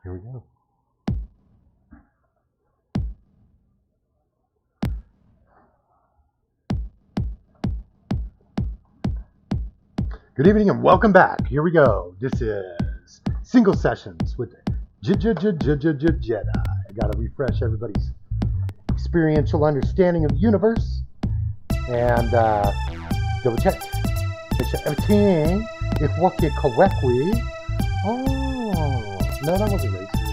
Here we go. Good evening and welcome back. Here we go. This is Single Sessions with Jedi. I gotta refresh everybody's experiential understanding of the universe and double check. Make sure everything is working correctly. Oh, no, that wasn't racist.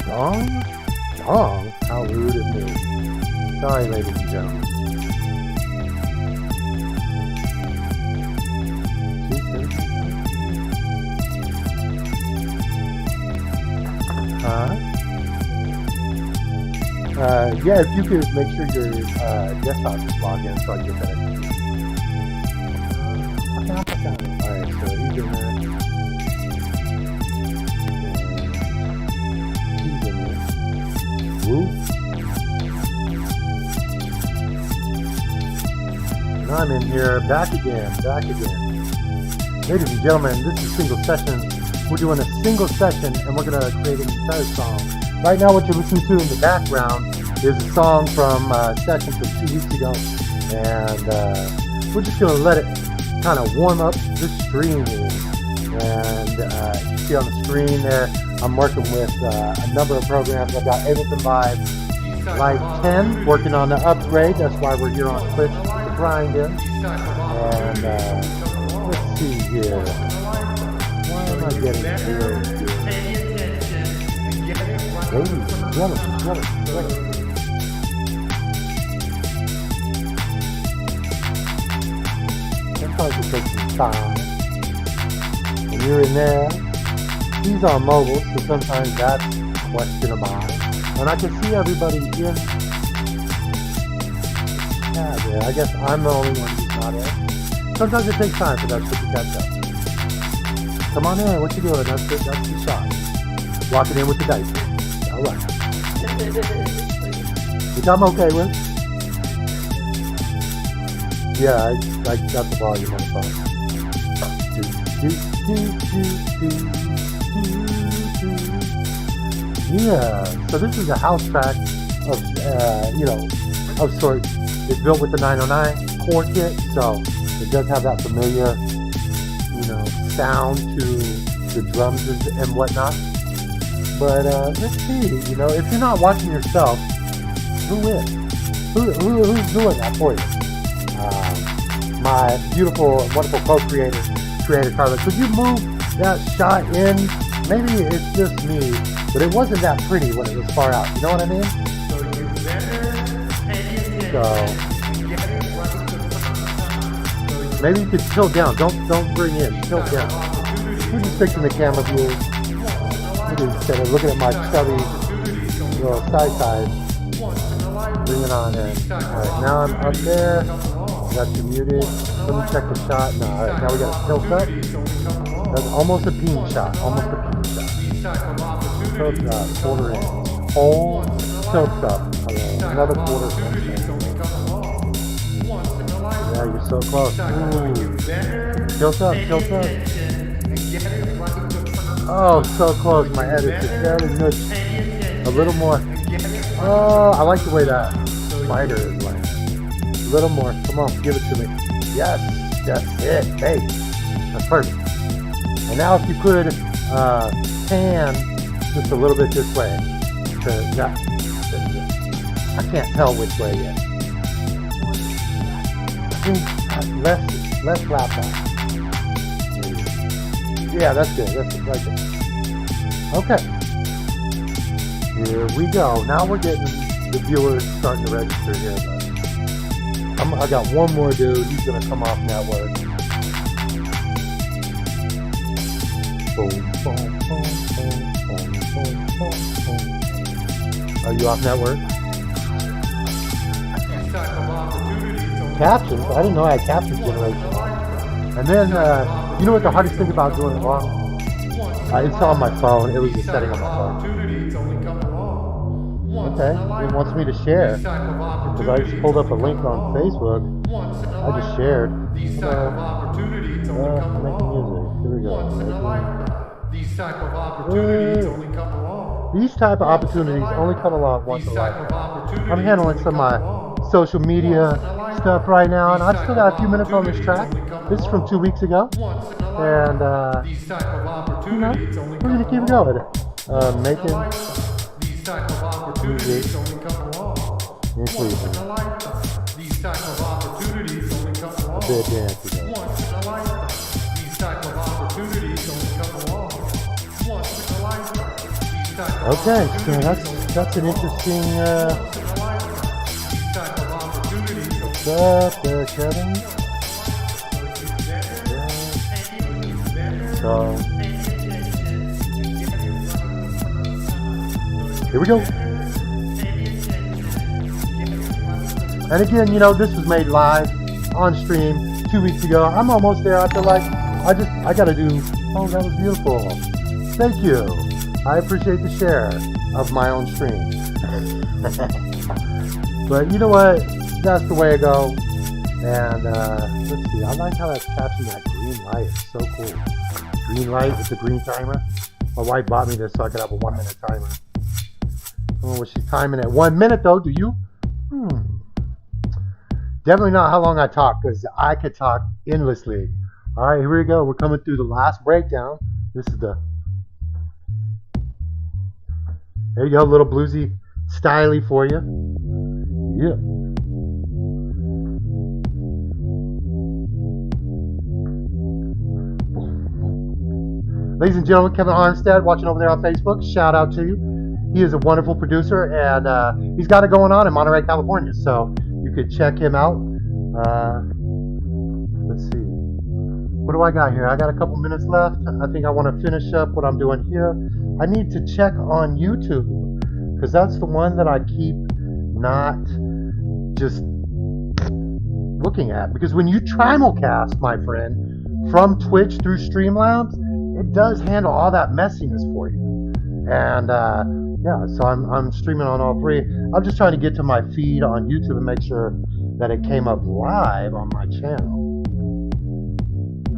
Wrong? How rude of me. Sorry, ladies and gentlemen. Yeah, if you could make sure your desktop is logged in so I can get that. Alright, so he's in there. He's in there. Whoop. And I'm in here, back again. Ladies and gentlemen, this is Single Sessions. We're doing a single session and we're going to create an entire song. Right now what you're listening to in the background is a song from a session from 2 weeks ago. And we're just going to let it kind of warm up the stream. And you see on the screen there, I'm working with a number of programs. I've got Ableton Live 10, working on the upgrade. That's why we're here on Twitch, the grinding. And let's see here. Why am I getting here? Ladies, yellow. Sometimes it takes some time. When you're in there, he's on mobile, so sometimes that's questionable. And I can see everybody in. Yeah, I guess I'm the only one who's not in. Sometimes it takes time for that shit to catch up. Come on in, what you doing? That's the shot. Walking in with the dice. Alright. Which I'm okay with. Yeah, I got the volume on the phone. Yeah, so this is a house track of, of sorts. It's built with the 909 core kit, so it does have that familiar, sound to the drums and whatnot. But let's see, if you're not watching yourself, who is? Who's doing that for you? My beautiful, wonderful co-creator, Carla, could you move that shot in? Maybe it's just me, but it wasn't that pretty when it was far out. You know what I mean? Maybe you could tilt down. Don't bring in. Tilt down. We're just fixing the camera view. Instead of looking at my chubby little side. Bring it on in. Alright, now I'm up there. Got you muted. Let me check the shot. No, alright, now we got a tilt up. That's almost a peen shot. Tilt up, quarter in. Hold, tilt up. Another quarter in. Yeah, you're so close. Ooh. Tilt up. Oh, so close. My head is just barely nudged. A little more. Oh, I like the way that spider is like. A little more. Come on, give it to me. Yes, that's it. Hey, that's perfect. And now if you could pan just a little bit this way. I can't tell which way yet. Less lap back. Yeah, that's good. That's right there. Okay. Here we go. Now we're getting the viewers starting to register here. But I got one more dude. He's going to come off network. Boom. Are you off network? Captions? I didn't know I had caption generation. And then, you know what the hardest thing about doing it wrong? It's on my phone. It was the setting on my phone. Okay, it wants me to share. Because I just pulled up a link on Facebook. I just shared. Making music. Here we go. These type of opportunities only come along. These type of opportunities only come along once in a lifetime. I'm handling some of my social media stuff right now, and I've still got a few minutes on this track. This is from 2 weeks ago, and you know, we're gonna keep it going. Making music in Cleveland. A bit dancey though. Okay, so that's an interesting. What's up there, Kevin? So here we go. And again, you know, this was made live on stream 2 weeks ago. I'm almost there. I feel like I gotta do. Oh, that was beautiful. Thank you. I appreciate the share of my own stream. But you know what? That's the way I go. And let's see. I like how that's capturing that green light. It's so cool. Green light with the green timer. My wife bought me this so I could have a 1 minute timer. Oh, well, she's timing at 1 minute though. Do you? Definitely not how long I talk, because I could talk endlessly. All right, here we go. We're coming through the last breakdown. This is the. There you go, a little bluesy, styly for you. Yeah. Ladies and gentlemen, Kevin Arnstead watching over there on Facebook. Shout out to you. He is a wonderful producer, and he's got it going on in Monterey, California. So you could check him out. Let's see. What do I got here? I got a couple minutes left. I think I want to finish up what I'm doing here. I need to check on YouTube, because that's the one that I keep not just looking at. Because when you trimulcast, my friend, from Twitch through Streamlabs, it does handle all that messiness for you. And yeah, so I'm streaming on all three. I'm just trying to get to my feed on YouTube and make sure that it came up live on my channel.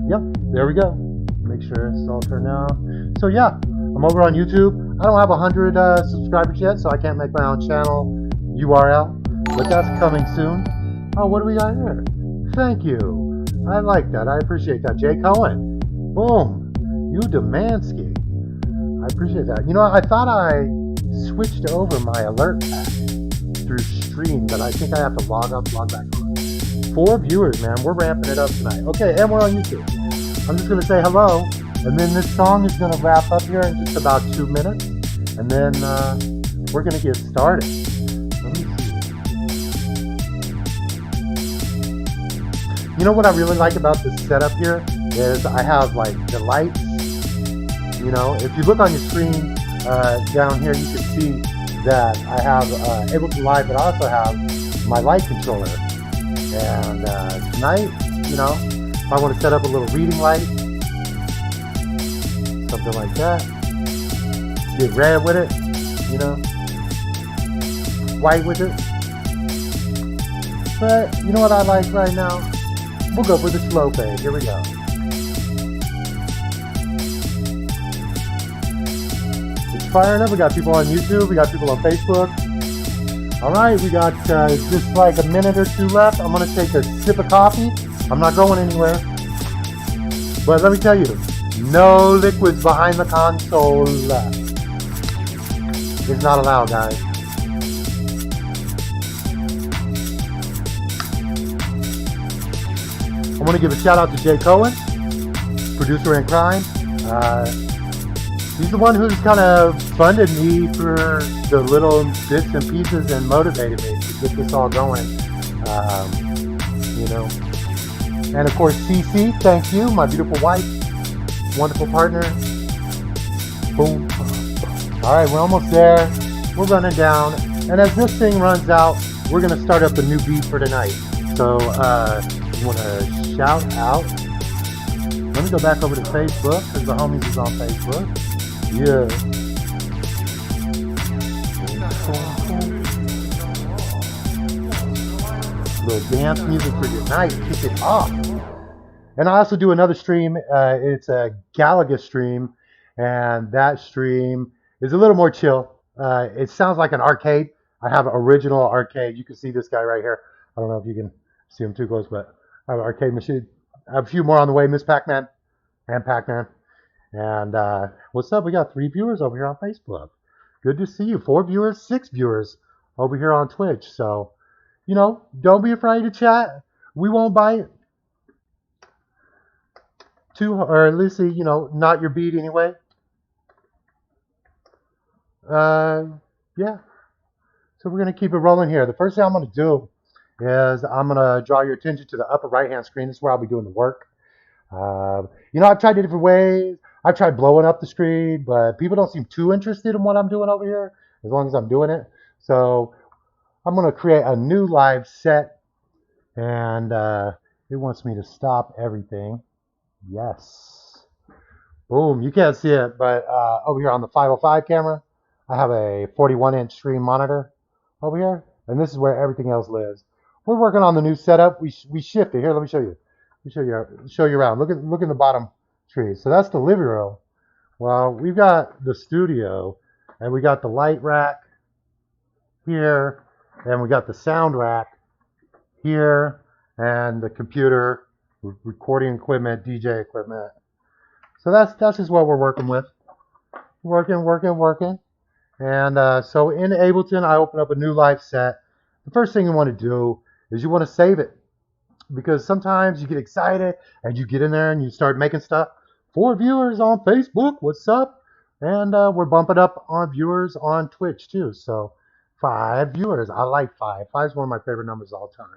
Yep, there we go. Make sure it's all turned on. So yeah, I'm over on YouTube. I don't have 100 subscribers yet, so I can't make my own channel URL, but that's coming soon. Oh, what do we got here? Thank you. I like that. I appreciate that. Jay Cohen. Boom. You Demansky. I appreciate that. You know, I thought I switched over my alert pack through stream, but I think I have to log back on. 4 viewers, man. We're ramping it up tonight. Okay, and we're on YouTube. I'm just going to say hello, and then this song is going to wrap up here in just about 2 minutes, and then we're going to get started. Let me see. You know what I really like about this setup here is I have like the lights. You know, if you look on your screen down here, you can see that I have Ableton Live, but I also have my light controller. And tonight, you know, if I want to set up a little reading light, something like that, get red with it, you know, white with it. But you know what I like right now? We'll go for the slow fade. Here we go. It's firing up. We got people on YouTube. We got people on Facebook. All right, we got just like a minute or two left. I'm going to take a sip of coffee. I'm not going anywhere. But let me tell you, no liquids behind the console. It's not allowed, guys. I want to give a shout out to Jay Cohen, producer in crime. He's the one who's kind of funded me for the little bits and pieces and motivated me to get this all going. You know. And of course, CC, thank you, my beautiful wife, wonderful partner. Boom. All right, we're almost there. We're running down. And as this thing runs out, we're going to start up a new beat for tonight. So, you want to shout out. Let me go back over to Facebook, because the homies is on Facebook. Yeah. Little dance music for your night. Kick it off. And I also do another stream. It's a Galaga stream. and that stream is a little more chill. It sounds like an arcade. I have an original arcade. You can see this guy right here. I don't know if you can see him too close, but I have an arcade machine. I have a few more on the way, Miss Pac-Man and Pac-Man. And what's up? We got 3 viewers over here on Facebook. Good to see you. 4 viewers, 6 viewers over here on Twitch. So, don't be afraid to chat. We won't bite or at least, not your beat anyway. Yeah. So we're going to keep it rolling here. The first thing I'm going to do is I'm going to draw your attention to the upper right-hand screen. This is where I'll be doing the work. I've tried different ways. I've tried blowing up the screen, but people don't seem too interested in what I'm doing over here, as long as I'm doing it. So I'm going to create a new live set, and it wants me to stop everything. Yes. Boom. You can't see it, but over here on the 505 camera, I have a 41-inch screen monitor over here, and this is where everything else lives. We're working on the new setup. We shifted. Here, let me show you. Show you around. Look in the bottom tree. So that's the living room. Well, we've got the studio, and we got the light rack here, and we got the sound rack here, and the computer, recording equipment, DJ equipment. So that's just what we're working with. Working. And so in Ableton, I open up a new live set. The first thing you want to do is you want to save it, because sometimes you get excited and you get in there and you start making stuff. 4 viewers on Facebook, what's up? And we're bumping up on viewers on Twitch too. So 5 viewers, I like 5. 5 is one of my favorite numbers of all time,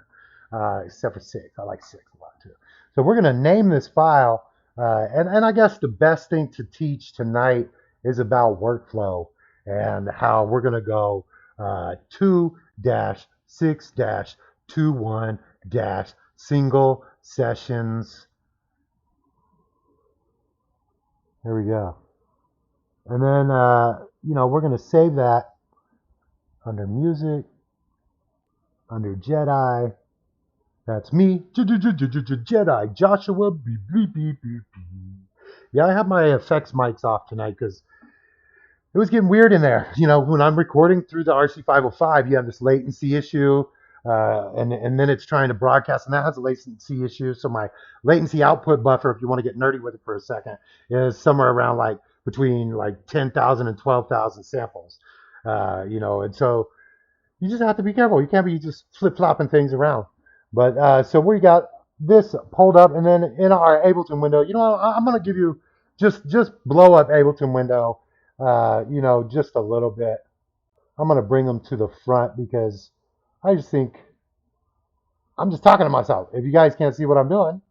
except for 6. I like 6 a lot too. So we're going to name this file, and I guess the best thing to teach tonight is about workflow and how we're going to go 2-6-21- single sessions. There we go. And then, we're going to save that under music, under Jedi. That's me, Jedi, Joshua. Beep, beep, beep, beep, beep. Yeah, I have my effects mics off tonight because it was getting weird in there. When I'm recording through the RC505, you have this latency issue. And then it's trying to broadcast, and that has a latency issue. So my latency output buffer, if you want to get nerdy with it for a second, is somewhere around between 10,000 and 12,000 samples. And so you just have to be careful. You can't be just flip-flopping things around. But so we got this pulled up, and then in our Ableton window, I'm going to give you just blow up Ableton window, just a little bit. I'm going to bring them to the front because I just think I'm just talking to myself. If you guys can't see what I'm doing,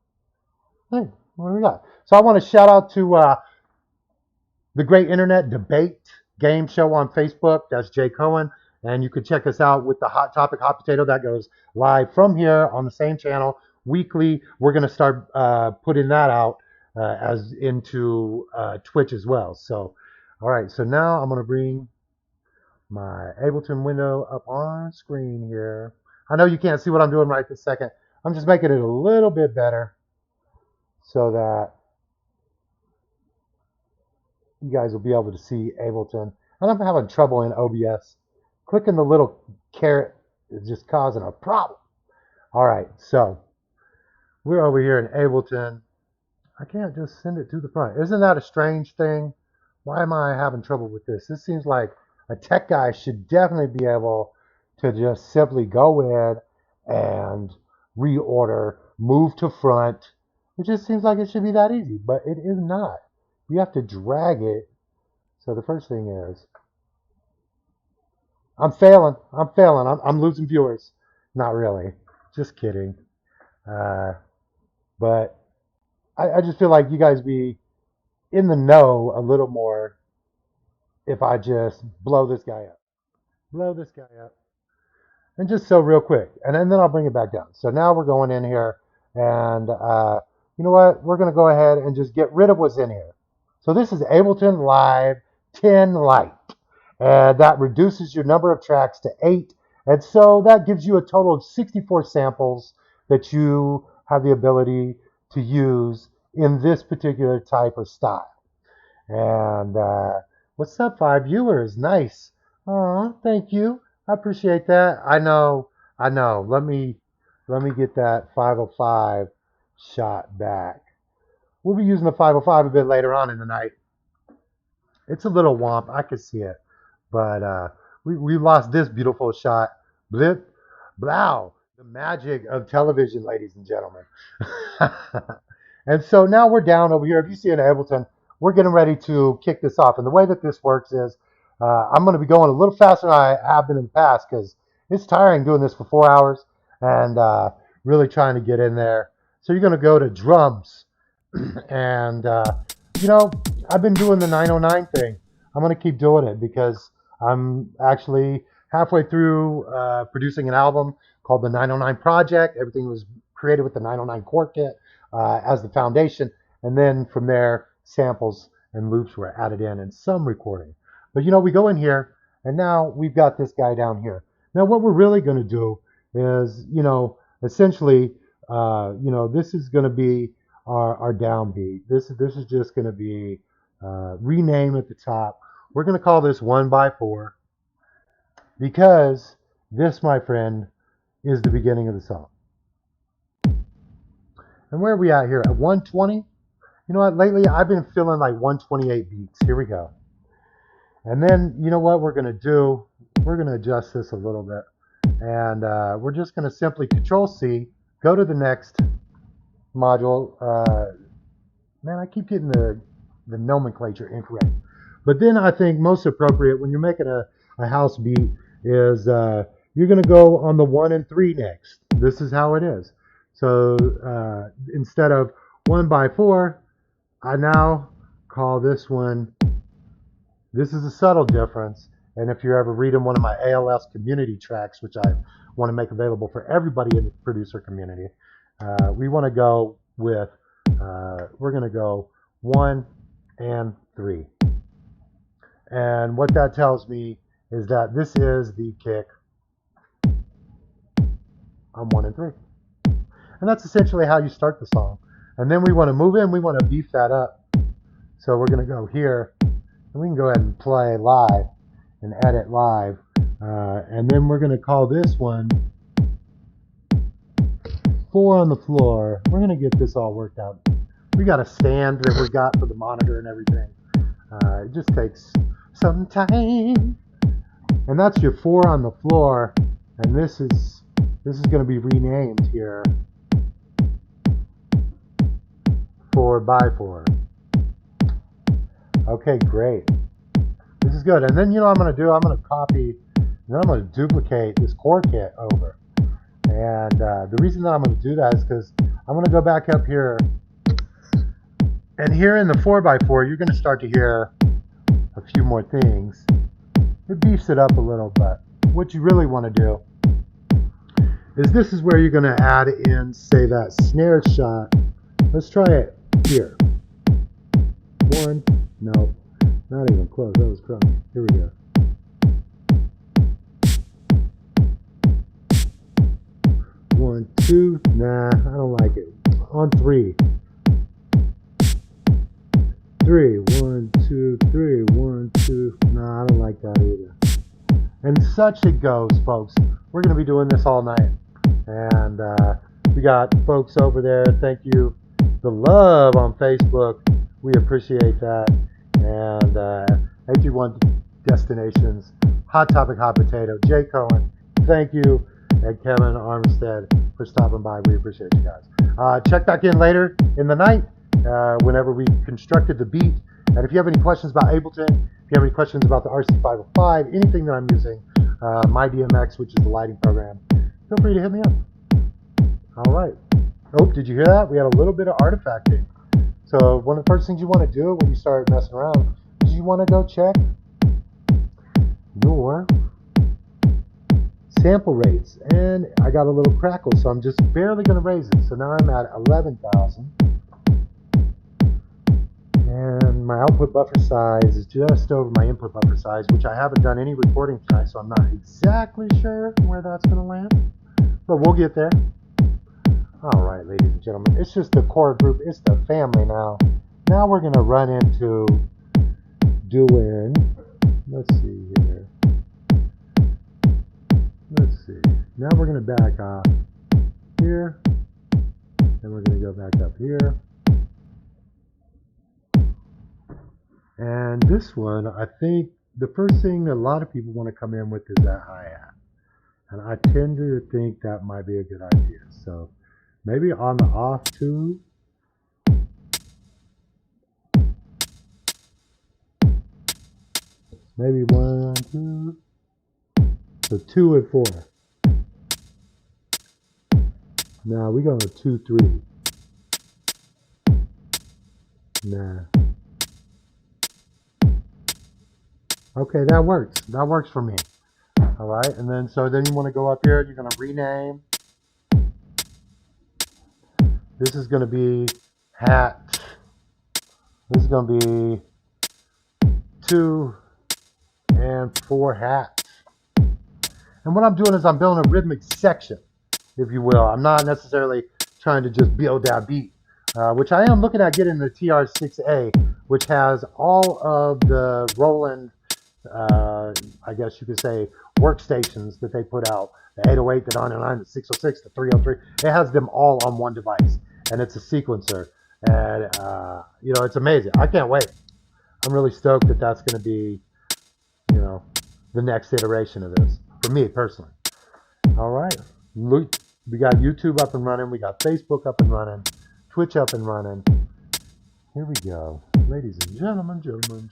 hey, what do we got? So I want to shout out to the Great Internet Debate Game Show on Facebook. That's Jay Cohen. And you can check us out with the Hot Topic Hot Potato. That goes live from here on the same channel weekly. We're going to start putting that out as into Twitch as well. So, all right. So now I'm going to bring my Ableton window up on screen here. I know you can't see what I'm doing right this second. I'm just making it a little bit better so that you guys will be able to see Ableton. And I'm having trouble in OBS. Clicking the little caret is just causing a problem. All right, so we're over here in Ableton. I can't just send it to the front. Isn't that a strange thing? Why am I having trouble with this? This seems like a tech guy should definitely be able to just simply go in and reorder, move to front. It just seems like it should be that easy, but it is not. You have to drag it. So the first thing is, I'm failing. I'm losing viewers. Not really. Just kidding. But I just feel like you guys be in the know a little more if I just blow this guy up. And just so real quick. And then I'll bring it back down. So now we're going in here. And you know what? We're going to go ahead and just get rid of what's in here. So this is Ableton Live 10 Lite. And that reduces your number of tracks to 8. And so that gives you a total of 64 samples that you have the ability to use in this particular type of style. And what's up, 5 viewers? Nice. Oh, thank you. I appreciate that. I know. I know. Let me get that 505 shot back. We'll be using the 505 a bit later on in the night. It's a little womp. I can see it. But we lost this beautiful shot. Blip, blow. The magic of television, ladies and gentlemen. And so now we're down over here. If you see an Ableton, we're getting ready to kick this off. And the way that this works is I'm going to be going a little faster than I have been in the past because it's tiring doing this for 4 hours and really trying to get in there. So you're going to go to drums. And, you know, I've been doing the 909 thing. I'm going to keep doing it because I'm actually halfway through producing an album called the 909 Project. Everything was created with the 909 Core Kit as the foundation. And then from there, samples and loops were added in and some recording. But, you know, we go in here and now we've got this guy down here. Now, what we're really going to do is, you know, essentially, this is going to be our downbeat. This is just going to be rename at the top. We're going to call this 1x4 because this, my friend, is the beginning of the song. And where are we at here? At 120? You know what? Lately, I've been feeling like 128 beats. Here we go. And then, you know what we're going to do? We're going to adjust this a little bit. And we're just going to simply Control-C, go to the next module. Man, I keep getting the nomenclature incorrect. But then I think most appropriate when you're making a house beat is you're going to go on the 1 and 3 next. This is how it is. So instead of 1x4, I now call this one, this is a subtle difference. And if you're ever reading one of my ALS community tracks, which I want to make available for everybody in the producer community, we want to go with, we're going to go 1 and 3. And what that tells me is that this is the kick on 1 and 3. And that's essentially how you start the song. And then we want to move in, we want to beef that up. So we're going to go here, and we can go ahead and play live and edit live. And then we're going to call this one 4 on the floor. We're going to get this all worked out. We got a stand that we got for the monitor and everything. It just takes some time. And that's your 4 on the floor. And this is going to be renamed here 4x4. Okay, great. This is good. And then you know what I'm going to do? I'm going to copy, and then I'm going to duplicate this core kit over. And the reason that I'm going to do that is because I'm going to go back up here. And here in the 4x4, you're going to start to hear a few more things. It beefs it up a little, but what you really want to do is this is where you're going to add in, say, that snare shot. Let's try it here. 1, no, not even close. That was crummy. Here we go. 1, 2, nah, I don't like it. On 3. 3, 1, 2, 3, 1, 2. Nah, I don't like that either. And such it goes, folks. We're going to be doing this all night. And we got folks over there. Thank you. The love on Facebook. We appreciate that. And 81 Destinations. Hot Topic Hot Potato. Jay Cohen. Thank you. And Kevin Armstead for stopping by. We appreciate you guys. Check back in later in the night whenever we constructed the beat. And if you have any questions about Ableton, if you have any questions about the RC505, anything that I'm using, my DMX, which is the lighting program, feel free to hit me up. All right. Oh, did you hear that? We had a little bit of artifacting. So one of the first things you want to do when you start messing around is you want to go check your sample rates. And I got a little crackle, so I'm just barely going to raise it. So now I'm at 11,000. And my output buffer size is just over my input buffer size, which I haven't done any recording tonight, so I'm not exactly sure where that's going to land. But we'll get there. All right, ladies and gentlemen, it's just the core group. It's the family now. Now we're going to run into doing, let's see here. Let's see. Now we're going to back off here. And we're going to go back up here. And this one, I think the first thing that a lot of people want to come in with is that hi-hat. And I tend to think that might be a good idea. So maybe on the off two. Maybe 1, 2. So 2 and 4. Now we go to 2, 3. Nah. Okay, that works. That works for me. All right, and then you want to go up here. You're going to rename. This is going to be hat. This is going to be 2 and 4 hats. And what I'm doing is I'm building a rhythmic section, if you will. I'm not necessarily trying to just build that beat, which I am looking at getting the TR6A, which has all of the Roland, I guess you could say, workstations that they put out. The 808, the 909, the 606, the 303. It has them all on one device, and it's a sequencer. And, you know, it's amazing. I can't wait. I'm really stoked that that's going to be, you know, the next iteration of this, for me personally. All right. Look, we got YouTube up and running. We got Facebook up and running. Twitch up and running. Here we go. Ladies and gentlemen, gentlemen.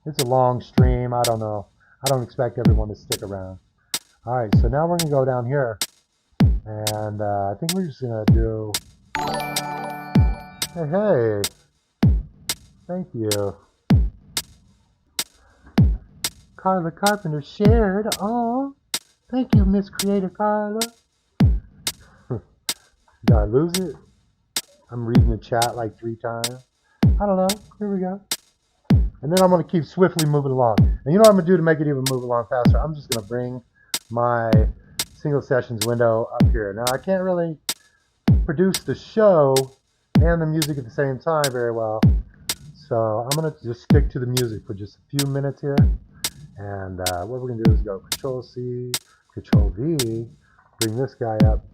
It's a long stream. I don't know. I don't expect everyone to stick around. All right, so now we're going to go down here. And I think we're just going to do... Hey. Thank you. Carla Carpenter shared. Oh, thank you, Miss Creative Carla. Did I lose it? I'm reading the chat like 3 times. I don't know. Here we go. And then I'm going to keep swiftly moving along. And you know what I'm going to do to make it even move along faster? I'm just going to bring my single sessions window up here. Now, I can't really produce the show and the music at the same time very well. So I'm going to just stick to the music for just a few minutes here. And what we're going to do is go Control-C, Control-V, bring this guy up.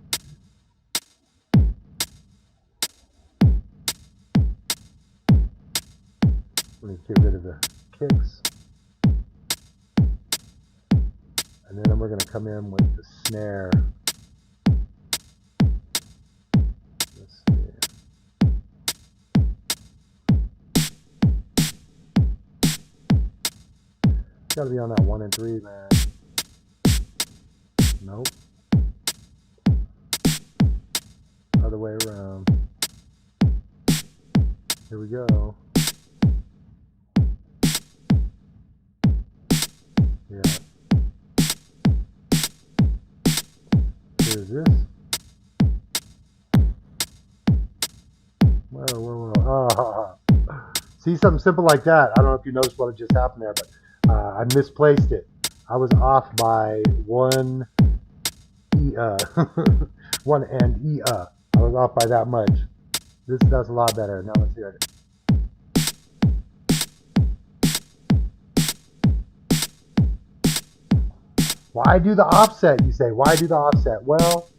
Let me get rid of the kicks. And then we're going to come in with the snare. Let's see. Got to be on that 1 and 3, man. Nope. Other way around. Here we go. Yeah. Here's this. Whoa, whoa, whoa. Oh. See, something simple like that. I don't know if you noticed what just happened there, but I misplaced it. I was off by one one and I was off by that much. This does a lot better. Now let's hear it. Why do the offset, you say? Why do the offset? Well,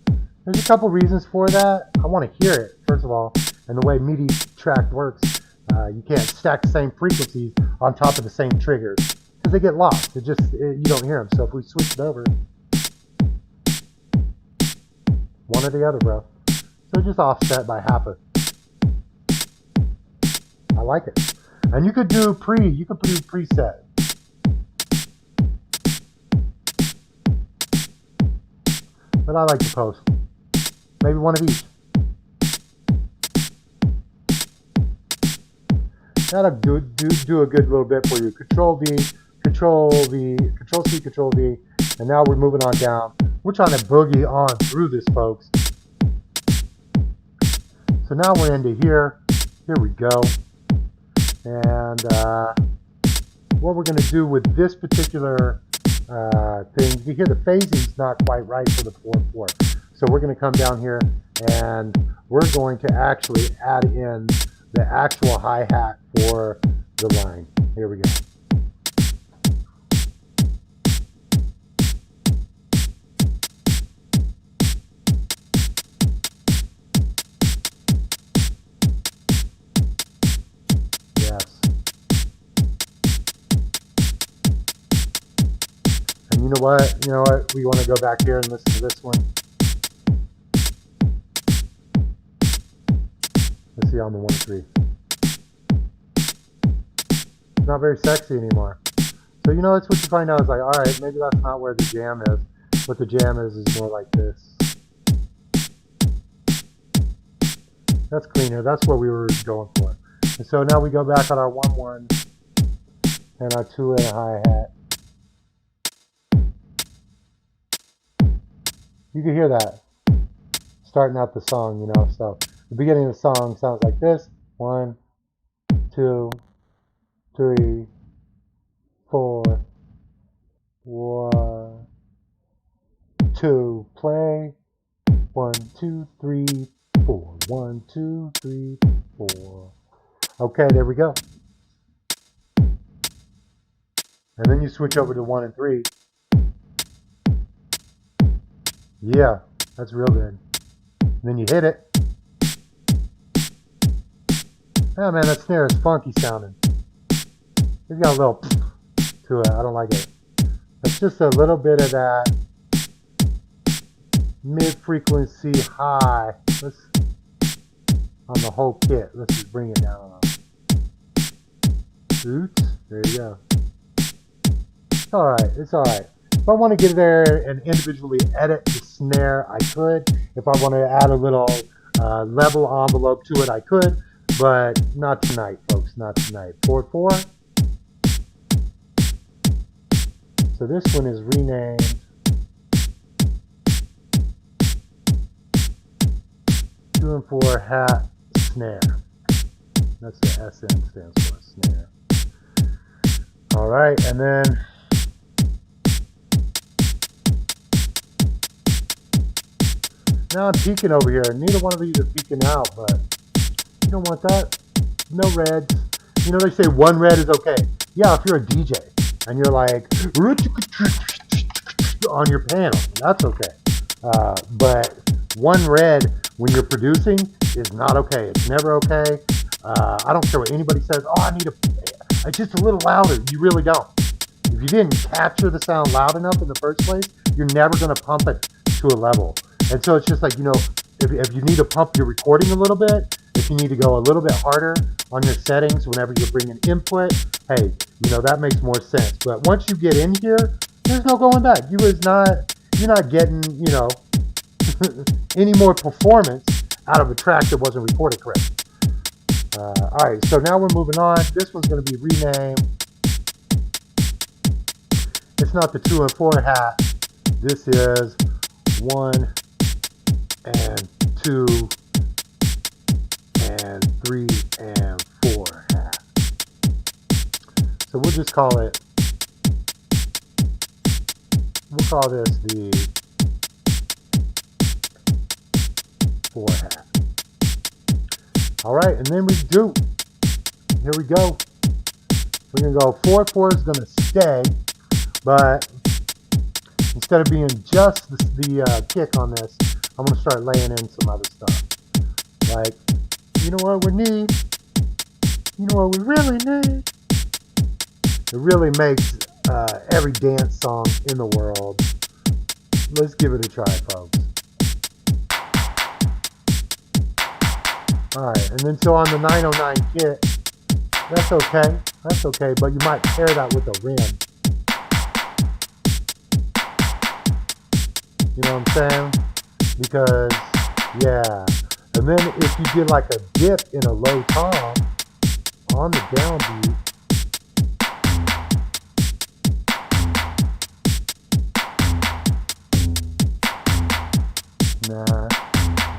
there's a couple reasons for that. I want to hear it, first of all. And the way MIDI track works, you can't stack the same frequencies on top of the same triggers because they get lost. You don't hear them. So if we switch it over, one or the other, bro. So just offset by half a. I like it. And you could do preset. But I like to post. Maybe one of each. That'll do a good little bit for you. Control-V, Control-V, Control-C, Control-V. And now we're moving on down. We're trying to boogie on through this, folks. So now we're into here. Here we go. And what we're going to do with this particular thing, you hear the phasing's not quite right for the 4/4. So we're going to come down here and we're going to actually add in the actual hi-hat for the line. Here we go. Yes. And you know what? You know what? We want to go back here and listen to this one. Let's see on the 1-3. It's not very sexy anymore. So you know, that's what you find out is like, all right, maybe that's not where the jam is. What the jam is more like this. That's cleaner. That's what we were going for. And so now we go back on our 1-1 and our 2 and a hi-hat. You can hear that starting out the song, you know. So the beginning of the song sounds like this: 1, 2, 3, 4, 1, 2, play. 1, 2, 3, 4. 1, 2, 3, 4. Okay, there we go. And then you switch over to 1 and 3. Yeah, that's real good. And then you hit it. Oh man, that snare is funky sounding. It's got a little to it. I don't like it. It's just a little bit of that mid-frequency high. Let's on the whole kit. Let's just bring it down. Oops. There you go. It's alright. It's alright. If I want to get there and individually edit the snare, I could. If I want to add a little level envelope to it, I could. But not tonight, folks. Not tonight. 4/4. So this one is renamed 2 and 4 hat snare. That's what SN stands for, snare. All right, and then now I'm peeking over here. Neither one of these are peeking out, but you don't want that. No reds. You know, they say 1 red is okay. Yeah, if you're a DJ and you're like on your panel, that's okay. But 1 red when you're producing is not okay. It's never okay. I don't care what anybody says. Oh, I need it's just a little louder. You really don't. If you didn't capture the sound loud enough in the first place, you're never going to pump it to a level. And so it's just like, you know, if you need to pump your recording a little bit, if you need to go a little bit harder on your settings whenever you're bringing input, hey, you know, that makes more sense. But once you get in here, there's no going back. You're not getting, you know, any more performance out of a track that wasn't recorded correctly. All right, so now we're moving on. This one's going to be renamed. It's not the 2 and 4 hat. This is 1 and 2 and 3 and 4 hat. So we'll just call it, we'll call this the 4 hat. All right, and then we do. Here we go. We're gonna go 4/4 is gonna stay, but instead of being just the kick on this, I'm gonna start laying in some other stuff. Like, you know what we need? You know what we really need? It really makes every dance song in the world. Let's give it a try, folks. Alright, and then so on the 909 kit, that's okay, but you might pair that with a rim. You know what I'm saying? Because, yeah. And then if you get like a dip in a low tom on the downbeat, nah,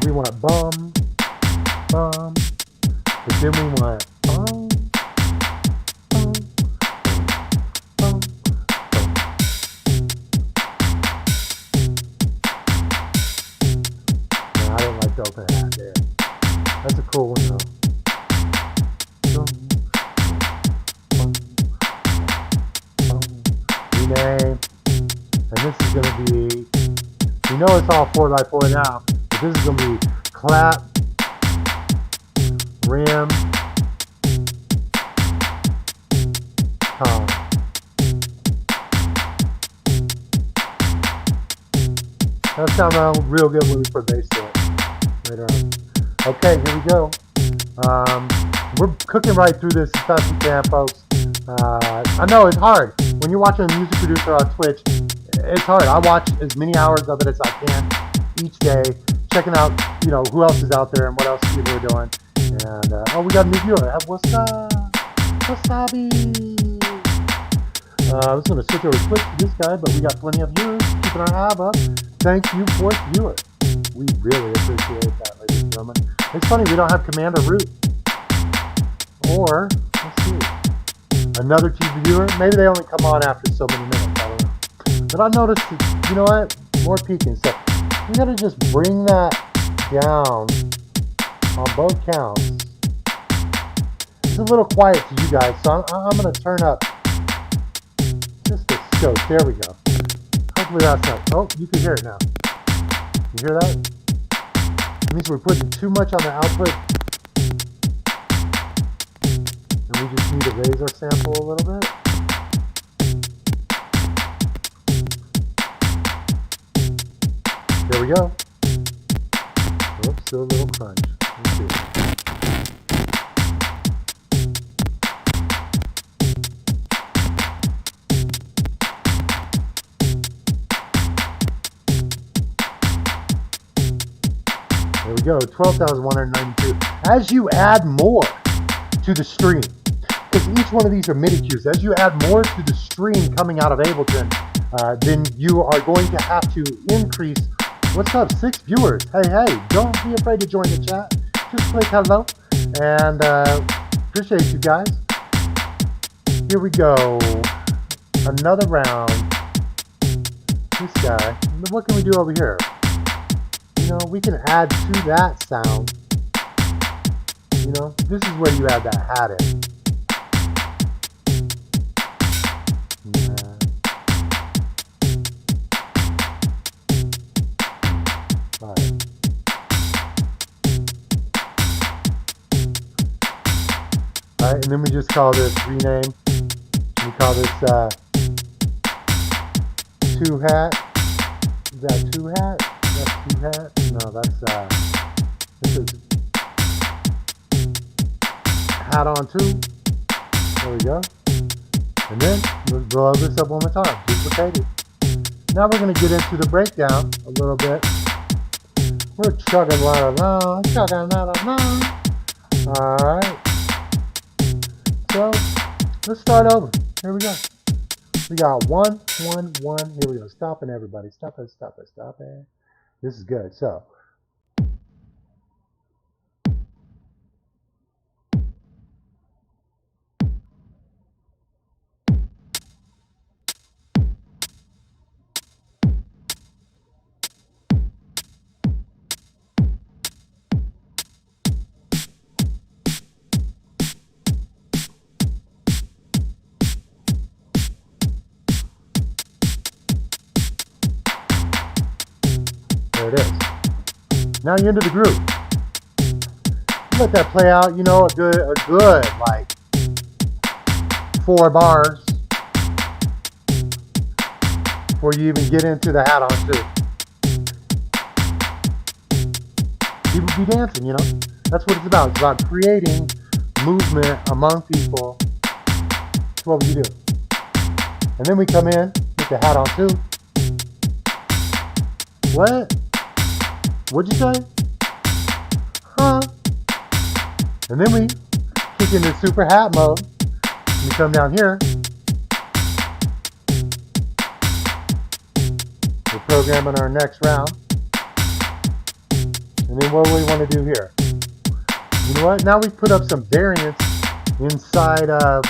we want bum, bum, but then we want bum, bum, bum, bum. Nah, I don't like the open hat there. That's a cool one though. going to be, we know it's all 4x4 now, but this is going to be clap, rim, tom. That'll sound real good when we put bass to it later on. Okay, here we go. We're cooking right through this as fast as we can, folks. I know it's hard. When you're watching a music producer on Twitch, it's hard. I watch as many hours of it as I can each day, checking out, you know, who else is out there and what else people are doing. And, oh, we got a new viewer. What's up? Wasabi. I was going to switch over quick to this guy, but we got plenty of viewers keeping our hab up. Thank you, fourth viewer. We really appreciate that, ladies and gentlemen. It's funny, we don't have command or root. Or, let's see, another TV viewer. Maybe they only come on after so many minutes, I don't know. But I noticed that, you know what, more peaking. So we gotta just bring that down on both counts. It's a little quiet to you guys, so I'm gonna turn up just the scope. There we go. Hopefully that's not, oh, you can hear it now. You hear that? It means we're putting too much on the output. And we just need to raise our sample a little bit. There we go. Oops, still a little crunch. Let's see. There we go, 12,192. As you add more to the stream, because each one of these are MIDI cues, as you add more to the stream coming out of Ableton, then you are going to have to increase. What's up, 6 viewers? Hey, don't be afraid to join the chat. Just click hello, and appreciate you guys. Here we go, another round. This guy, what can we do over here? You know, we can add to that sound. You know, this is where you add that hat in. Alright. Alright, and then we just call this rename. We call this 2 hat. Is that 2 hat? That's 2 hat? No, that's this is hat on 2. There we go. And then we'll blow this up one more time. Duplicate it. Now we're going to get into the breakdown a little bit. We're chugging right along, Alright. So let's start over. Here we go. We got 1, 1, 1. Here we go. Stopping everybody. Stop it, stop it, stop it. This is good. So there it is. Now you're into the groove. You let that play out, you know, a good like 4 bars before you even get into the hat on 2. People be dancing, you know. That's what it's about. It's about creating movement among people. That's what we do. And then we come in with the hat on 2. What? What'd you say? Huh? And then we kick into super hat mode. We come down here. We're programming our next round. And then what do we want to do here? You know what? Now we put up some variance inside of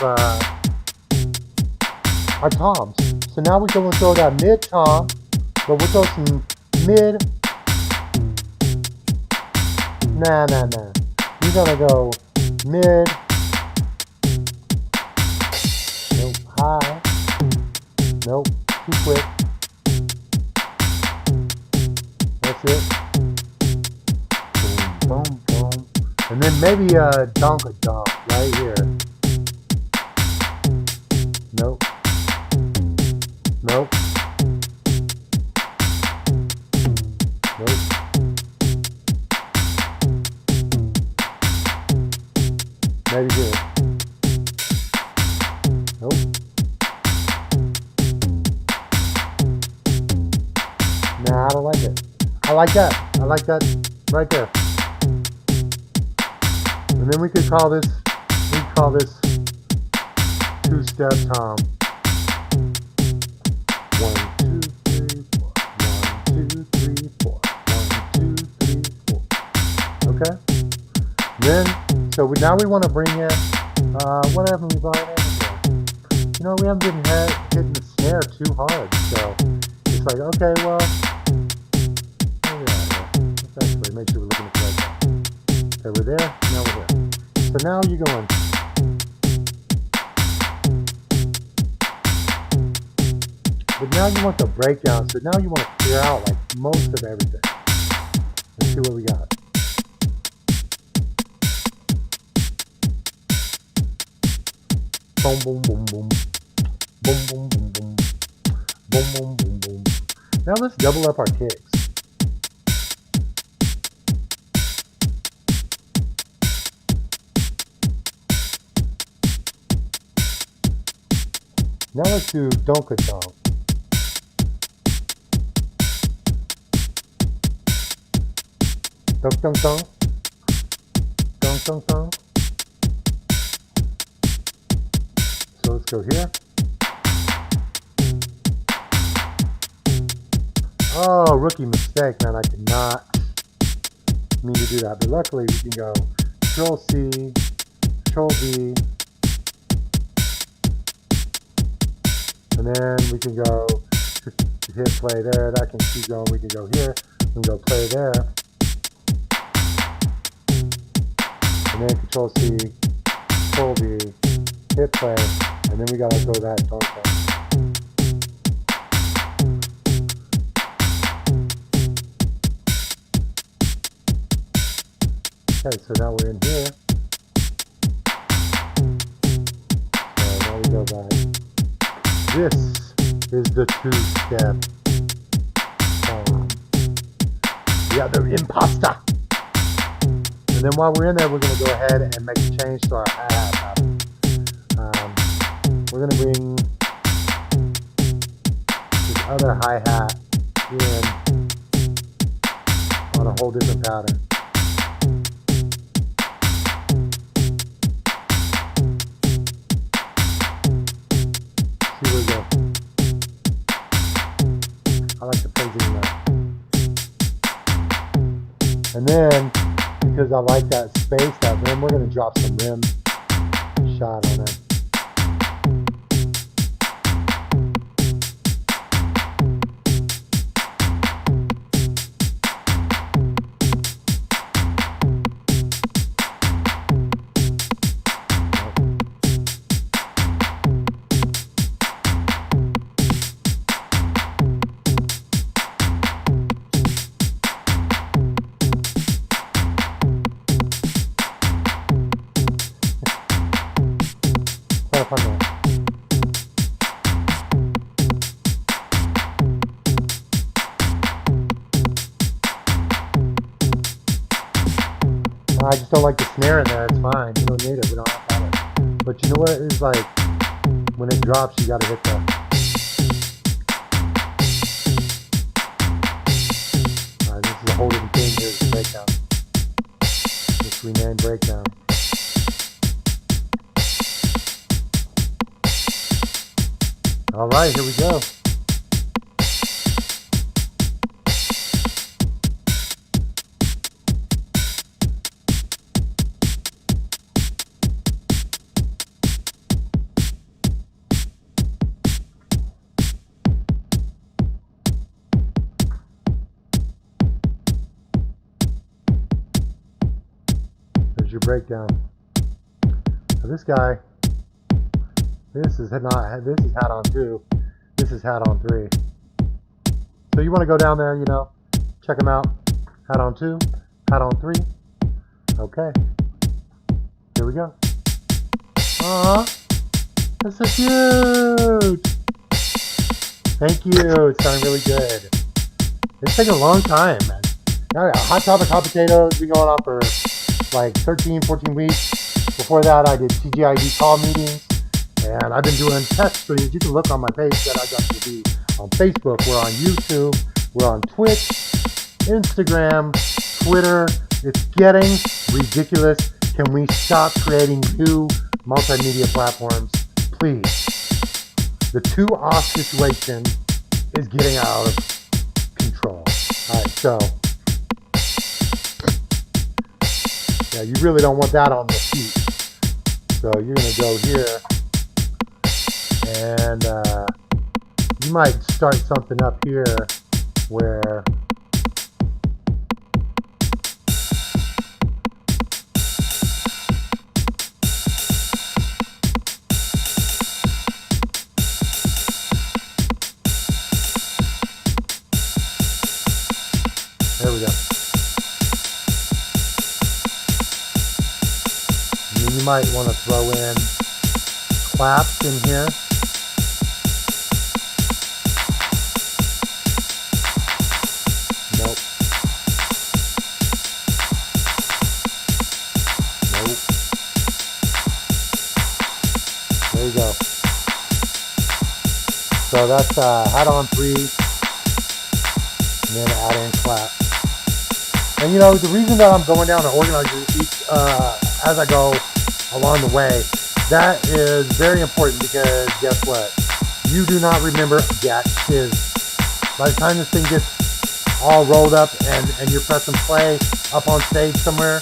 our toms. So now we go and throw that mid tom, but we'll throw some mid. Nah. We're gonna go mid. Nope. High. Nope. Too quick. And then maybe a donk right here. Nope. Nope. Nope. Maybe here. Nope. Nah, I don't like it. I like that. I like that right there. And then we could call this, two-step tom. 1, 2, 3, 4. 1, 2, 3, 4. 1, 2, 3, 4. Okay. Then, so now we want to bring in, what haven't we brought in here? You know, we haven't been hitting the snare too hard, so it's like, okay, well, let's actually make sure we're looking at the right side. Okay, we're there, now we're there. So now you're going. But now you want the breakdown, so now you want to clear out like most of everything. Let's see what we got. Boom, boom, boom, boom. Boom, boom, boom, boom. Boom, boom, boom, boom. Now let's double up our kicks. Now let's do donka-donk. Donk-donk-donk. Donk-donk-donk. So let's go here. Oh, rookie mistake, man. I did not mean to do that. But luckily we can go Control C, Control V. And then we can go hit play there. That can keep going. We can go here. We can go play there. And then Control C, Control V, hit play. And then we gotta go that donk. Okay, so now we're in here. So now we go back. This is the two-step tom. The other imposter. And then while we're in there, we're going to go ahead and make a change to our hi-hat pattern. We're going to bring this other hi-hat in on a whole different pattern. And then, because I like that space, that rim, we're going to drop some rim shot on it. I just don't like the snare in there. It's fine. You don't need it. We don't have to have it. But you know what? It's like when it drops, you got to hit the. Alright, this is a whole different thing. Here's the breakdown. Just rename breakdown. Alright, here we go. Your breakdown. So this guy, this is hat on 2, this is hat on 3. So you want to go down there, you know, check them out. Hat on 2, hat on 3. Okay, Here we go. That's so cute. Thank you. It's sounding really good. It's taking a long time, man. Hot Topic Hot Potato has been going on for like 13, 14 weeks. Before that, I did TGID call meetings, and I've been doing test streams. You can look on my page that I got to be on Facebook. We're on YouTube. We're on Twitch, Instagram, Twitter. It's getting ridiculous. Can we stop creating new multimedia platforms, please? The 2-off situation is getting out of control. All right, so yeah, you really don't want that on the feet. So you're gonna go here, and you might start something up here where there we go. And you might want to throw in claps in here. Nope. Nope. There you go. So that's add on 3, and then add in clap. And you know, the reason that I'm going down and organizing each as I go along the way, that is very important, because guess what? You do not remember jack shiz. By the time this thing gets all rolled up and you're pressing play up on stage somewhere,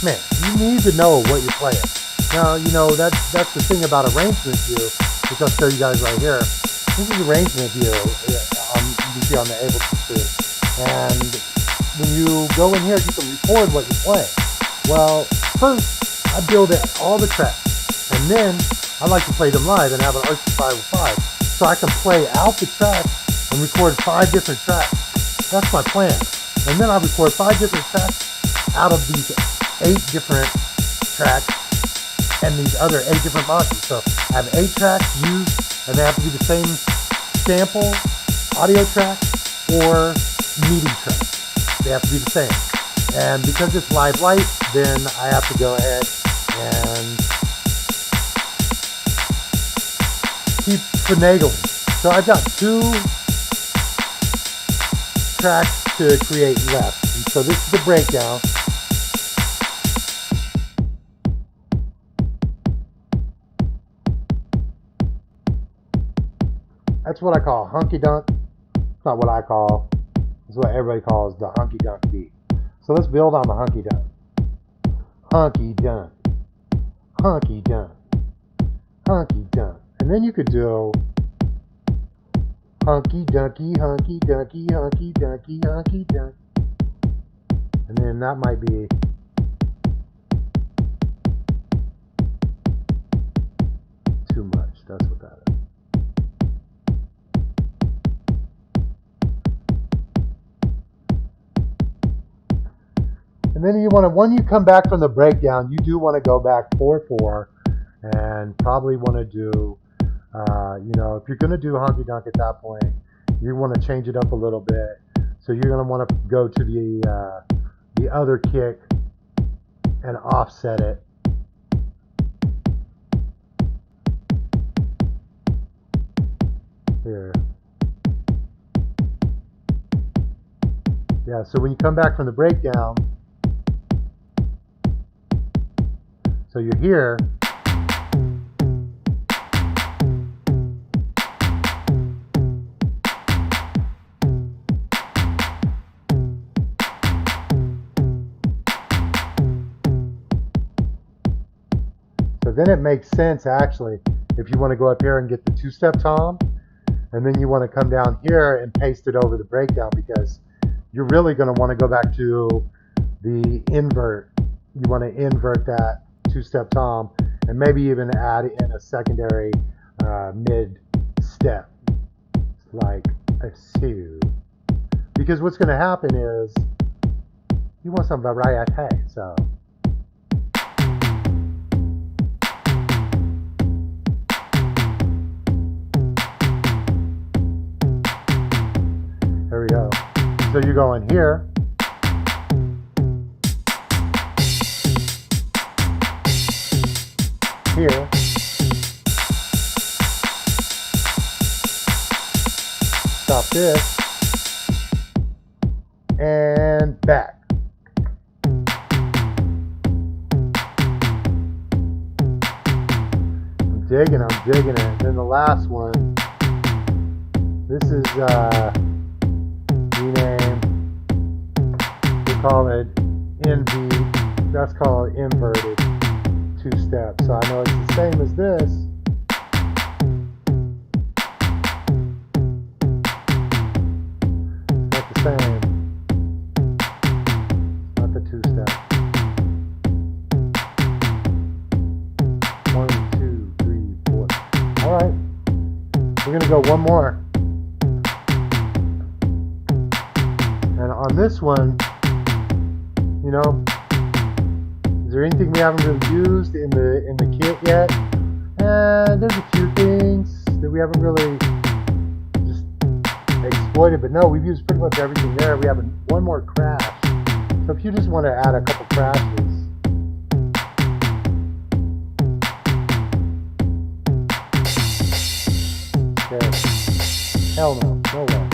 man, you need to know what you're playing. Now, you know, that's the thing about arrangement view, which I'll show you guys right here. This is arrangement view you can see on the Ableton screen. And when you go in here, you can record what you play. Well, first, I build all the tracks, and then I like to play them live and have an RC505, so I can play out the tracks and record 5 different tracks. That's my plan. And then I record 5 different tracks out of these 8 different tracks and these other 8 different modules. So I have 8 tracks used, and they have to be the same sample, audio track, or MIDI track. They have to be the same. And because it's live light, then I have to go ahead and keep finagling. So I've got 2 tracks to create left. And so this is the breakdown. That's what I call hunky dunk. It's not what I call. It's what everybody calls the hunky dunk beat. So let's build on the hunky dunk. Hunky dunk. Hunky dunk. Hunky dunk. And then you could do hunky dunky, hunky dunky, hunky dunky, hunky dunk. And then that might be too much. That's what that is. And then you want to, when you come back from the breakdown, you do want to go back 4/4 and probably want to do, you know, if you're going to do honky dunk at that point, you want to change it up a little bit. So you're going to want to go to the other kick and offset it. Here. Yeah, so when you come back from the breakdown, so you're here, so then it makes sense actually if you want to go up here and get the 2-step tom, and then you want to come down here and paste it over the breakdown, because you're really going to want to go back to the invert. You want to invert that 2-step tom and maybe even add in a secondary mid step like a 2, because what's going to happen is you want something variety. So So you're going here. Here. Stop this. And back. I'm digging it. And then the last one. This is rename. We call it NV. That's called inverted two-step. So I know it's the same as this. It's not the same. It's not the two-step. 1, 2, 3, 4. All right. We're gonna go one more. And on this one, you know, is there anything we haven't really used in the kit yet? And there's a few things that we haven't really just exploited, but no, we've used pretty much everything there. We have one more crash. So if you just want to add a couple crashes. Okay. Hell no, no way.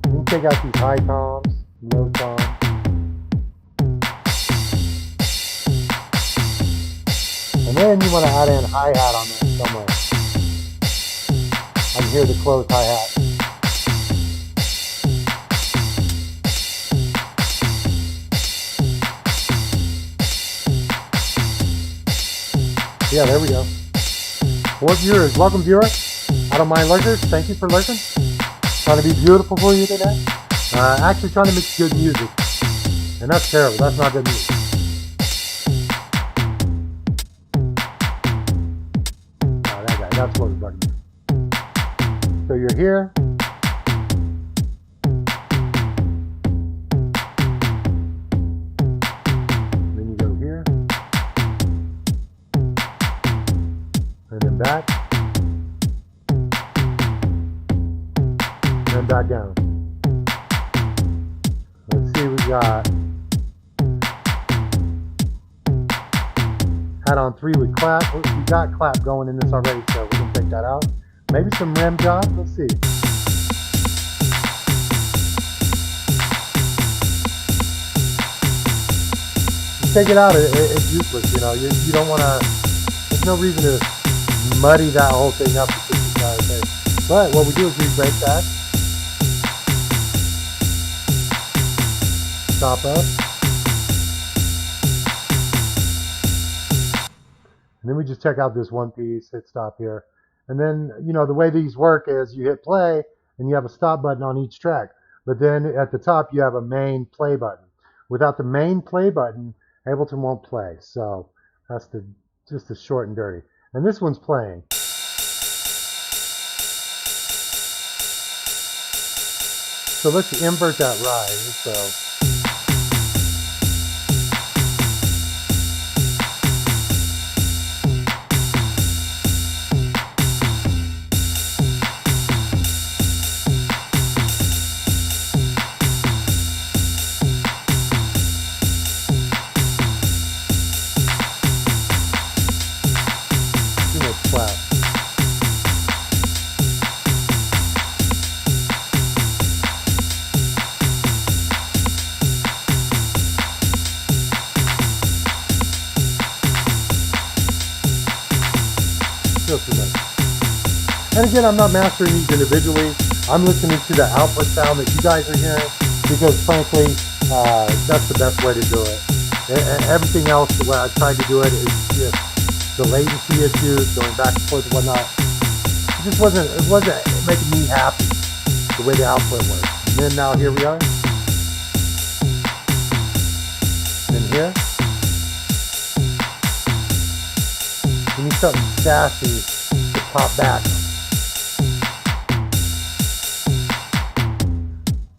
You can take out these high toms, low toms. And then you want to add in hi-hat on that somewhere. I can hear the closed hi-hat. Yeah, there we go. More viewers. Welcome, viewers. I don't mind lurkers. Thank you for lurking. Trying to be beautiful for you today. Actually trying to make good music. And that's terrible. That's not good music. That's what we're talking about. So you're here. Then you go here. And then back. And then back down. Let's see, we got hat on 3 with clap. We got clap going in this already, so we're gonna take that out. Maybe some rim job. Let's see. You take it out, it's useless. You know, you don't want to. There's no reason to muddy that whole thing up. But what we do is we break that. Stop up. And then we just check out this one piece, hit stop here. And then, you know, the way these work is you hit play and you have a stop button on each track. But then at the top, you have a main play button. Without the main play button, Ableton won't play. So that's just the short and dirty. And this one's playing. So let's invert that ride. So. And again, I'm not mastering these individually. I'm listening to the output sound that you guys are hearing because, frankly, that's the best way to do it. And everything else, the way I tried to do it, is just the latency issues, going back and forth and whatnot. It just wasn't making me happy the way the output was. And then now here we are. And here. We need something sassy to pop back.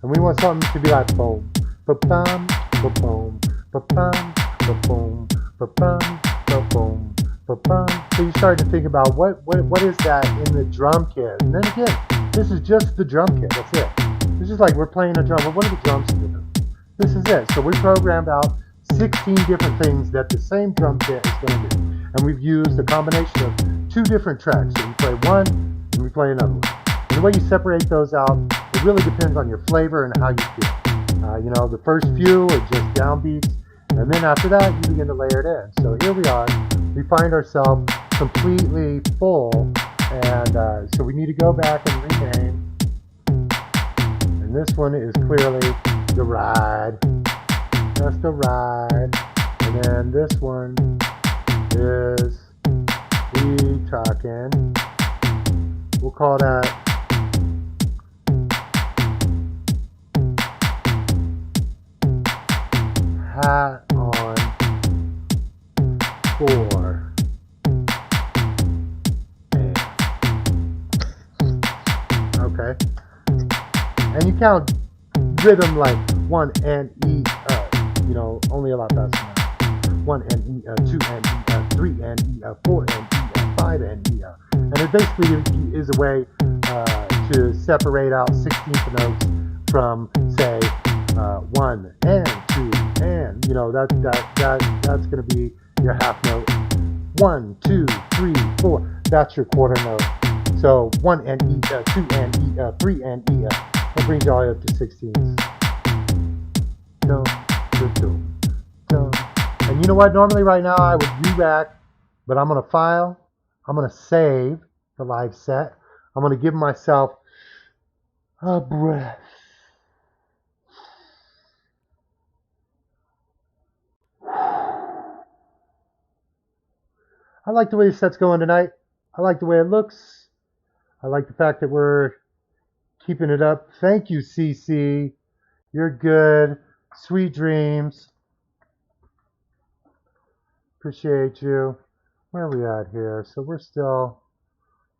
And we want something to be like boom, ba-bum, ba-boom, ba-bum, ba-boom, ba-bum, ba-boom, ba-bum. So you start to think about what is that in the drum kit. And then again, this is just the drum kit. That's it. This It's just like we're playing a drum. Well, what are the drums doing? This is it. So we programmed out 16 different things that the same drum kit is going to do. And we've used a combination of 2 different tracks. So we play one and we play another one. And the way you separate those out, it really depends on your flavor and how you feel. You know, the first few are just downbeats, and then after that, you begin to layer it in. So here we are. We find ourselves completely full, and so we need to go back and rename. And this one is clearly the ride. That's the ride. And then this one is we talking. We'll call that hat on 4. Okay. And you count rhythm like 1 and E, you know, only a lot faster than that. 1 and E, 2 and E, 3 and E, 4 and E, 5 and E. And it basically is a way to separate out 16th notes from, say, 1 and 2 and, you know, that's going to be your half note. 1, 2, 3, 4. That's your quarter note. So 1 and E, 2 and E, 3 and E. That brings you all up to 16ths. Dum, dum, dum. And you know what? Normally right now I would re-rack, but I'm going to file. I'm going to save the live set. I'm going to give myself a breath. I like the way the set's going tonight. I like the way it looks. I like the fact that we're keeping it up. Thank you, CC. You're good. Sweet dreams. Appreciate you. Where are we at here? So we're still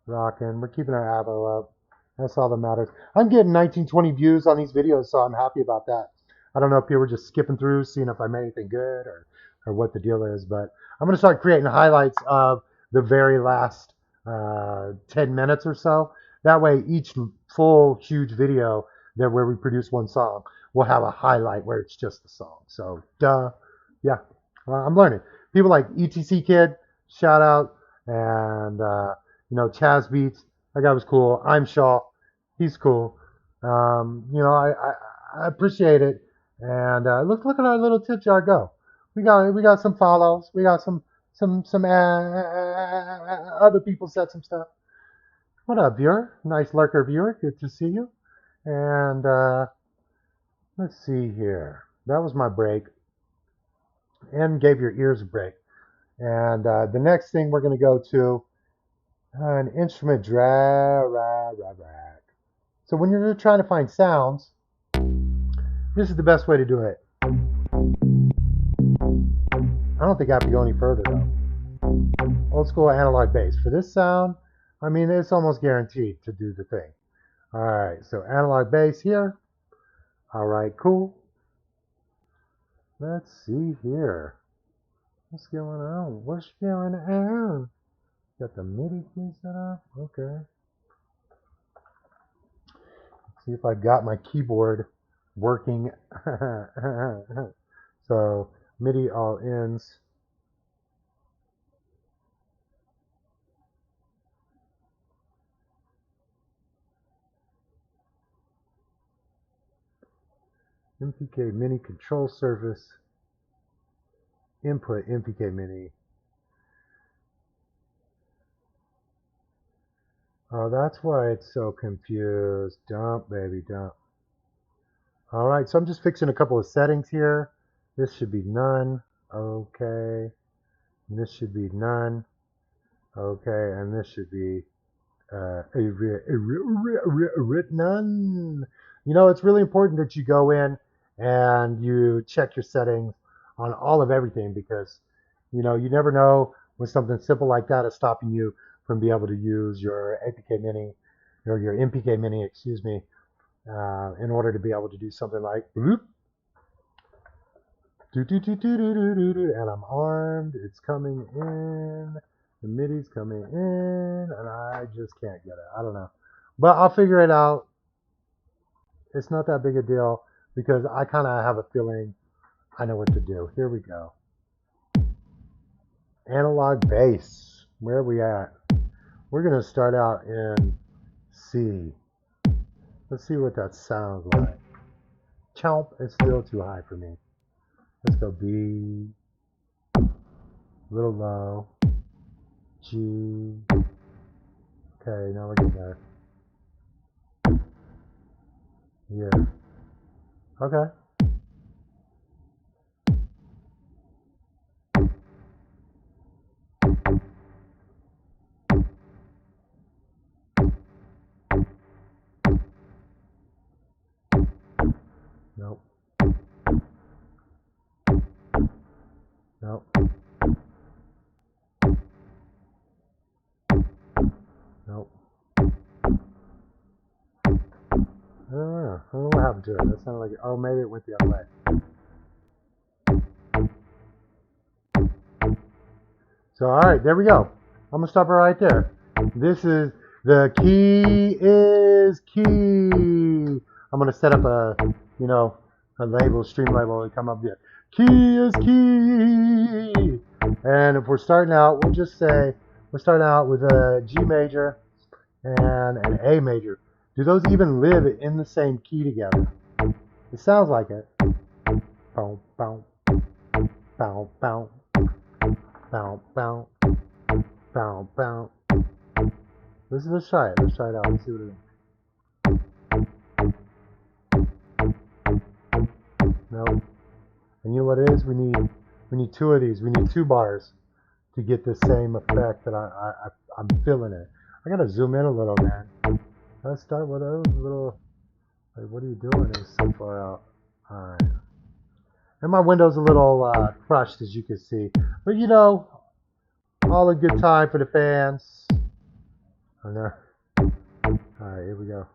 rocking. We're keeping our avo up. That's all that matters. I'm getting 19, 20 views on these videos, so I'm happy about that. I don't know if people were just skipping through, seeing if I made anything good or what the deal is, but I'm going to start creating highlights of the very last 10 minutes or so. That way, each full, huge video that where we produce one song will have a highlight where it's just the song. So, yeah, I'm learning. People like ETC Kid, shout out, and you know, Chaz Beats. That guy was cool. I'm Shaw, he's cool. You know, I appreciate it. And look at our little tip jar go. We got some follows. We got some other people said some stuff. What up, viewer? Nice lurker viewer. Good to see you. And let's see here. That was my break. And gave your ears a break. And the next thing we're going to go to an instrument drag. So when you're trying to find sounds, this is the best way to do it. I don't think I have to go any further though. Old school analog bass. For this sound, I mean, it's almost guaranteed to do the thing. All right, so analog bass here. All right, cool. Let's see here. What's going on? What's going on? Got the MIDI key set up? Okay. Let's see if I got my keyboard working. So MIDI all ins. MPK Mini control surface. Input MPK Mini. Oh, that's why it's so confused. Dump, baby, dump. All right, so I'm just fixing a couple of settings here. This should be none. Okay. And this should be none. Okay, and this should be none. You know, it's really important that you go in and you check your settings on all of everything because, you know, you never know when something simple like that is stopping you from being able to use your APK Mini or your MPK Mini, excuse me, in order to be able to do something like bloop. And I'm armed. It's coming in. The MIDI's coming in, and I just can't get it. I don't know, but I'll figure it out. it's not that big a deal because I kind of have a feeling I know what to do. Here we go. Analog bass. Where are we at? We're going to start out in C. Let's see what that sounds like. Chomp is still too high for me. Let's go B. A little low. G. Okay, now we're getting there. Yeah. Okay. Nope. Nope. Nope. I don't know what happened to it. That sounded like, oh, maybe it went the other way. So, all right, there we go. I'm going to stop it right there. This is, the key is key. I'm going to set up a, a label, stream label, and come up here. Key is key. And if we're starting out, we'll just say, we're starting out with a G major and an A major. Do those even live in the same key together? It sounds like it. Bow, bow, bow, bow, bow, bow, bow, bow. Let's try it. Let's try it out. Let's see what it is. Nope. And you know what it is? We need two of these. We need 2 bars to get the same effect that I'm feeling it. I gotta zoom in a little, man. Let's start with a little, like, what are you doing? It's so far out. Alright. And my window's a little crushed, as you can see. But all a good time for the fans. I know. Alright, here we go.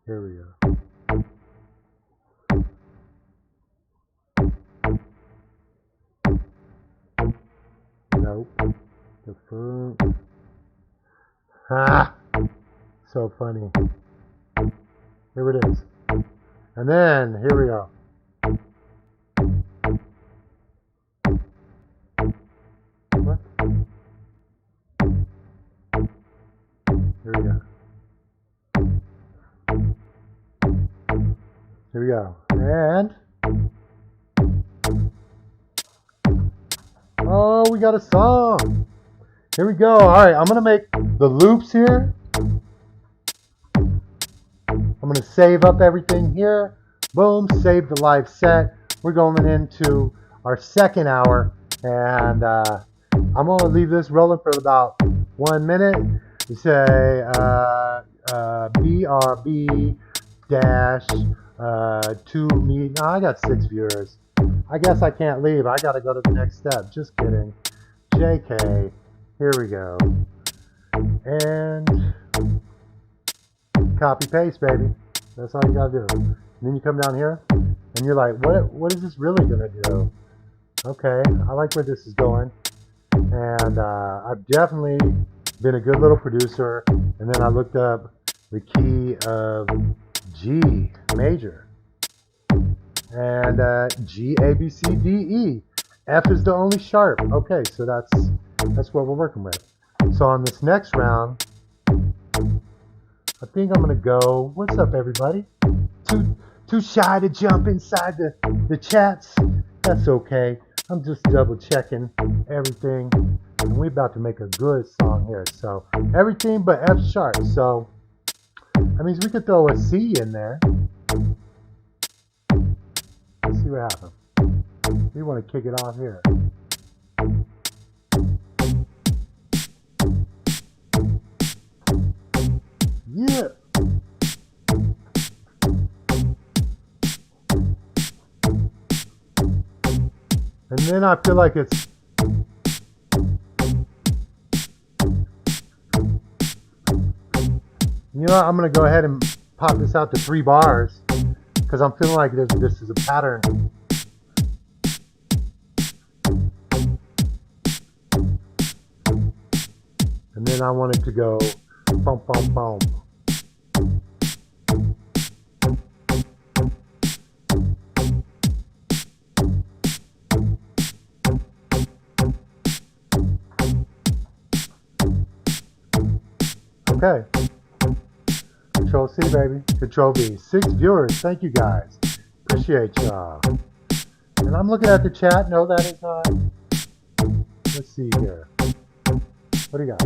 Here we go. Nope. The fruit. Ha! So funny. Here it is. And then, here we go. What? Here we go. Here we go. And oh, we got a song. Here we go. All right, I'm going to make the loops here. I'm going to save up everything here. Boom, save the live set. We're going into our second hour, and I'm going to leave this rolling for about 1 minute. You say BRB dash 2 me. No, I got 6 viewers. I guess I can't leave. I got to go to the next step. Just kidding. JK. Here we go. And copy paste, baby. That's all you got to do. And then you come down here and you're like, what is this really going to do? Okay, I like where this is going. And I've definitely been a good little producer. And then I looked up the key of G major. And G, A, B, C, D, E. F is the only sharp. Okay, so that's what we're working with. So on this next round, I think I'm gonna go. What's up, everybody? Too shy to jump inside the chats. That's okay. I'm just double checking everything, and we're about to make a good song here. So everything but F sharp. So that means we could throw a C in there. Let's see what happens. We want to kick it off here. Yeah. And then I feel like it's I'm going to go ahead and pop this out to 3 bars because I'm feeling like this is a pattern. then I want it to go boom, boom, boom. Okay. Control C, baby. Control V. 6 viewers. Thank you, guys. Appreciate y'all. And I'm looking at the chat. No, that is not. Let's see here. What do you got?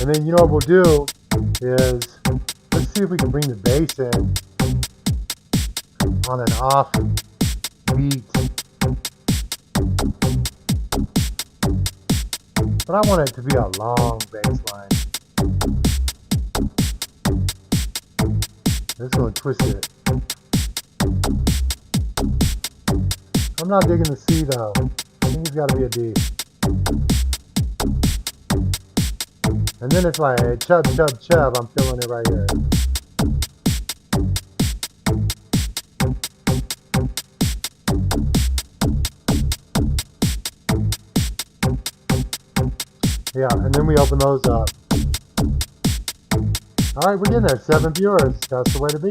And then you know what we'll do is, let's see if we can bring the bass in on an off beat. But I want it to be a long bass line. This one twist it. I'm not digging the C though. I think it's got to be a D. And then it's like chub, chub, chub. I'm feeling it right here. Yeah, and then we open those up. All right, we're getting there. 7 viewers. That's the way to be.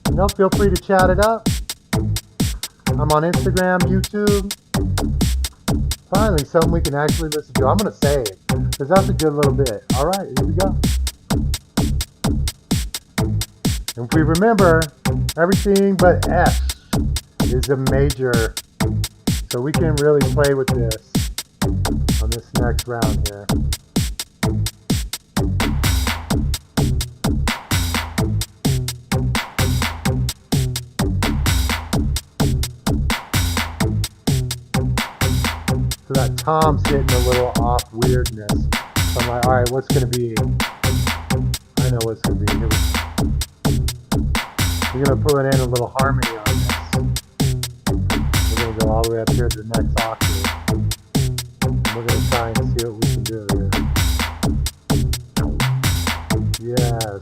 You know, feel free to chat it up. I'm on Instagram, YouTube. Finally, something we can actually listen to. I'm going to say it, because that's a good little bit. All right, here we go. And if we remember, everything but F is a major. So we can really play with this on this next round here. So that tom's hitting a little off weirdness. So I'm like, all right, what's going to be? I know what's going to be. We're going to put in a little harmony on this. We're going to go all the way up here to the next octave. And we're going to try and see what we can do here. Yes.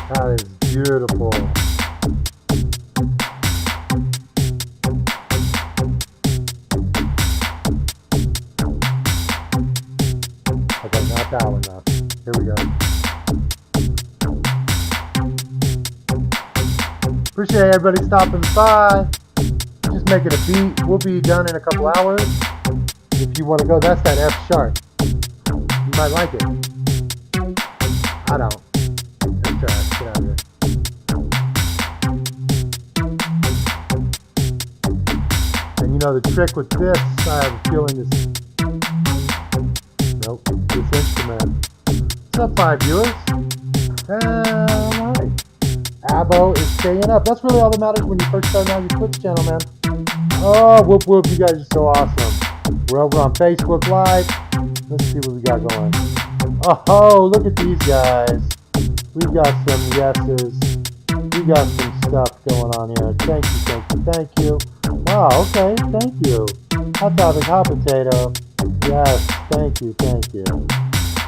That is beautiful. Okay, not that one though. Here we go. Appreciate everybody stopping by. Just making a beat. We'll be done in a couple hours. If you want to go, that's that F sharp. You might like it. I don't. Let's try it. Get out of here. And you know the trick with this, I have a feeling this. Nope. This instrument. What's up, 5 viewers? Alright. Abo is staying up. That's really all that matters when you first start on your Twitch channel, man. Oh, whoop whoop, you guys are so awesome. We're over on Facebook Live. Let's see what we got going. Oh, look at these guys. We got some yeses. We got some stuff going on here. Thank you, thank you, thank you. Wow, okay, thank you. Hot topic, hot potato. Yes, thank you, thank you.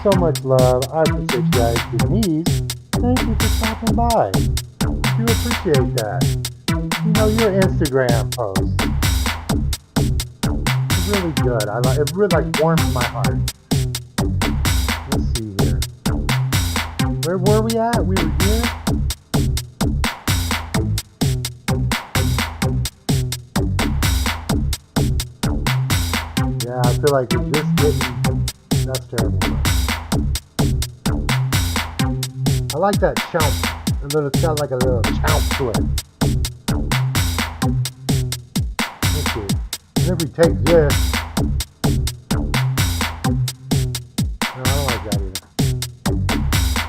So much love. I appreciate you guys. Denise, thank you for stopping by. Do appreciate that. You know, your Instagram post. It's really good. It really like warms my heart. Let's see here. Where were we at? We were here. Yeah, I feel like we're just getting. That's terrible. I like that chomp. It sounds like a little chomp to it. Let's see. And if we take this. No, I don't like that either.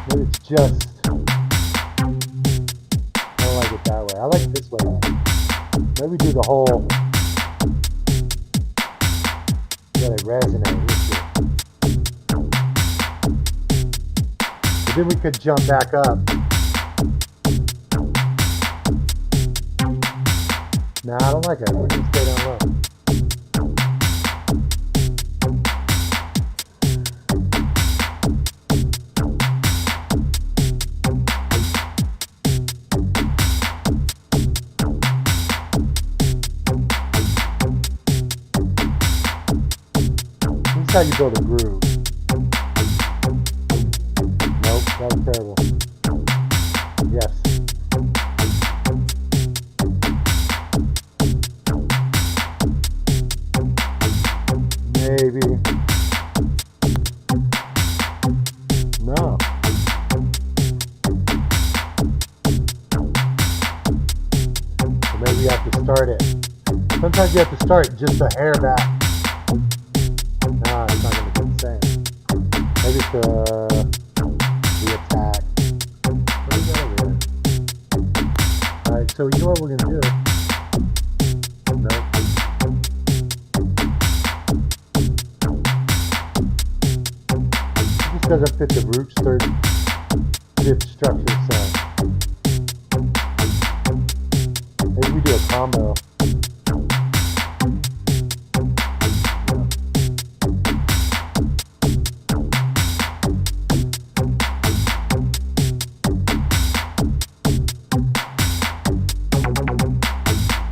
Maybe it's just. I don't like it that way. I like it this way. Maybe do the whole. Let it resonate. But then we could jump back up. Nah, I don't like it. We're gonna stay down low. how you build a groove. Nope, that was terrible. Yes. Maybe. No. So maybe you have to start it. Sometimes you have to start just a hair back. Nah, it's not going to be the same. Maybe it's the attack. What do we got over here? Alright, so you know what we're going to do? Nope. This doesn't fit the root third, fifth structure, so maybe we do a combo.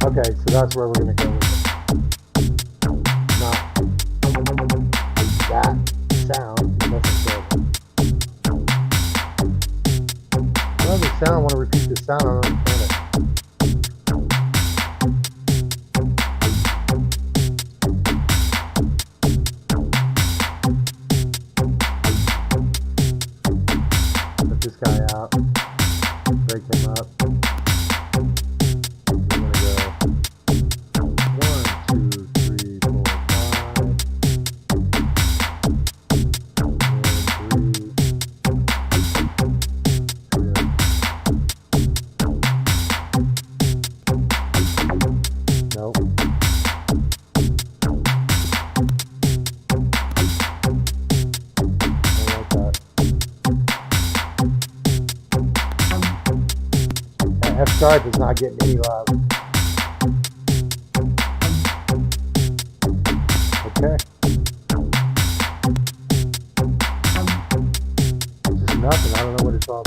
Okay, so that's where we're going to go with it. Not that sound. That's terrible. Well, the sound, I want to repeat the sound. I don't understand it. Let this guy out. Break him up. F sharp is not getting any love. Okay. It's just nothing. I don't know what it's all.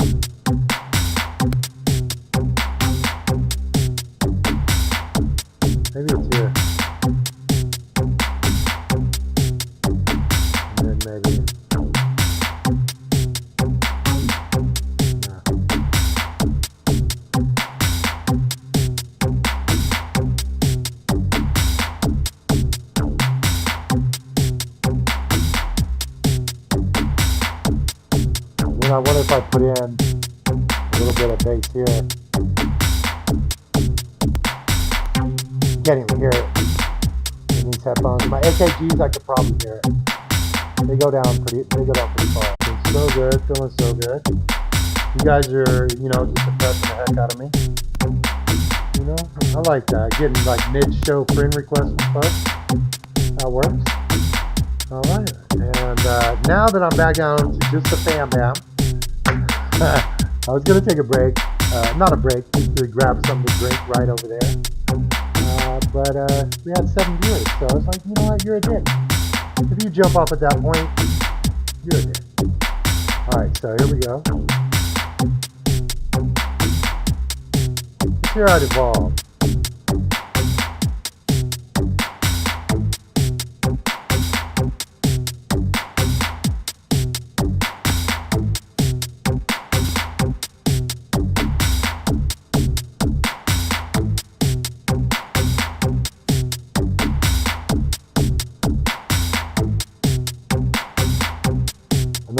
Maybe it's here. And then maybe. I wonder if I put in a little bit of bass here. You can't even hear it in these headphones. My AKGs, I could probably hear it. They go down pretty far. It's so good, feeling so good. You guys are, you know, just impressing the heck out of me. You know, I like that. Getting like mid-show friend requests and stuff. That works. All right. And now that I'm back down to just the fam bam. I was going to take a break, not a break, just to grab something to drink right over there, but we had 7 viewers, so I was like, you know what, you're a dick. If you jump off at that point, you're a dick. Alright, so here we go. Let's hear how it evolved.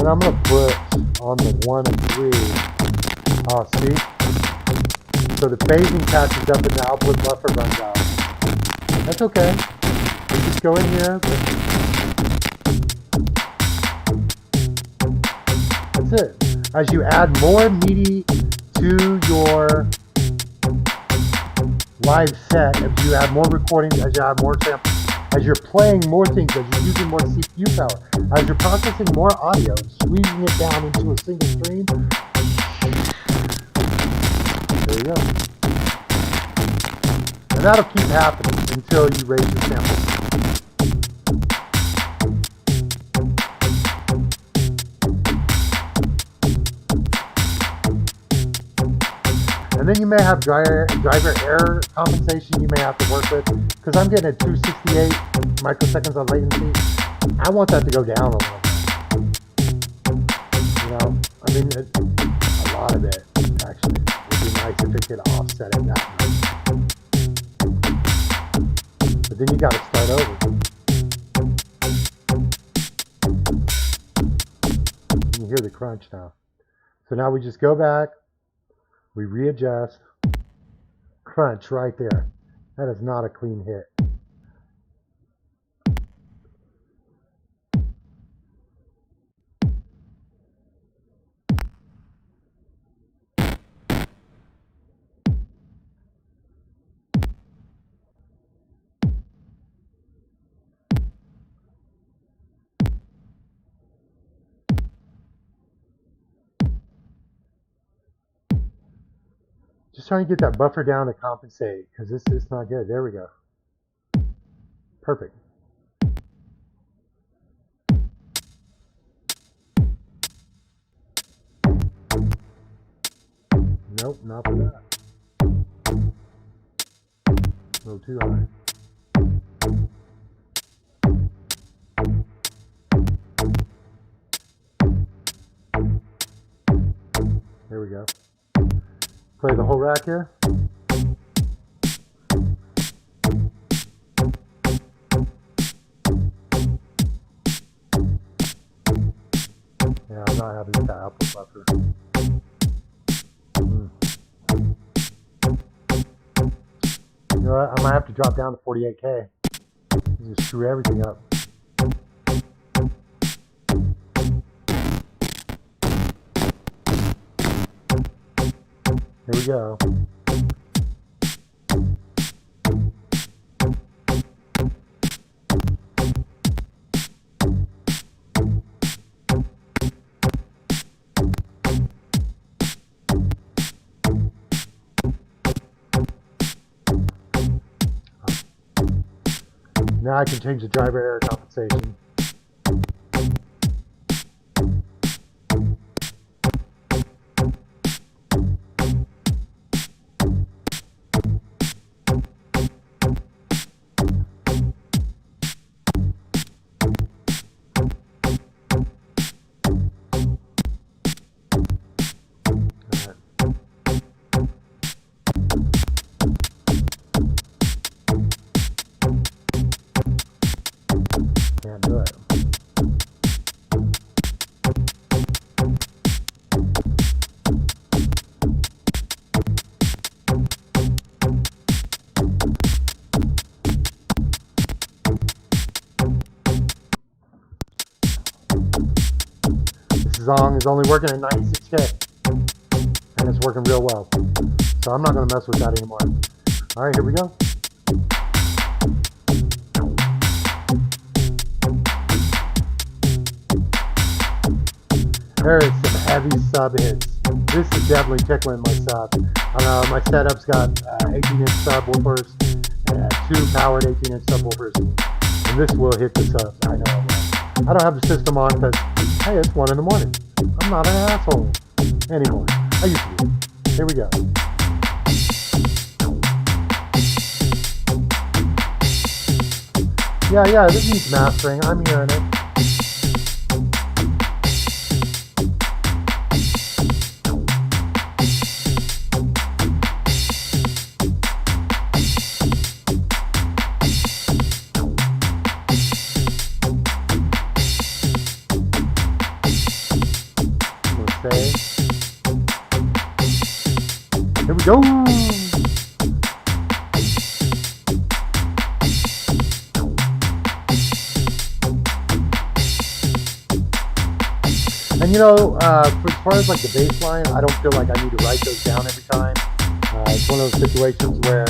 I'm going to put on the 1 and 3. Oh, see? So the phasing catches up and the output buffer runs out. That's okay. You just go in here. That's it. As you add more MIDI to your live set, as you add more recordings, as you add more samples, as you're playing more things, as you're using more CPU power, as you're processing more audio and squeezing it down into a single stream, there you go. And that'll keep happening until you raise your sample. And then you may have driver error compensation you may have to work with, because I'm getting at 268 microseconds on latency. I want that to go down a little bit. You know, I mean, a lot of it actually would be nice if it could offset it that much. But then you got to start over. You can hear the crunch now. So now we just go back, we readjust, crunch right there. That is not a clean hit. Just trying to get that buffer down to compensate, because this is not good. There we go. Perfect. Nope, not for that. A little too high. There we go. Play the whole rack here. Yeah, I'm not happy with that output buffer. You know what? I might have to drop down to 48K. Just screw everything up. Here we go. Now I can change the driver error compensation. Can't do it. This song is only working at 96K, and it's working real well. So I'm not going to mess with that anymore. All right, here we go. There is some heavy sub hits. This is definitely tickling my sub. I don't know, my setup's got 18-inch subwoofers, 2 powered 18-inch subwoofers, and this will hit the subs. I know it will. I don't have the system on because, hey, it's 1 in the morning. I'm not an asshole anymore. I used to be. Here we go. Yeah, this needs mastering. I'm hearing it. Here we go. And you know, as far as like the bass line, I don't feel like I need to write those down every time. It's one of those situations where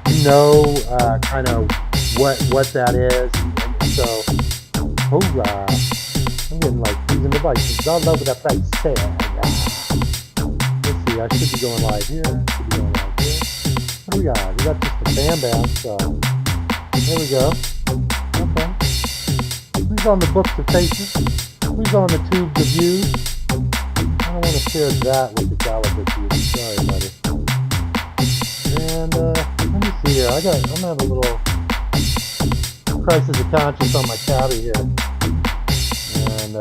you know kind of what that is, and so I'm getting like pleasing devices all over the place. Let's see, I should be going live here. Should be going live here. What do we got? We got just the band, so there we go. Okay. Who's on the books of faces? Who's on the tubes of views? I don't want to share that with the Caliber tube. Sorry, buddy. And let me see here. I'm gonna have a little crisis of conscience on my cabbie here. And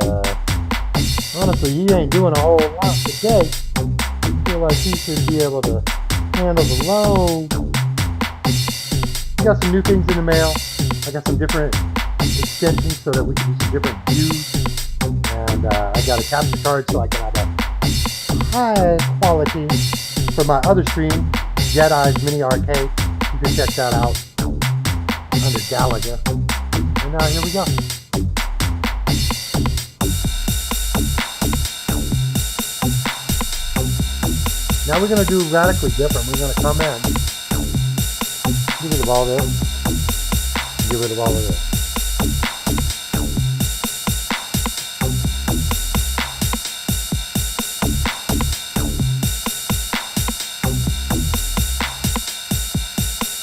honestly, he ain't doing a whole lot today. I feel like he should be able to handle the load. We got some new things in the mail. I got some different extensions so that we can do some different views. And I got a capture card so I can have a high quality for my other stream, Jedi's Mini Arcade. You can check that out under Galaga. And here we go. Now we're going to do radically different. We're going to come in, get rid of all this, get rid of all of this.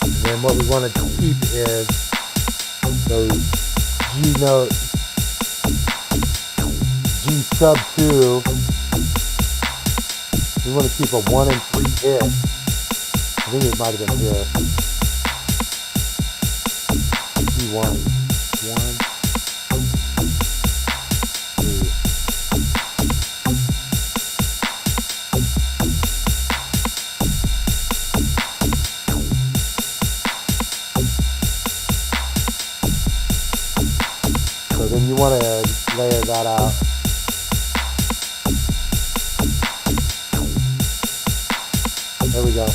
And then what we want to keep is those G notes, G sub 2. We want to keep a 1 and 3 hit. I think it might have been here. G1, 1, 3. So then you want to layer that out. There we go.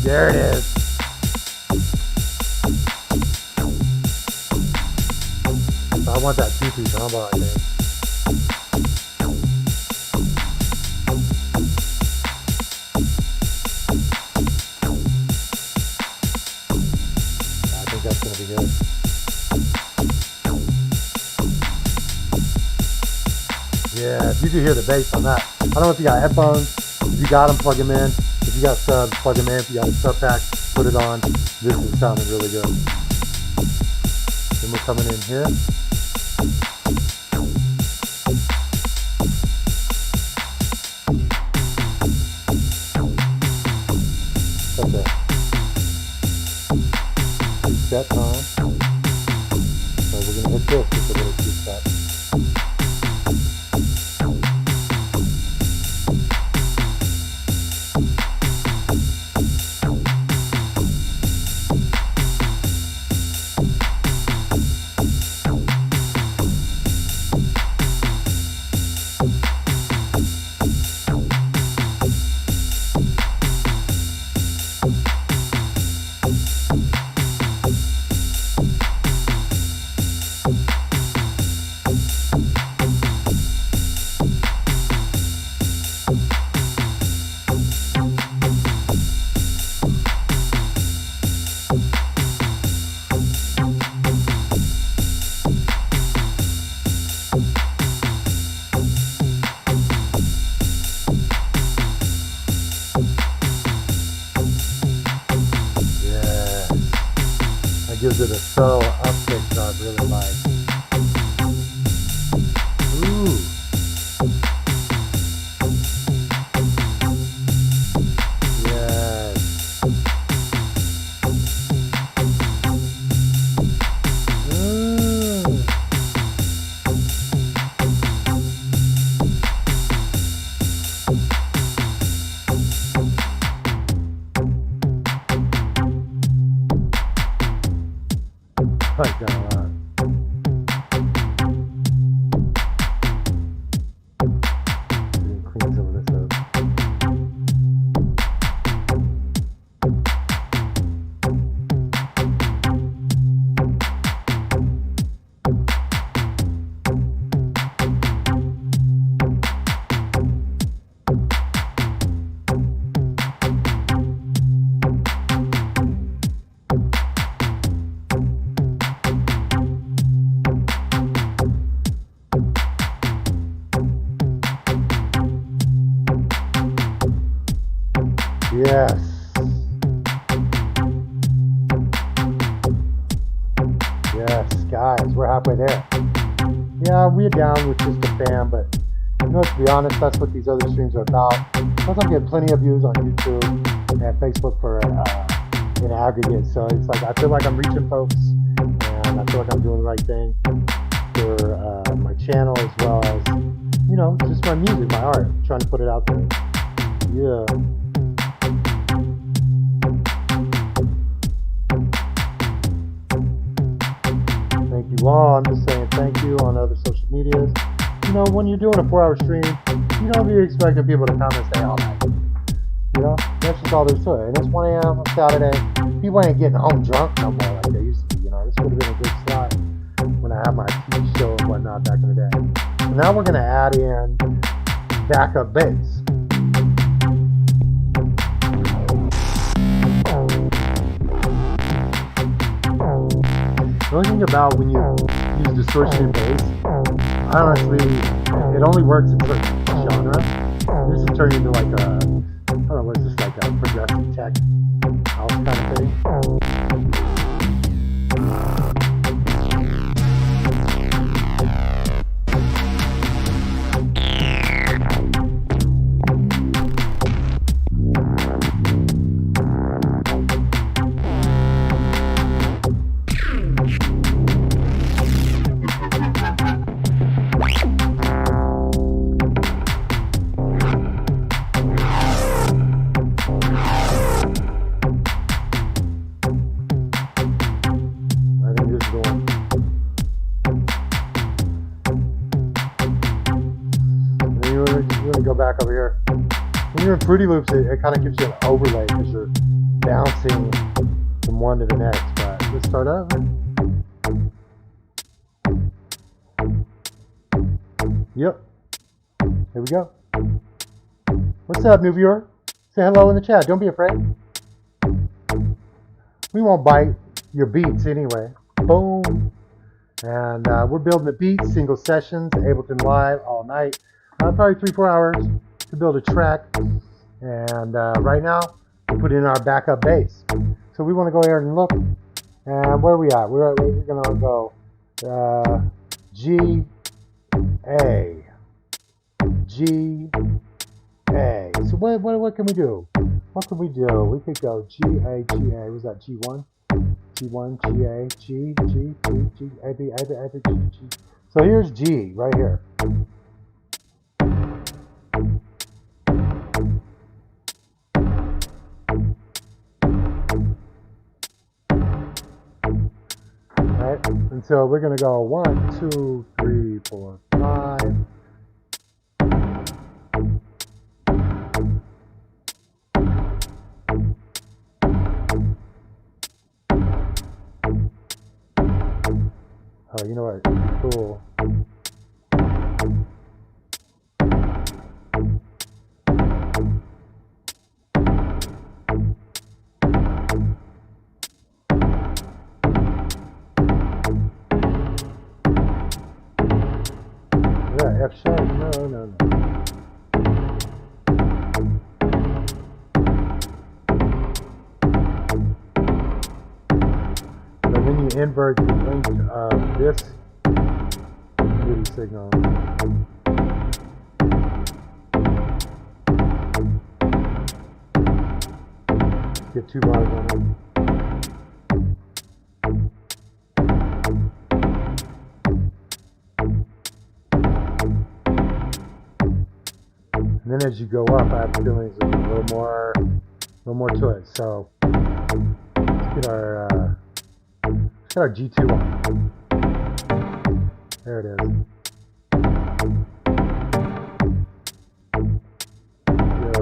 There it is. So I want that 2-2 combo, I think. I think that's going to be good. Yeah, if you can hear the bass on that. I don't know if you got headphones. If you got them, plug them in. If you got subs, plug them in. If you got a sub pack, put it on. This is sounding really good. Then we're coming in here. Set the reset time. So we're going to hit this with a little reset. Gives it a subtle uptick that I really like. Ooh. Yes. Yes, guys, we're halfway there. Yeah, we're down with just a fan, but you know, to be honest, that's what these other streams are about. Plus, I'm getting plenty of views on YouTube and Facebook for in aggregate. So it's like I feel like I'm reaching folks, and I feel like I'm doing the right thing for my channel as well as, you know, just my music, my art, trying to put it out there. Yeah. Thank you all. I'm just saying thank you on other social medias. You know, when you're doing a 4-hour stream, you don't be expecting people to come and stay all night. You know, that's just all there's to it. And it's 1 a.m. on Saturday. People ain't getting home drunk no more like they used to be. You know, this would have been a good slot when I had my TV show and whatnot back in the day. So now we're going to add in backup bass. The only thing about when you use distortion in bass, honestly, it only works in certain genre. This is turning into like a, I don't know, what's this, like a progressive tech house kind of thing. Go back over here. When you're in Fruity Loops, it kind of gives you an overlay because you're bouncing from one to the next. But let's start over. Yep. Here we go. What's up, new viewer? Say hello in the chat. Don't be afraid. We won't bite your beats anyway. Boom. And we're building the beats, single sessions, Ableton Live all night. Probably 3-4 hours to build a track, and right now we put in our backup bass. So we want to go here and look, and where are we at? We're gonna go G A G A. So what can we do? What can we do? We could go G A G A. Was that G1? G1 G A G G G G A B A B A B G G. So here's G right here. And so we're going to go 1, 2, 3, 4, 5. Oh, you know what? It'd be cool. F sharp? No. But then you invert the length of this MIDI signal. Get 2 bars on it. And then as you go up, I have the feeling there's a little more to it. So let's get our G2 on. There it is. Go.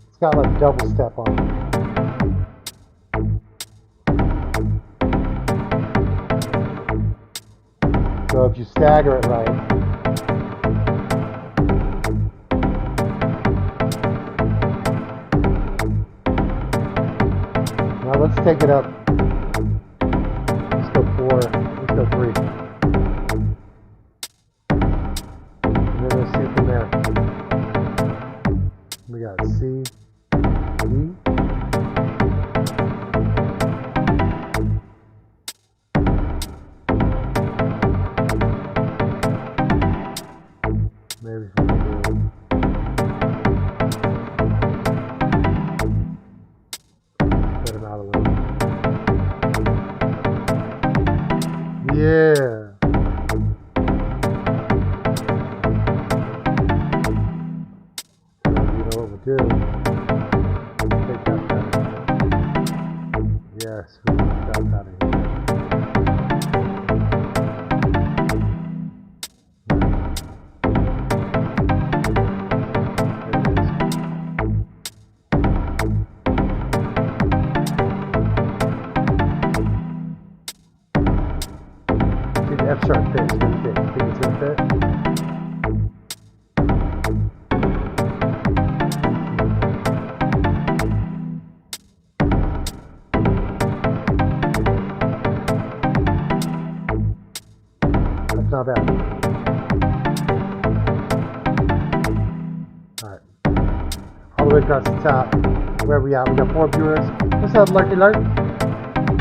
It's got like a double step on it. So if you stagger it right, now let's take it up. Let's go 4. Let's go 3. out a little. Yeah. So you know what we'll do? Take that better. Yes, we got that better. F sharp fits. What do you think? Think it's gonna fit? That's not bad. Alright. All the way across the top. Where are we at? We got 4 viewers. What's up, Lurky Lurk?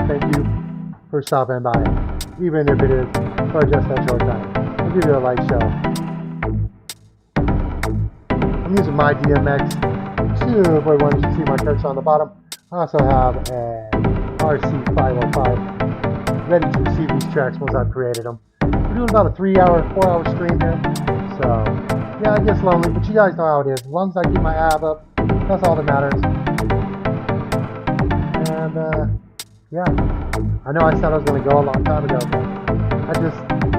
Thank you for stopping by. Even if it is for just that short time. I'll give you a light show. I'm using my DMX 2.1. You can see my cursor on the bottom. I also have an RC505 ready to receive these tracks once I've created them. We're doing about a 4-hour stream here. So, yeah, it gets lonely, but you guys know how it is. As long as I keep my ab up, that's all that matters. And, yeah. I know I said I was going to go a long time ago, but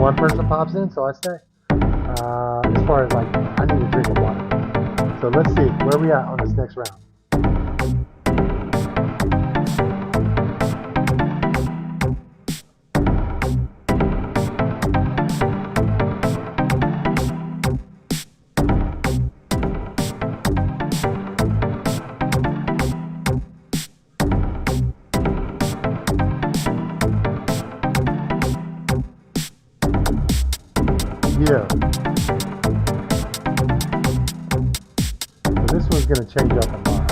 one person pops in, so I stay. As far as, like, I need a drink of water. So let's see, where are we at on this next round? Yeah. So this one's gonna change up a lot.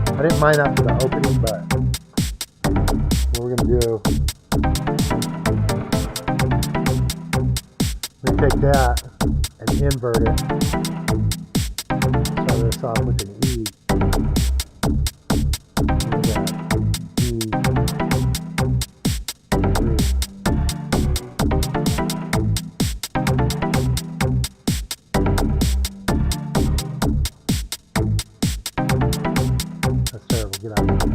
I didn't mind after the opening, but what we're gonna do, we take that and invert it. Start this off with an E. Get out of here.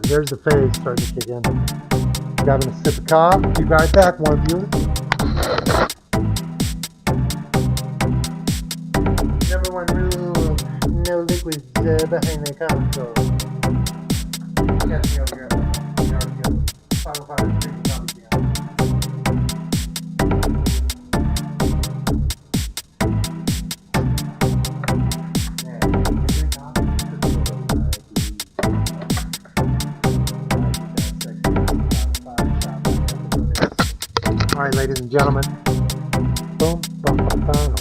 There's the phase starting to kick in. Got him a sip of coffee. Be right back, one viewer. Number 1 rule: no liquids behind the console. Catch me over here. Final 5 3 coffee. Alright, ladies and gentlemen. Boom, boom, boom, boom.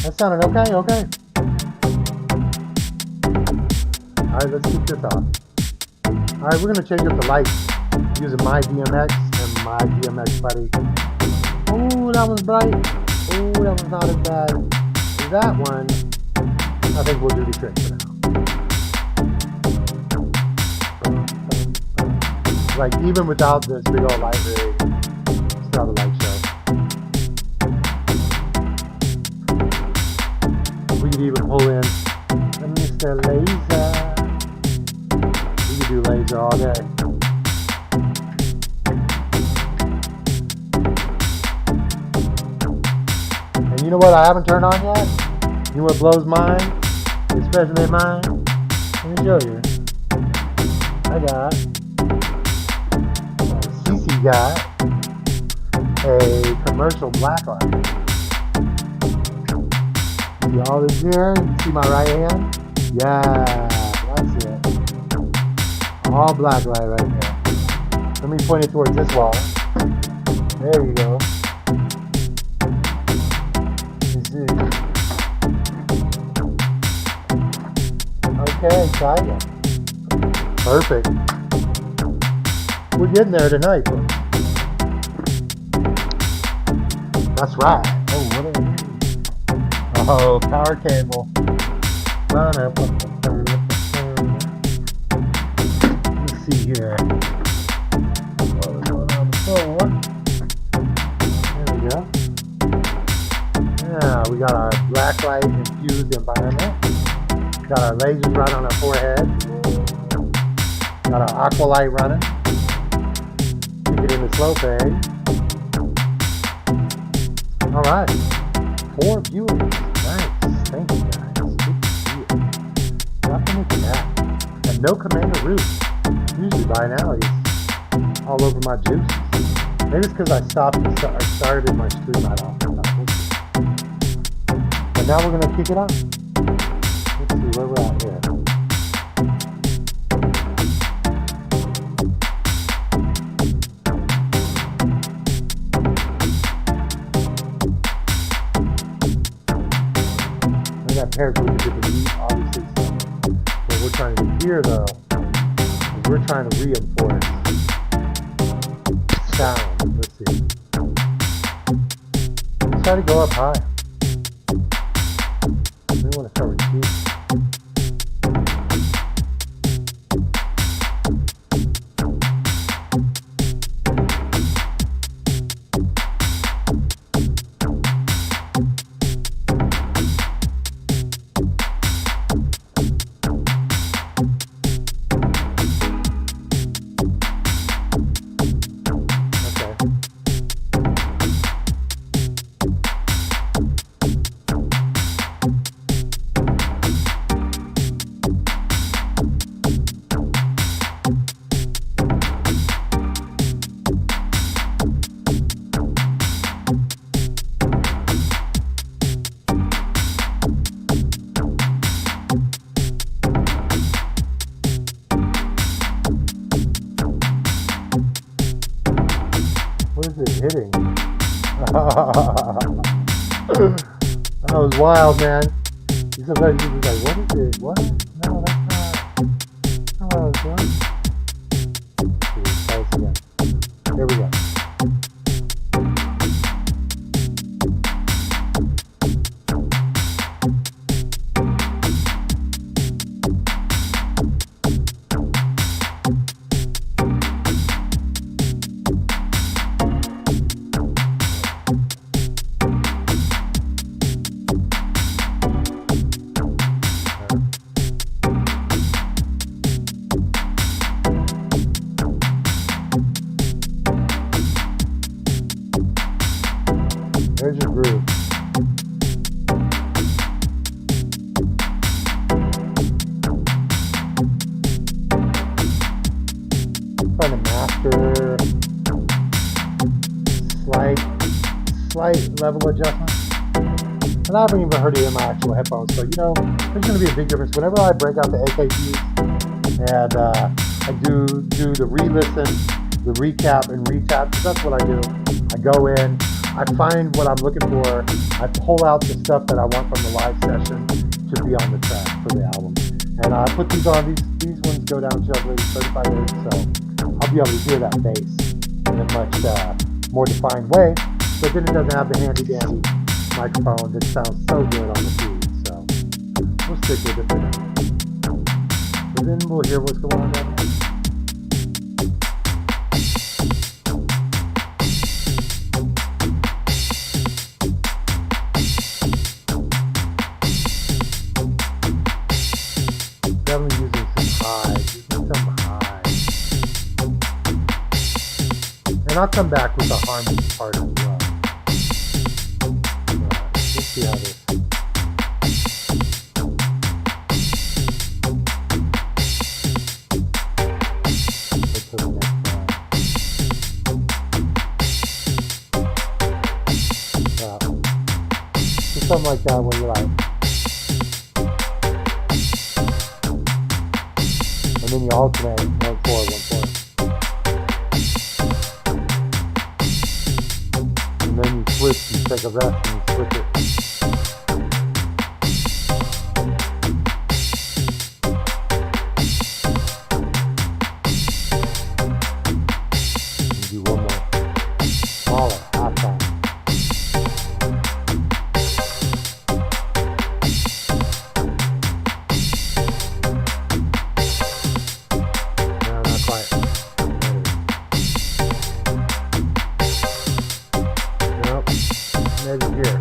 That sounded okay, okay. Alright, let's keep this off. Alright, we're going to change up the lights using my DMX and my DMX buddy. Ooh, that one's bright. Ooh, that one's not as bad as that one. I think we'll do the trick for now. Like, even without this big old light rig, still have a light show. We could even pull in Mr. Laser. We could do laser all day. And you know what I haven't turned on yet? You know what blows mine? Especially mine? Let me show you. I got CC got a commercial blacklight. See all this here? You see my right hand? Yeah, that's it. All blacklight right there. Let me point it towards this wall. There you go. You see. Okay, got it. Perfect. We're getting there tonight, folks. That's right. Oh, what are we doing? Oh, power cable. Let's see here. What is going on the floor? There we go. Yeah, we got our blacklight infused environment. Got our lasers right on our forehead. Got our aqua light running. Keep it in the slow phase. Alright. 4 viewers. Nice. Thank you guys. Good to see you. Nothing with that. And no commander root. Usually by now he's all over my juices. Maybe it's because I started my stream right off. But now we're going to kick it off. Let's see where we're at here. I got paired with a different beat, obviously. So what we're trying to do here, though, is we're trying to reinforce sound. Let's see. Let's try to go up high. We want to start with G. Hitting. That was wild, man. Sometimes you just like, what is it? What? No, that's not what I was doing. Let's try this again. Here we go. There's your groove. Trying to master slight level adjustment. And I haven't even heard it in my actual headphones, so you know, there's going to be a big difference. Whenever I break out the AKGs and I do the re-listen, the recap and retap, because that's what I do. I go in, I find what I'm looking for, I pull out the stuff that I want from the live session to be on the track for the album. And I put these on, these ones go down to 35 minutes, so I'll be able to hear that bass in a much more defined way, but then it doesn't have the handy dandy microphone that sounds so good on the feed, so we'll stick with it for now. But then we'll hear what's going on down there. Definitely using some highs. And I'll come back with the harmony part as well. Let's see how this. Let's go to the next one. something like that where you're like, and then you alternate 1/4, 1/4. And then you switch, you take a rest and you switch it. And do one more. Smaller, half time. No, not quite. Nope. Maybe here.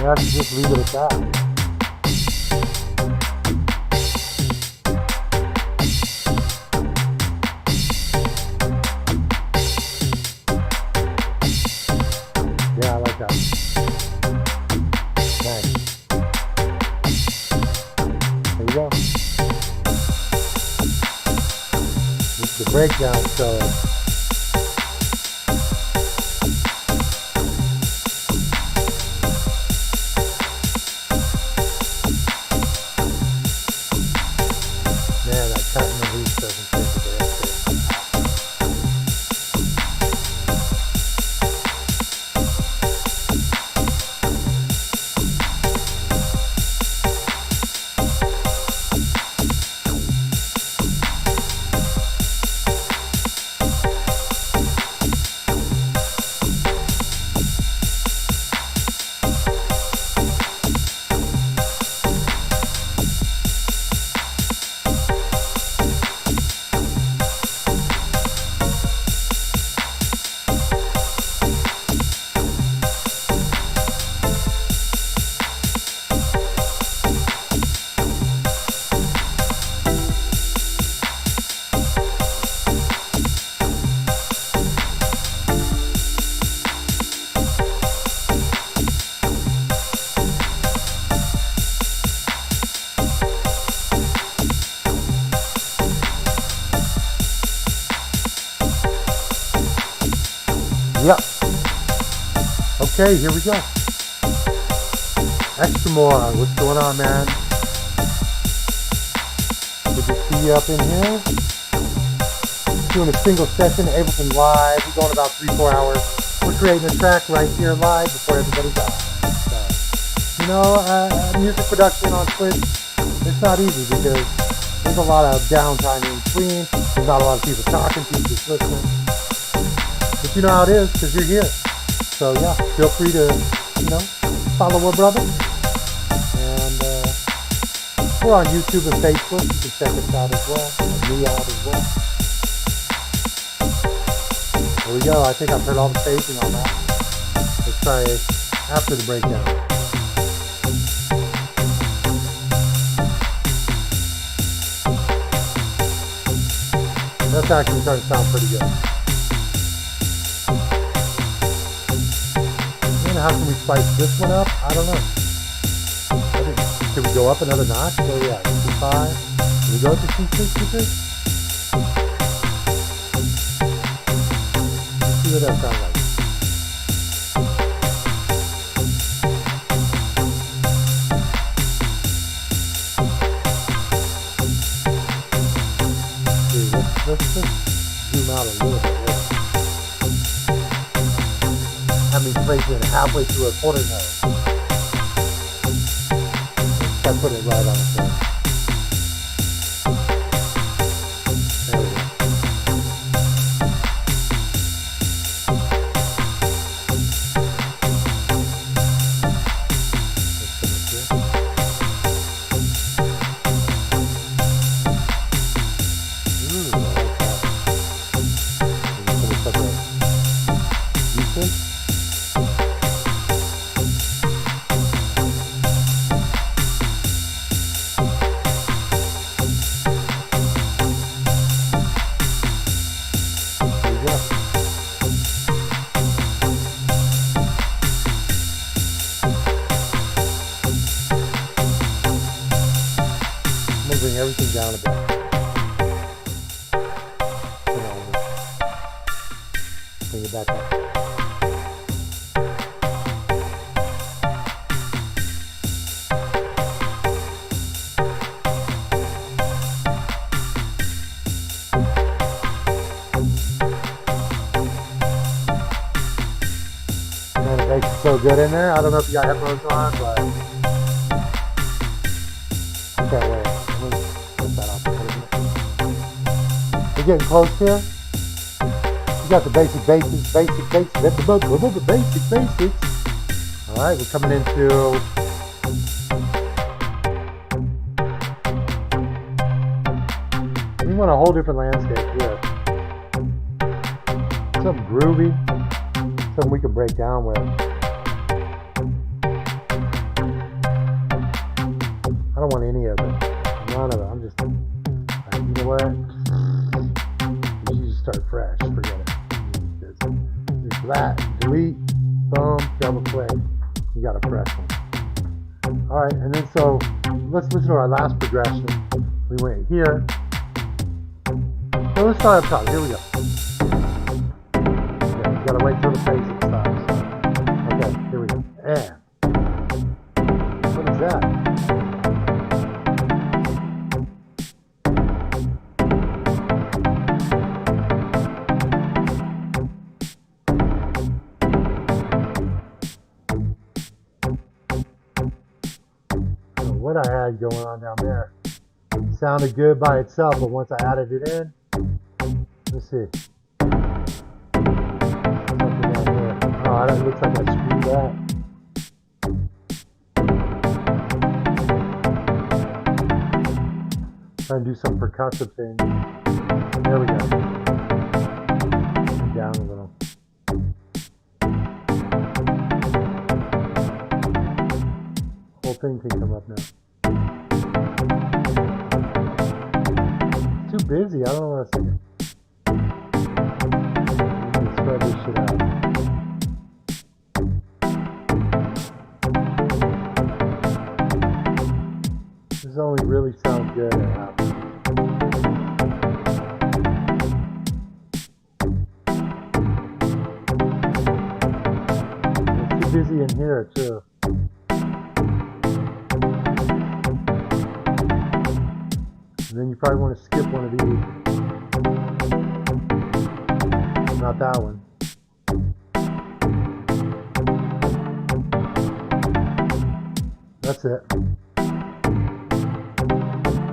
You have to just leave it at that. Yeah, I like that. Nice. There you go. This is the breakdown, so man, that cut in the leaf doesn't take the damn thing. Yep. Okay, here we go. Extra more. What's going on, man? Good to see you up in here. Doing a single session, Ableton live. We're going about 3-4 hours. We're creating a track right here live before everybody's out. So, you know, music production on Twitch, it's not easy because there's a lot of downtime in between. There's not a lot of people talking, people just listening. But you know how it is because you're here. So yeah, feel free to, you know, follow our brother. And we're on YouTube and Facebook. You can check us out as well. And me out as well. There we go. I think I've heard all the phasing on that. Let's try it after the breakdown. That's actually starting to sound pretty good. How can we spice this one up? I don't know. Should we go up another notch? So yeah, C5. Can we go to C6, C6? Let's see what that sounds like. See, let's just zoom out a little bit. Have me placing halfway through a quarter note. I put it right on the floor. There we go. Ooh, I like that. bring everything down a bit. Bring it back up. Man, it makes it so good in there. I don't know if you got headphones on, but I can't wait. Let me put that off. We're getting close here. You got the basics. All right, we're coming into we want a whole different landscape here. Something groovy, something we can break down with. I don't want any of it, none of it. I'm just, you know what? You just start fresh. Forget it. Just that. Delete. Boom. Double click. You got a fresh one. All right, and then so let's listen to our last progression. We went here. So let's start up top. Here we go. Okay, you gotta wait till the basic stops. Okay, here we go. And what is that? What I had going on down there sounded good by itself, but once I added it in, let's see. Something down there. Oh, it looks like I screwed that. Trying to do some percussive thing. There we go. Down a little. Whole thing can come up now. Too busy. I don't know what I was thinking. Let's spread this shit out. This only really sounds good at half. It's too busy in here too. And then you probably want to skip one of these. Not that one. That's it.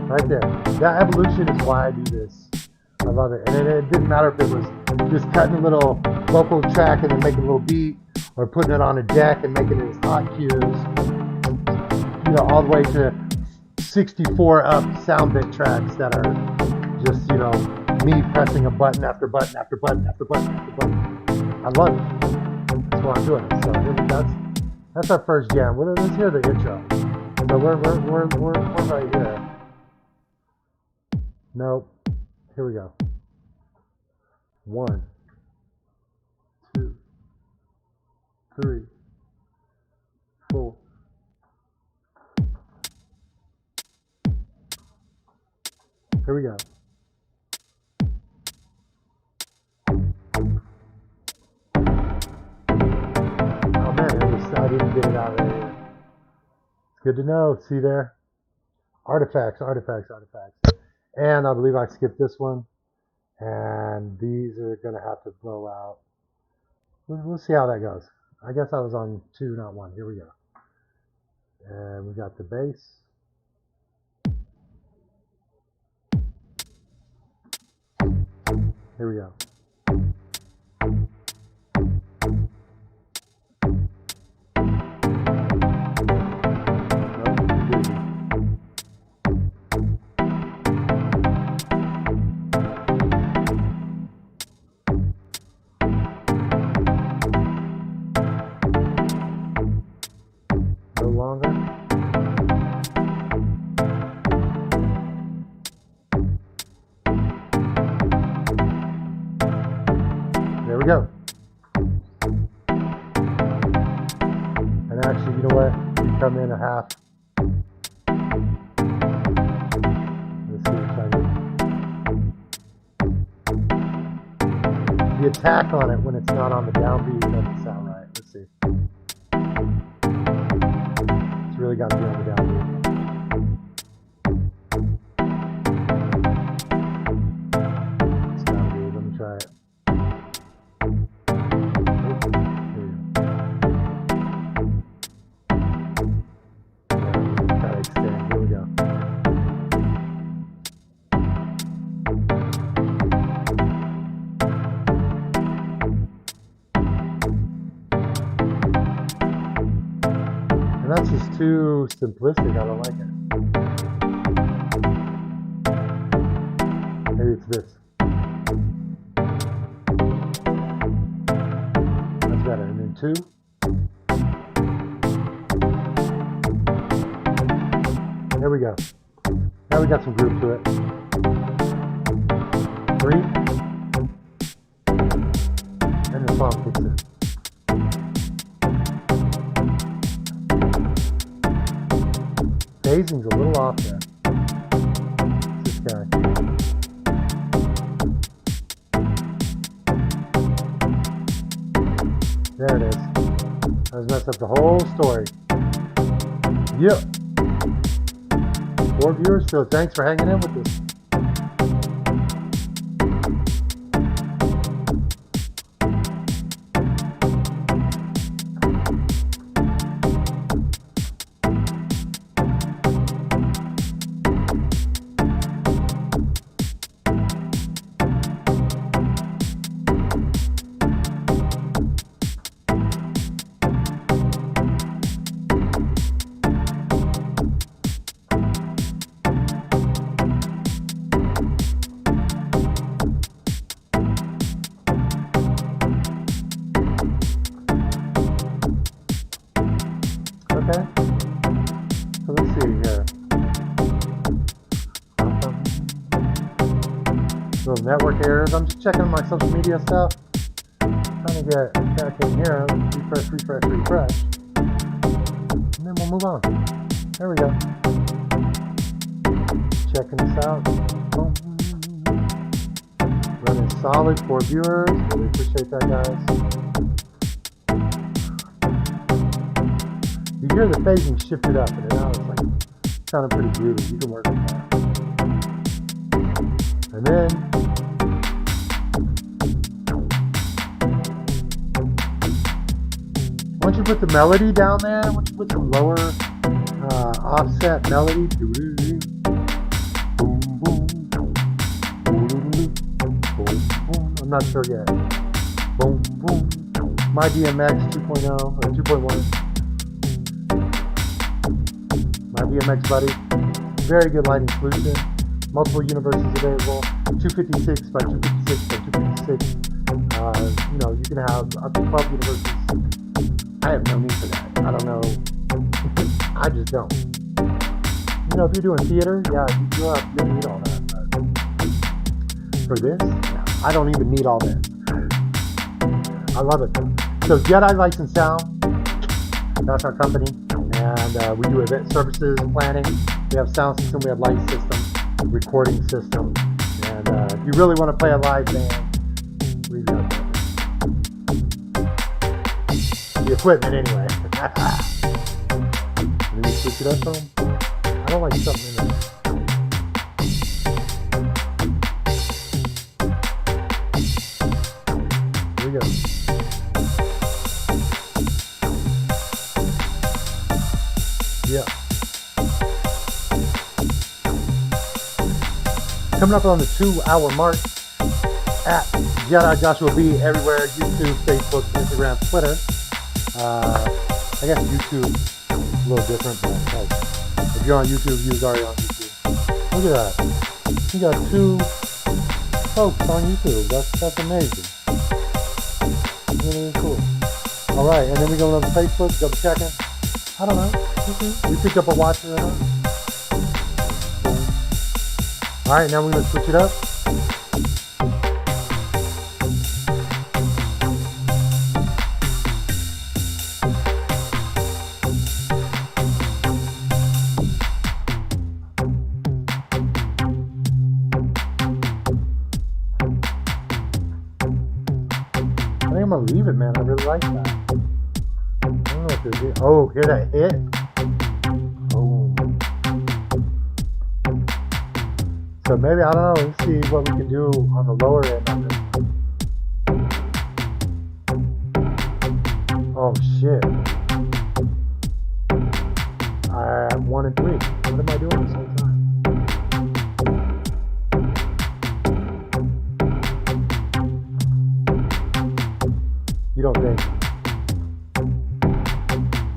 Right there. That evolution is why I do this. I love it. And it didn't matter if it was just cutting a little vocal track and then making a little beat, or putting it on a deck and making it as hot cues. You know, all the way to 64 up sound bit tracks that are just, you know, me pressing a button after button after button after button after button. I love it. That's why I'm doing it. So that's our first jam. Let's hear the intro. So we're right here. Nope. Here we go. 1, 2, 3, 4. Here we go. Oh man, I didn't get it out of there. It's good to know. See there? Artifacts. And I believe I skipped this one. And these are going to have to blow out. We'll see how that goes. I guess I was on 2, not 1. Here we go. And we got the bass. Here we go. No longer. There we go. And actually, you know what? You come in a half. tack on it when it's not on the downbeat. It doesn't sound right. Let's see. It's really got to be on the downbeat. It's gotta be. Let me try it. Gotta extend. Here we go. And that's just too simplistic. I don't like it. Maybe it's this. That's better. And then 2. There we go. Now we got some groove to it. 3. And the song kicks in. Phasing's a little off there. It's this guy. There it is. I just messed up the whole story. Yep. 4 viewers, so thanks for hanging in with us. Okay, so let's see here. Little network errors. I'm just checking my social media stuff. Trying to get back in here. Refresh, refresh, refresh. And then we'll move on. There we go. Checking this out. Boom. Running solid 4 viewers. Really appreciate that, guys. You hear the phasing shifted up, and now it's like sounding pretty groovy. You can work with that. And then once you put the melody down there, once you put some lower offset melody, boom, boom, boom, boom. I'm not sure yet. Boom, boom. My DMX 2.0 or 2.1. My DMX buddy, very good lighting solution, multiple universes available, 256 by 256 by 256, you know, you can have up to 12 universes. I have no need for that. I don't know, I just don't. You know, if you're doing theater, yeah, you need all that, but for this, no, I don't even need all that. I love it though. So Jedi Lights and Sound, that's our company. And we do event services, planning. We have sound system, we have light system, recording system. And if you really want to play a live band, we've got that. The equipment anyway. Let me switch it up some. I don't like something in there. Here we go. Yeah. Coming up on the 2-hour mark at Jedi Joshua B everywhere, YouTube, Facebook, Instagram, Twitter. I guess YouTube is a little different, but like, if you're on YouTube, you're already on YouTube. Look at that. You got 2 folks on YouTube. That's amazing. Really cool. Alright, and then we go on Facebook, double checking. I don't know. We picked up a watcher or not. Alright, now we're going to switch it up. I'm gonna leave it, man. I really like that. I don't know if there's it. Oh, hear that hit? Oh. So maybe, I don't know, let's see what we can do on the lower end of this one. Oh shit. I have 1 and 3. What am I doing this whole time? You don't think?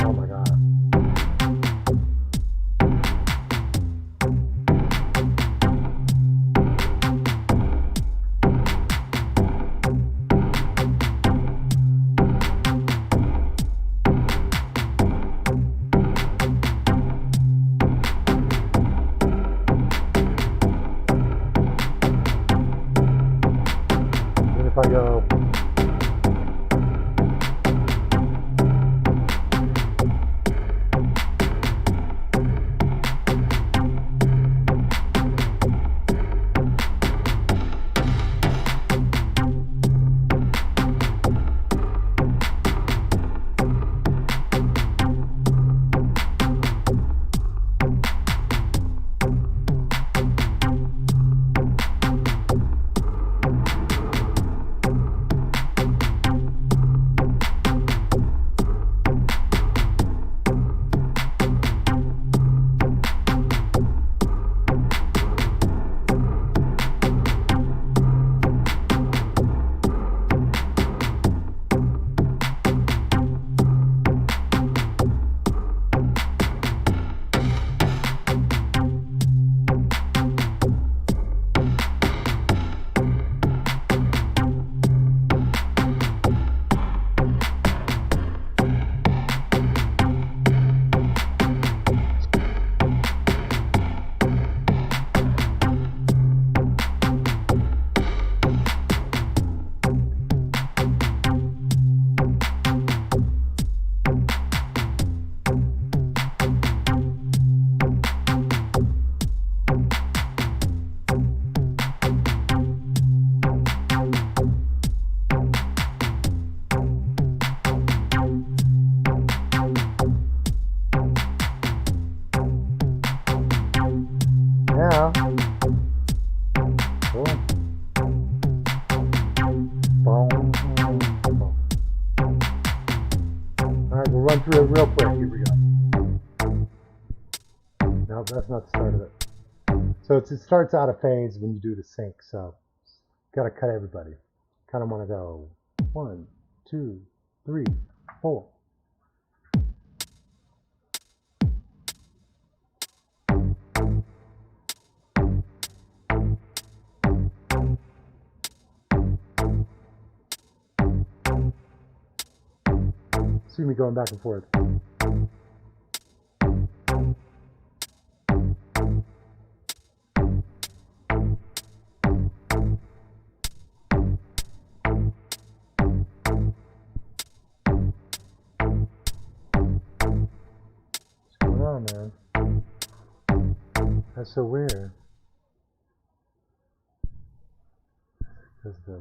Oh my god. And if I go now. Cool. Boom, boom. Alright, we'll run through it real quick. Here we go. No, that's not the start of it. So it starts out of phase when you do the sync, so gotta cut everybody. Kind of want to go 1, 2, 3, 4. See me going back and forth. What's going on, man? That's so weird. Because the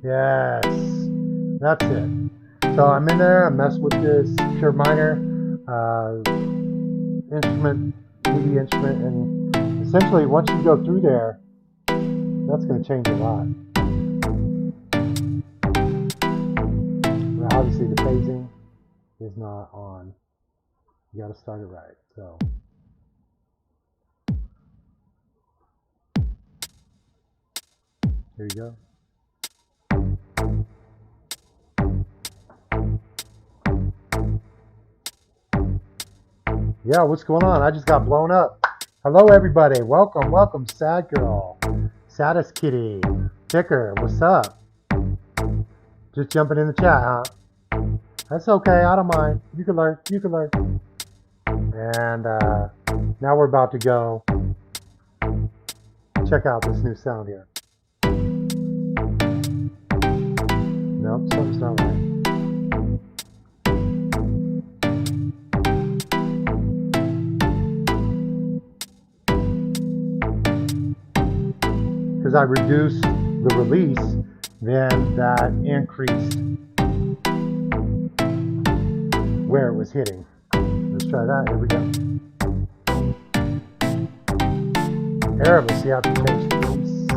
yes, that's it. So I'm in there, I mess with this pure minor. instrument, MIDI instrument, and essentially once you go through there, that's going to change a lot. Now, obviously the phasing is not on. You got to start it right. So here you go. Yeah, what's going on? I just got blown up. Hello, everybody. Welcome, welcome, Sad Girl, Saddest Kitty, Ticker. What's up? Just jumping in the chat, huh? That's okay. I don't mind. You can learn. You can learn. And now we're about to go check out this new sound here. Nope, something's not right. Because I reduced the release, then that increased where it was hitting. Let's try that. Here we go. Arab, let's see how to change the release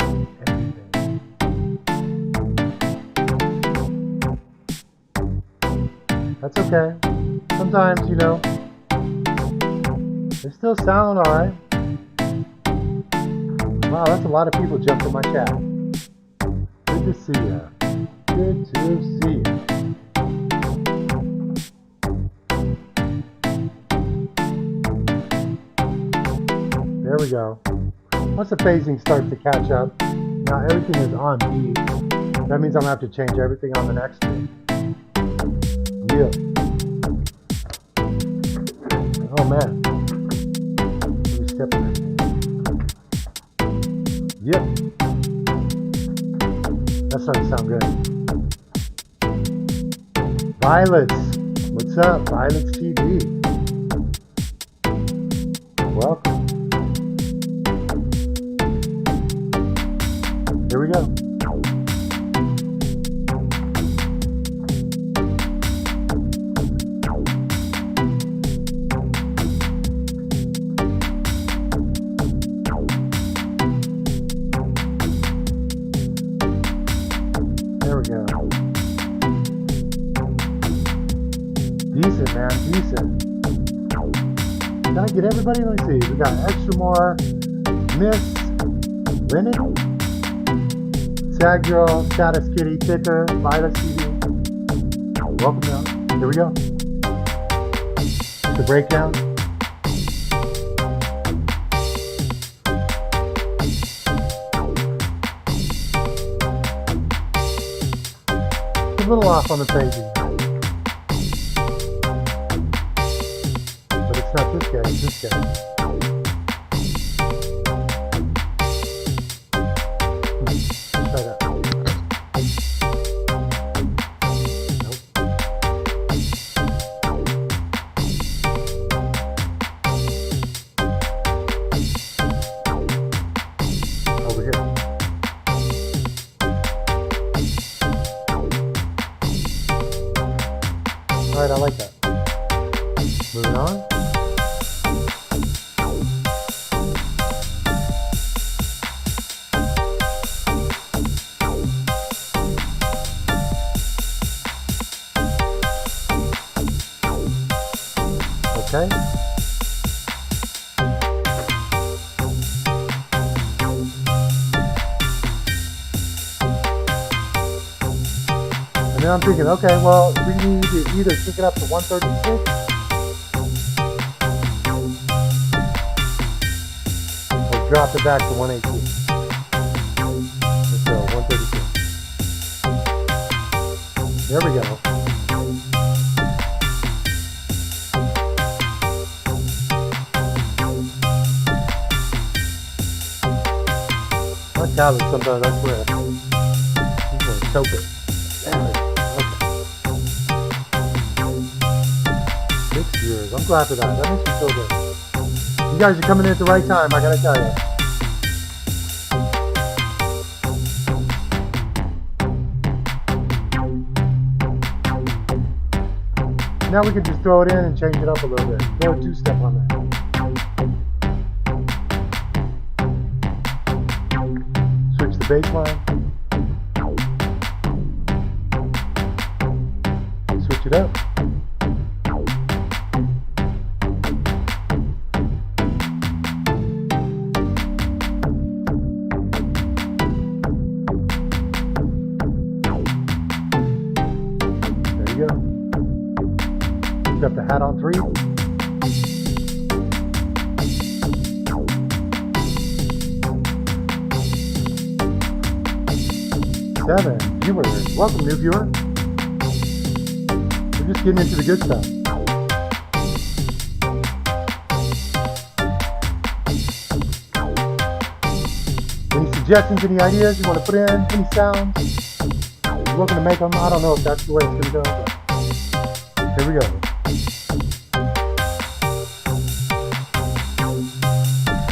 on everything. That's okay. Sometimes, you know, they still sound alright. Wow, that's a lot of people jumped in my chat. Good to see ya. Good to see ya. There we go. Once the phasing starts to catch up, now everything is on beat. That means I'm gonna have to change everything on the next one. Yeah. Oh man. Let me step in it. Yep. That's starting to sound good. Violets. What's up? Violets TV. Welcome. Here we go. Decent, man, decent. Did I get everybody? Let me see. We got Extra More, Miss, Lennon, Sad Girl, Saddest Kitty, Ticker, Violet TV. Welcome down. Here we go. The breakdown. It's a little off on the paging. It's not this guy, it's this guy. Let's try that. Nope. Over here. Alright, I like that. Moving on. Okay. And then I'm thinking, okay, well, we need to either kick it up to 136 or drop it back to 118. Let's go, 136. There we go. Talent sometimes, I swear. He's gonna choke it. Damn it. Okay. 6 years. I'm glad for that. That makes me feel good. You guys are coming in at the right time, I gotta tell you. Now we can just throw it in and change it up a little bit. Throw a two-step on that. Switch the bass line. Switch it up. There you go. Got the hat on 3. 7 viewers. Welcome, new viewer. We're just getting into the good stuff. Any suggestions, any ideas you want to put in, any sounds? You're looking to make them. I don't know if that's the way it's going to go, but here we go.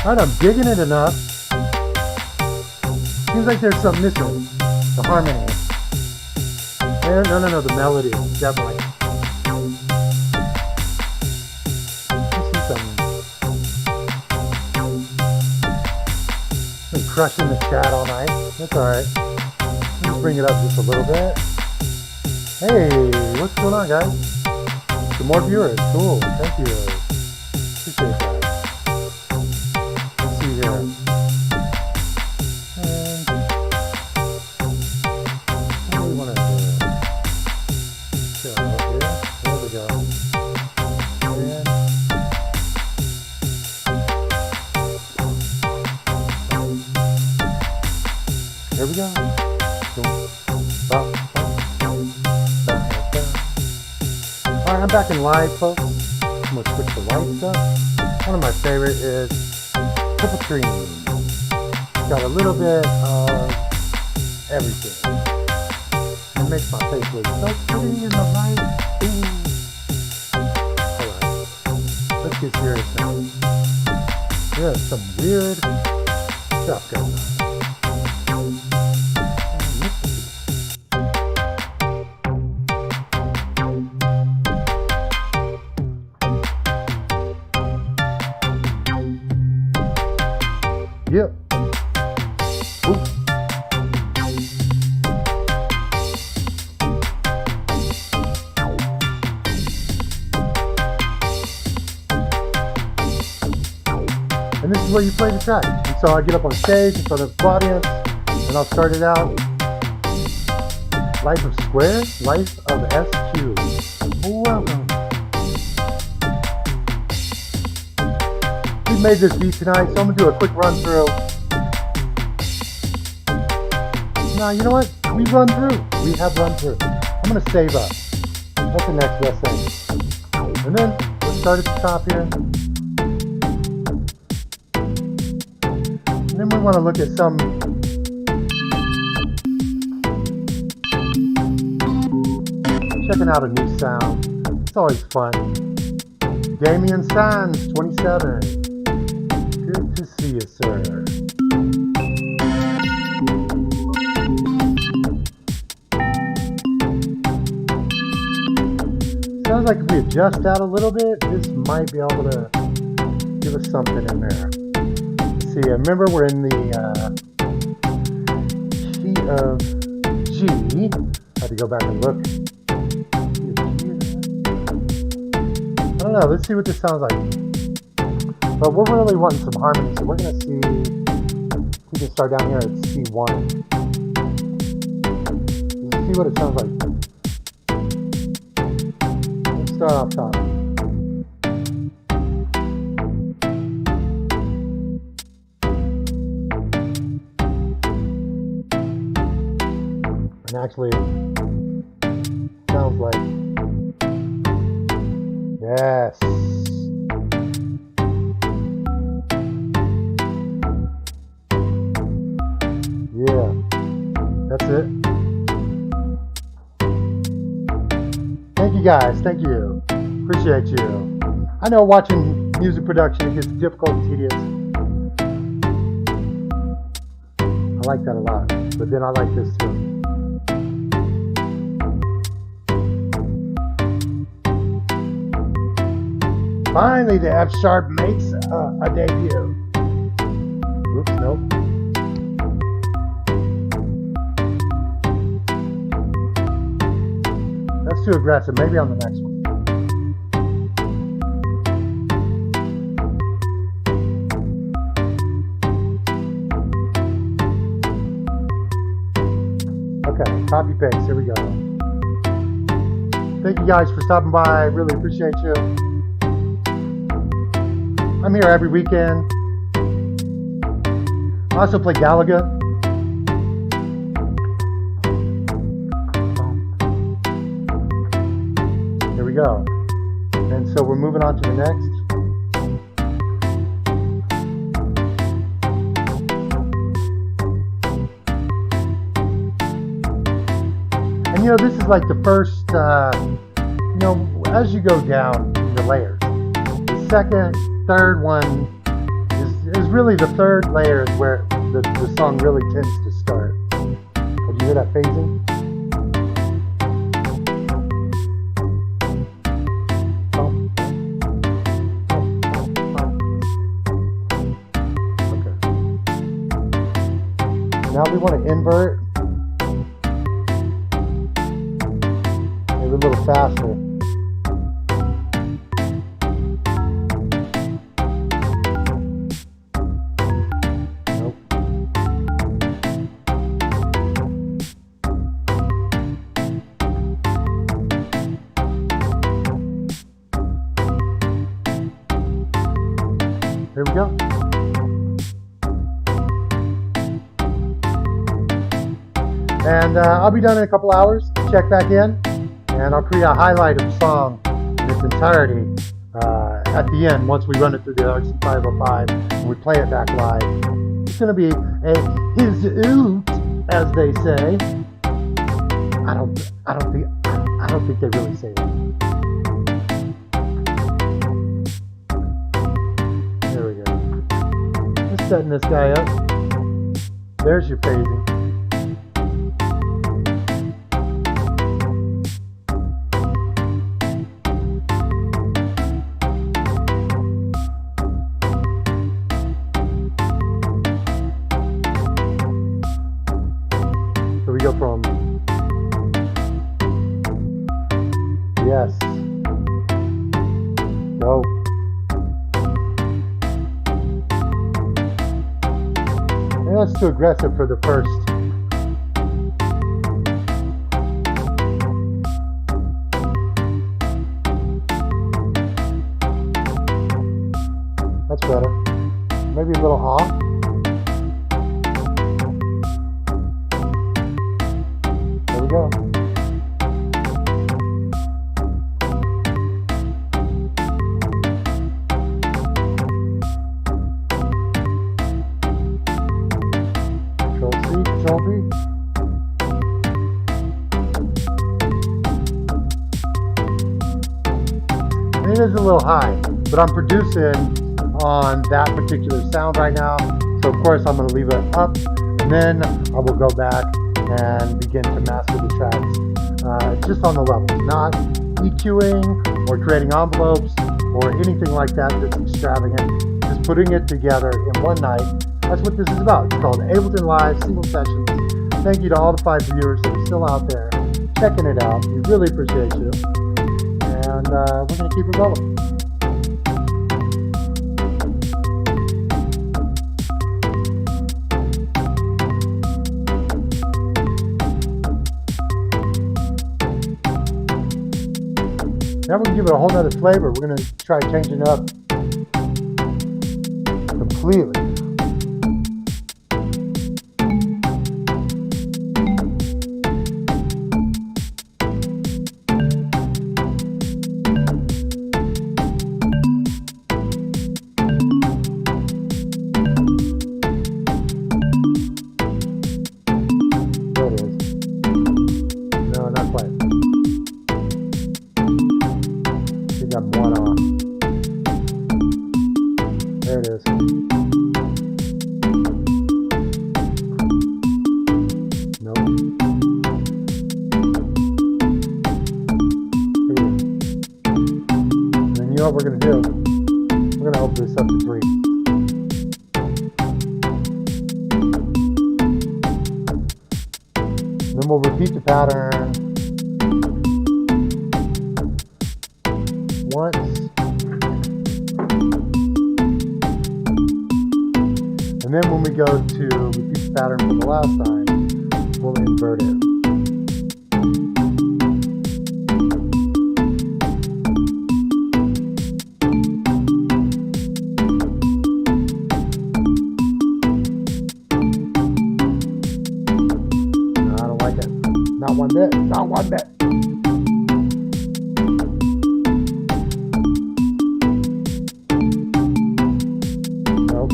Alright, I'm digging it enough. Seems like there's something missing. The harmony. No, the melody, definitely. I see something. Been crushing the chat all night. That's alright. Let's bring it up just a little bit. Hey, what's going on, guys? Some more viewers. Cool. Thank you. Appreciate that. Let's see here. Here we go. Alright, I'm back in live, folks. I'm going to switch the lights up. One of my favorite is triple screen. Got a little bit of everything. It makes my face look so pretty in the light. Alright, let's get serious now. There's some weird stuff going on. Yep. Ooh. And this is where you play the track. And so I get up on stage in front of the audience, and I'll start it out. Life of Square, Life of SQ. Welcome. We made this beat tonight, so I'm gonna do a quick run through. Now, you know what? We run through. We have run through. I'm gonna save up. That's the next best thing. And then we'll start at the top here. And then we want to look at some checking out a new sound. It's always fun. Damian Sands, 27. Good to see you, sir. Sounds like if we adjust that a little bit, this might be able to give us something in there. Let's see, remember we're in the key of G. Had to go back and look. I don't know, let's see what this sounds like. But we're really wanting some harmony, so we're going to see, we can start down here at C1. Let's see what it sounds like. Let's start off top. And actually, it sounds like, yes. Yeah, that's it. Thank you guys, thank you. Appreciate you. I know watching music production, it gets difficult and tedious. I like that a lot, but then I like this too. Finally, the F sharp makes a debut. Oops, nope. That's too aggressive. Maybe on the next one. Okay, copy paste. Here we go. Thank you guys for stopping by. I really appreciate you. I'm here every weekend. I also play Galaga. Here we go. And so we're moving on to the next. And you know, this is like the first, you know, as you go down the layers, the second, third one is really the third layer is where the song really tends to start. Oh, do you hear that phasing? Okay. Now we want to invert. Maybe a little faster. Here we go. And I'll be done in a couple hours. Check back in, and I'll create a highlight of the song in its entirety at the end once we run it through the RC 505 and we play it back live. It's going to be a his oot, as they say. I don't think they really say it. Setting this guy up. There's your phasing. So we go from yes, no. That's too aggressive for the first. That's better. Maybe a little off. There we go. Control V. And it is a little high, but I'm producing on that particular sound right now. So of course I'm going to leave it up, and then I will go back and begin to master the tracks just on the level, not EQing or creating envelopes or anything like that that's extravagant. Just putting it together in one night. That's what this is about. It's called Ableton Live Single Sessions. Thank you to all the 5 viewers that are still out there checking it out. We really appreciate you. And we're going to keep it rolling. Now we're going to give it a whole nother flavor. We're going to try changing it up completely. There it is. Nope. And then you know what we're going to do? We're gonna open this up to 3. Then we'll repeat the pattern once. And then when we go to repeat the pattern for the last time, we'll invert it. No, I don't like it. Not one bit. Not one bit. Nope.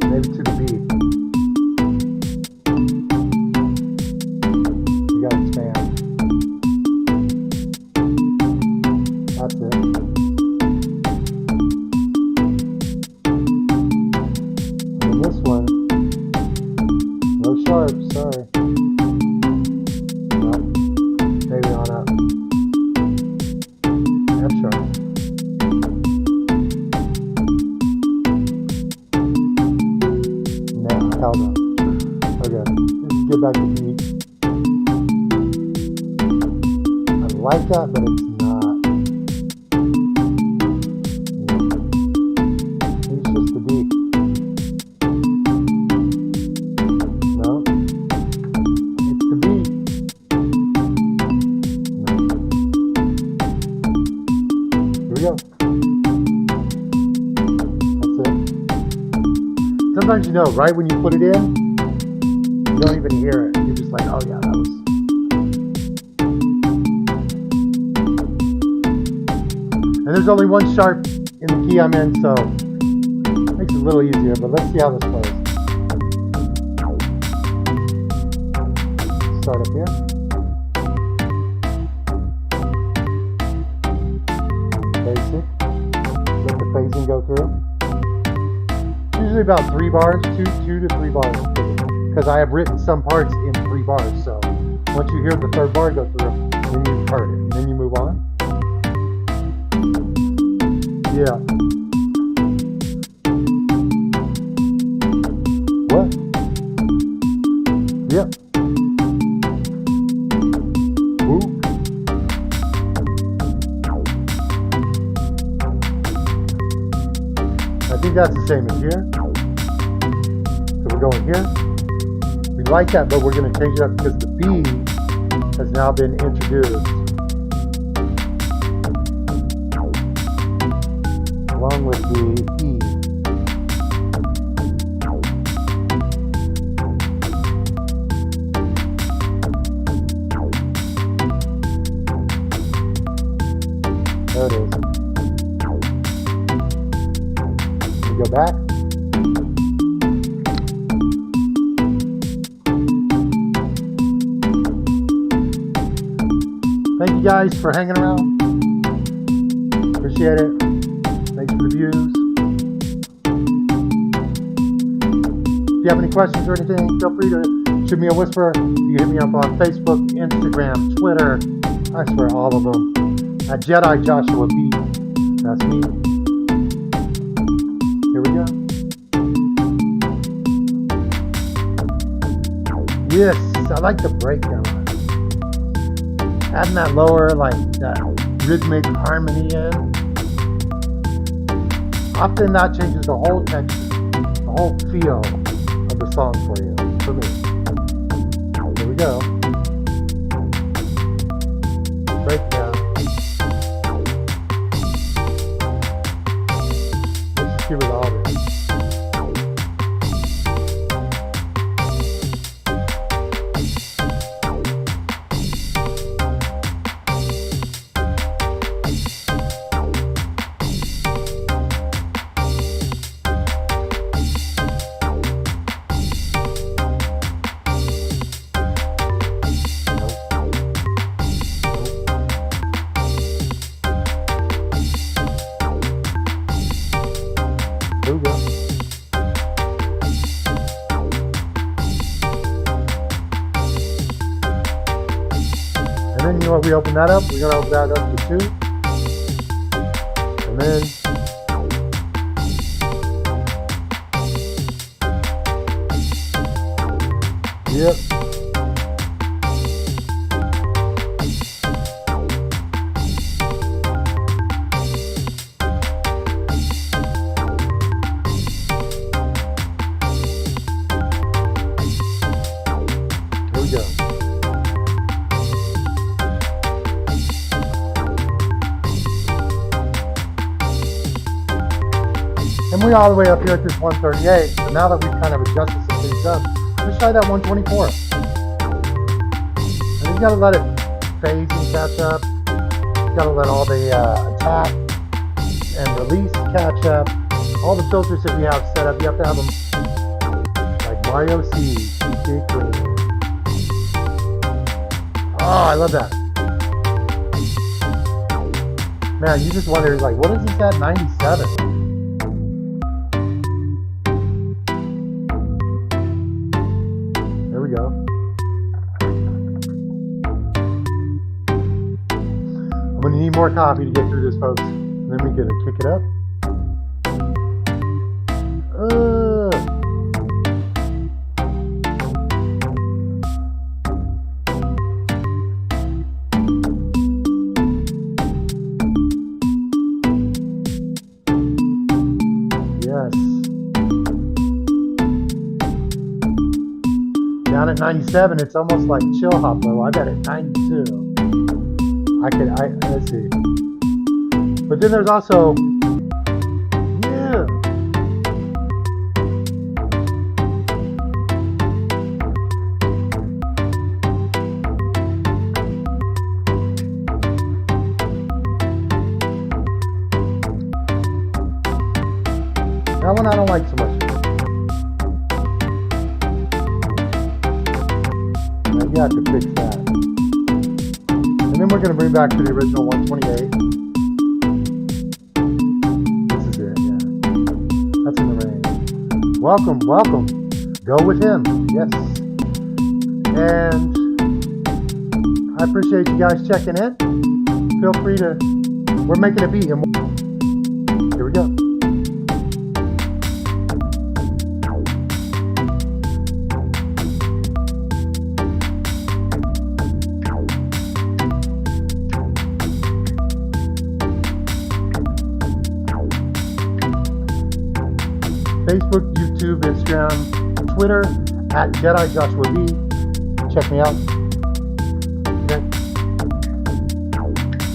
Maybe to the beat. You gotta expand. That's it. And this one, no sharp, sorry. Nope. Maybe on up. F sharp. No, hell no. Okay, let's get back to E. I like that, but it's not. It's just the beat. No, it's the beat. No. Here we go. That's it. Sometimes you know, right when you put it in, you don't even hear it. You're just like, oh yeah, that was. And there's only one sharp in the key I'm in, so it makes it a little easier, but let's see how this plays. Start up here. Basic. Let the phasing go through. Usually about 3 bars, 2 to 3 bars, because I have written some parts in 3 bars. So once you hear the 3rd bar go through, then you've heard it, and then you move on. Yeah. What? Yep. Woo. I think that's the same as here. So we're going here. We like that, but we're going to change it up because the B has now been introduced. Along with the E. There it is. We go back. Thank you guys for hanging around. Appreciate it. Thanks for the views. If you have any questions or anything, feel free to shoot me a whisper. You can hit me up on Facebook, Instagram, Twitter. I swear all of them. At Jedi Joshua B. That's me. Here we go. Yes, I like the breakdown. Adding that lower, like that rhythmic harmony in. Often that changes the whole texture, the whole feel of the song for you, for me. Here we go. Breakdown. Let's just give it all this. There we go. And then you know what, we open that up. We're gonna open that up to 2. And then Yep. Here we go. And we're all the way up here at this 138. So now that we've kind of adjusted some things up, let's try that 124. And you gotta let it phase and catch up. You gotta let all the attack and release catch up. All the filters that we have set up, you have to have them like Mario C, CC Clean. Oh, I love that. Man, you just wonder, like, what is this at 97? There we go. I'm going to need more coffee to get through this, folks. And then we can kick it up. Yes. Down at 97, it's almost like chill hop level. I bet at 92. Let's see. But then there's also, yeah. That one I don't like so much. You have to fix that. And then we're going to bring back to the original 128. This is it, yeah. That's in the range. Welcome, welcome. Go with him, yes. And I appreciate you guys checking in. Feel free to, we're making a beat. And here we go. Facebook, YouTube, Instagram, Twitter, at Jedi Joshua B. Check me out. Okay.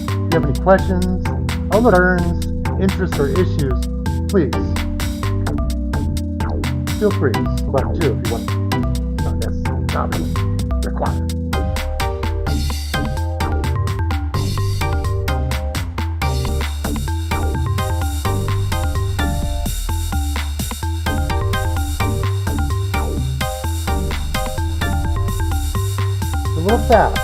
If you have any questions, concerns, interests, or issues, please feel free. Button 2 if you want. That's not really required. A little fast.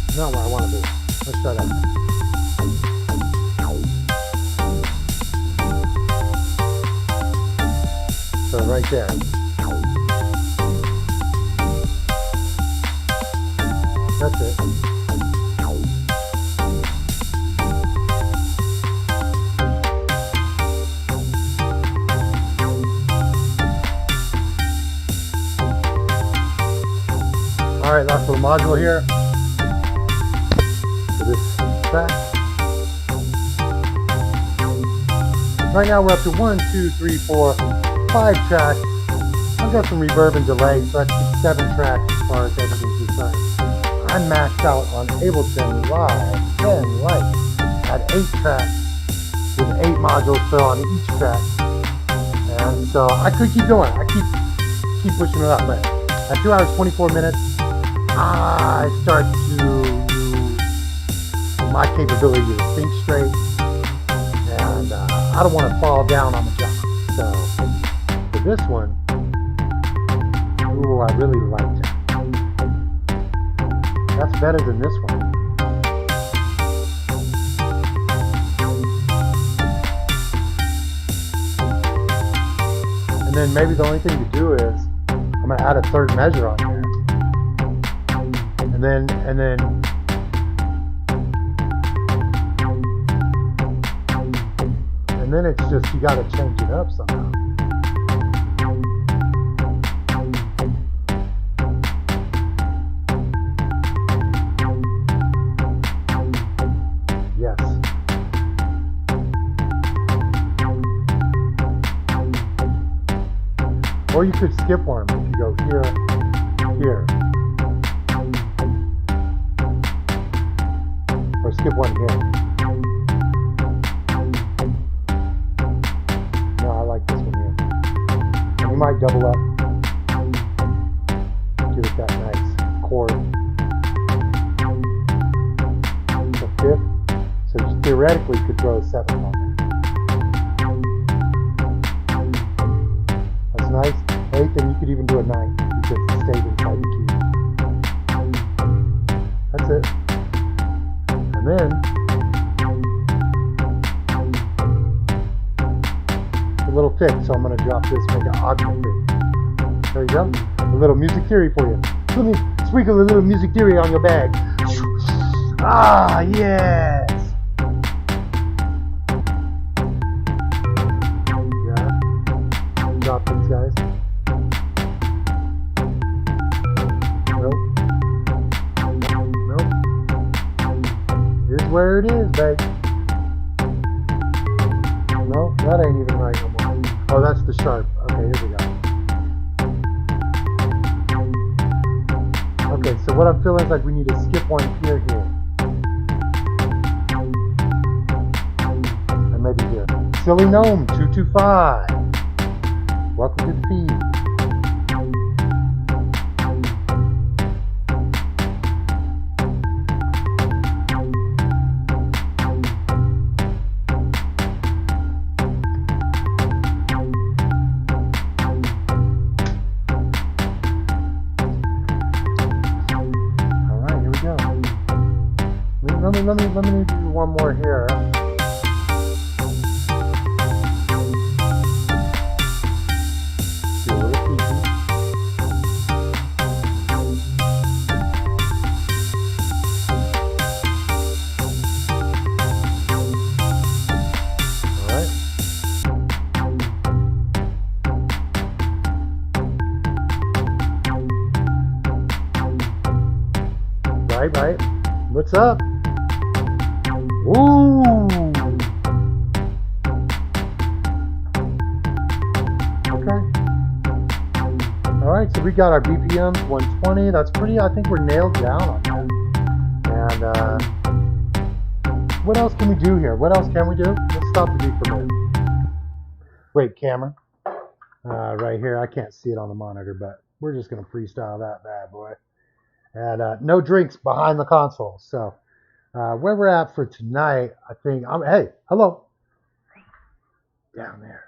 It's not what I want to do. Let's try that. So right there. That's it. Alright, last little module here for this track. Right now we're up to 1, 2, 3, 4, 5 tracks. I've got some reverb and delay, so that's 7 tracks as far as everything's concerned. I'm maxed out on Ableton Live 10 Lite at 8 tracks. with 8 modules put on each track. And so I could keep going. I keep pushing it up, but at 2 hours 24 minutes, I start to use my capability to think straight, and I don't want to fall down on the job. So for this one, ooh, I really liked it. That's better than this one. And then maybe the only thing to do is I'm gonna add a third measure on here, and then it's just you gotta change it up somehow. Yes. Or you could skip one if you go here, here. Or skip one here. No, I like this one here. And you might double up. Give it that nice chord. The fifth. So you theoretically could throw a seventh on there. That's nice. Eighth, and you could even do a ninth because it stayed inside the key. That's it. And then a little thick, so I'm going to drop this, make it augment thick. There you go. A little music theory for you. Let me sprinkle a little music theory on your bag. Ah, yes. Yeah. Drop these guys. Where it is, babe. No, that ain't even right no more. Oh, that's the sharp. Okay, here we go. Okay, so what I'm feeling is like we need to skip one here. And maybe here. Silly Gnome 225. Welcome to the feed. Let me do one more here. See a little peeky. All right. Right. What's up? Ooh. Okay. All right, so we got our BPMs 120. That's pretty, I think we're nailed down on that. And what else can we do here? What else can we do? Let's stop the beat for a minute. Wait, camera. Right here, I can't see it on the monitor, but we're just gonna freestyle that bad boy. And no drinks behind the console. So where we're at for tonight, I think, hey, hello. Down there.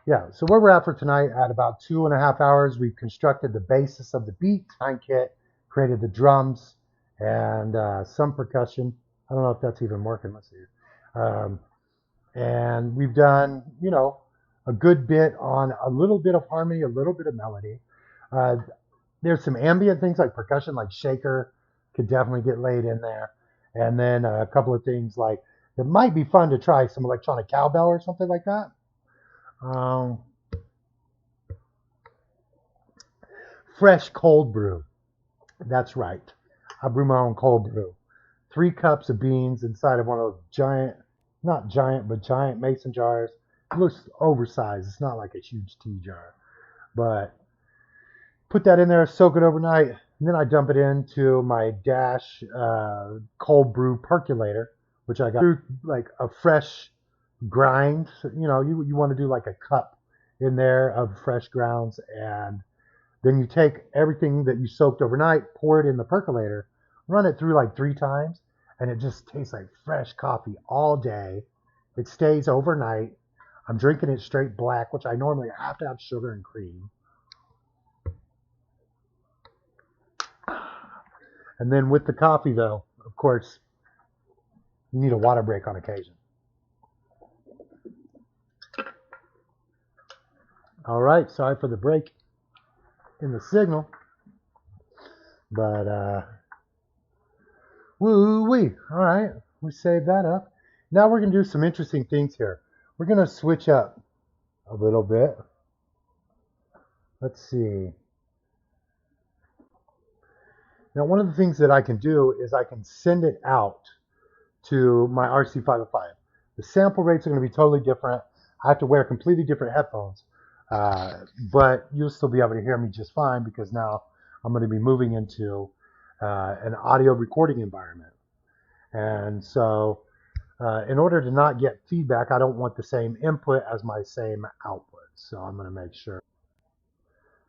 Yeah, so where we're at for tonight, at about 2.5 hours, we've constructed the basis of the beat, time kit, created the drums, and some percussion. I don't know if that's even working. Let's see. And we've done, you know, a good bit on a little bit of harmony, a little bit of melody. There's some ambient things like percussion, like shaker, could definitely get laid in there. And then a couple of things like, it might be fun to try some electronic cowbell or something like that. Fresh cold brew. That's right. I brew my own cold brew. 3 cups of beans inside of one of those giant, not giant, but giant mason jars. It looks oversized. It's not like a huge tea jar. But put that in there, soak it overnight, and then I dump it into my Dash cold brew percolator, which I got through like a fresh grind. You know, you want to do like a cup in there of fresh grounds, and then you take everything that you soaked overnight, pour it in the percolator, run it through like 3 times, and it just tastes like fresh coffee all day. It stays overnight. I'm drinking it straight black, which I normally have to have sugar and cream. And then with the coffee, though, of course, you need a water break on occasion. All right, sorry for the break in the signal, but woo-wee. All right, we saved that up. Now we're going to do some interesting things here. We're going to switch up a little bit. Let's see. Now, one of the things that I can do is I can send it out to my RC505. The sample rates are going to be totally different. I have to wear completely different headphones, but you'll still be able to hear me just fine because now I'm going to be moving into an audio recording environment. And so in order to not get feedback, I don't want the same input as my same output. So I'm going to make sure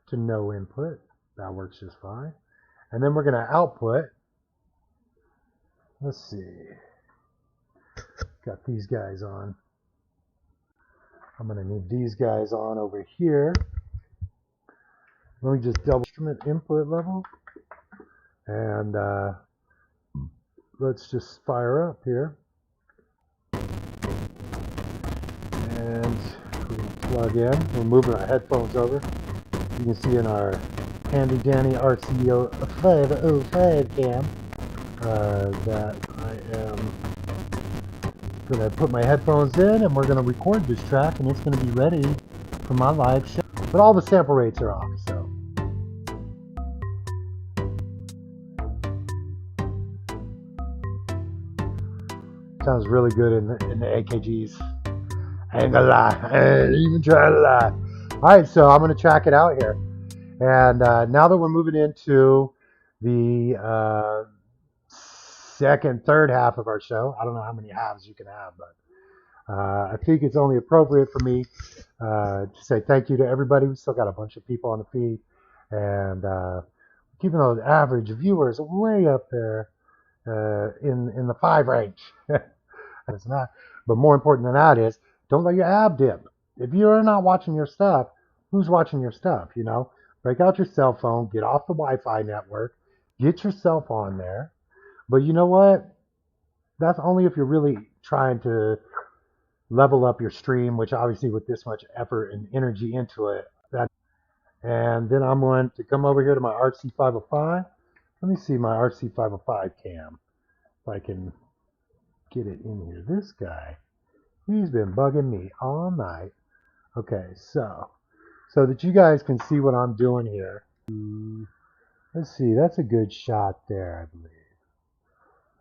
to no input. That works just fine. And then we're going to output. Let's see. Got these guys on. I'm going to need these guys on over here. Let me just double instrument input level. And let's just fire up here. And we plug in. We're moving our headphones over. You can see in our handy dandy RCO 505 cam that I am going to put my headphones in and we're going to record this track and it's going to be ready for my live show. But all the sample rates are off, so. Sounds really good in the AKGs. I ain't gonna lie. I ain't even try to lie. Alright, so I'm going to track it out here. And now that we're moving into the second, third half of our show, I don't know how many halves you can have, but I think it's only appropriate for me to say thank you to everybody. We still got a bunch of people on the feed, and keeping those average viewers way up there in the 5 range. It's not, but more important than that is don't let your ab dip. If you're not watching your stuff, who's watching your stuff? You know, break out your cell phone, get off the Wi-Fi network, get yourself on there. But you know what? That's only if you're really trying to level up your stream, which obviously with this much effort and energy into it. And then I'm going to come over here to my RC505. Let me see my RC505 cam, if I can get it in here. This guy, he's been bugging me all night. Okay, so that you guys can see what I'm doing here. Let's see, that's a good shot there, I believe.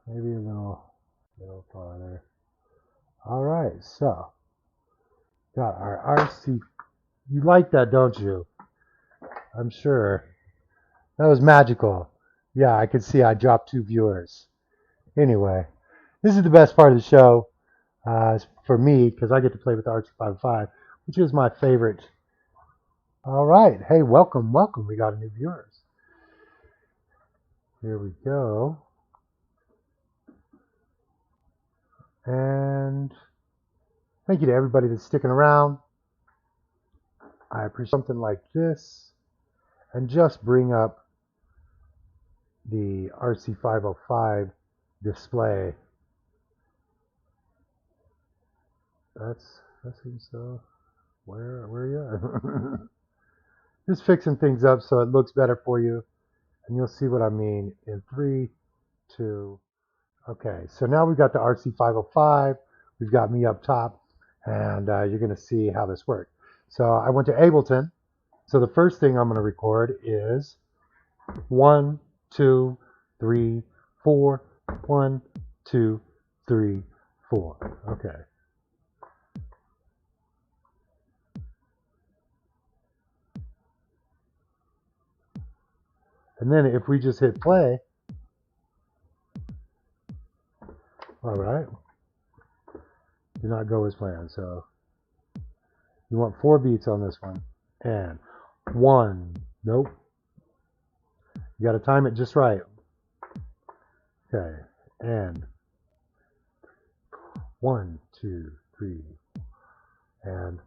Maybe a little farther. All right, so got our RC. You like that, don't you? I'm sure. That was magical. Yeah, I could see I dropped 2 viewers. Anyway, this is the best part of the show for me because I get to play with the RC505, which is my favorite. All right. Hey, welcome. We got a new viewers. Here we go. And thank you to everybody that's sticking around. I appreciate something like this. And just bring up the RC505 display. That seems so. Where are you? Just fixing things up so it looks better for you. And you'll see what I mean in 3, 2. Okay, so now we've got the RC505. We've got me up top. And you're going to see how this works. So I went to Ableton. So the first thing I'm going to record is 1, 2, 3, 4. 1, 2, 3, 4. Okay. And then if we just hit play, all right, did not go as planned. So you want 4 beats on this one. And 1, nope. You got to time it just right. Okay, and 1, 2, 3, and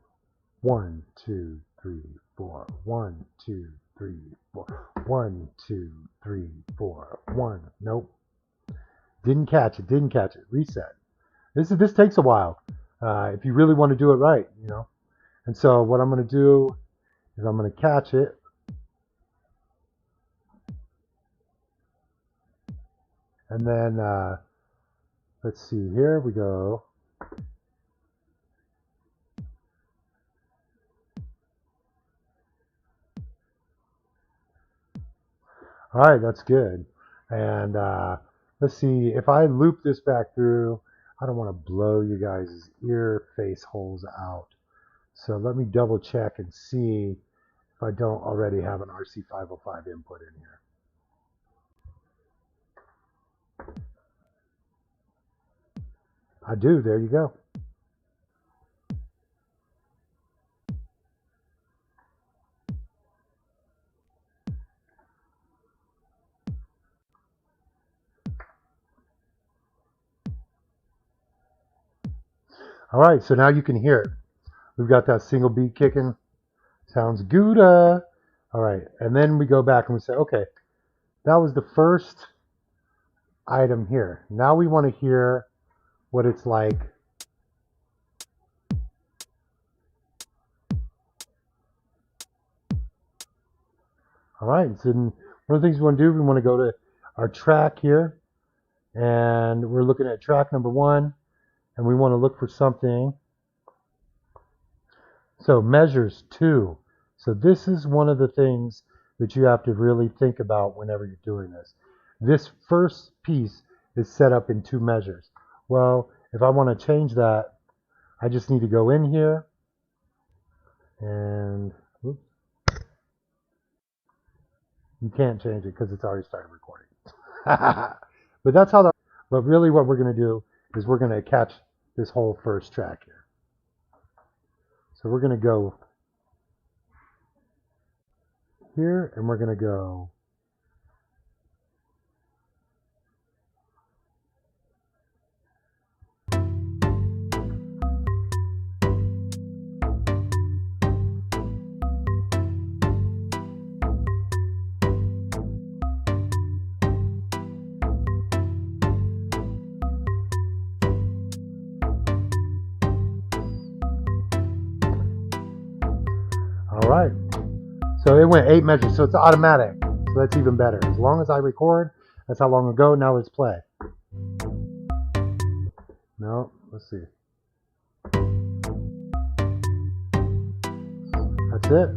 1, 2, 3, 4. 1, 2, 3, 4. 1, 2, 3, 4. 1. Nope. Didn't catch it. Didn't catch it. Reset. This takes a while. If you really want to do it right, you know. And so what I'm going to do is I'm going to catch it. And then let's see. Here we go. All right, that's good. And let's see, if I loop this back through, I don't want to blow you guys' ear face holes out. So let me double check and see if I don't already have an RC505 input in here. I do, there you go. All right, so now you can hear it. We've got that single beat kicking. Sounds good. All right, and then we go back and we say, okay, that was the first item here. Now we want to hear what it's like. All right, so one of the things we want to do, we want to go to our track here, and we're looking at track number 1, and we want to look for something. So measures 2. So this is one of the things that you have to really think about whenever you're doing this. This first piece is set up in 2 measures. Well, if I want to change that, I just need to go in here and oops, you can't change it because it's already started recording. But that's how but really what we're going to do is we're going to catch this whole first track here. So we're going to go here and we're going to go all right. So it went 8 measures, so it's automatic. So that's even better. As long as I record, that's how long ago. Now let's play. No, let's see. That's it.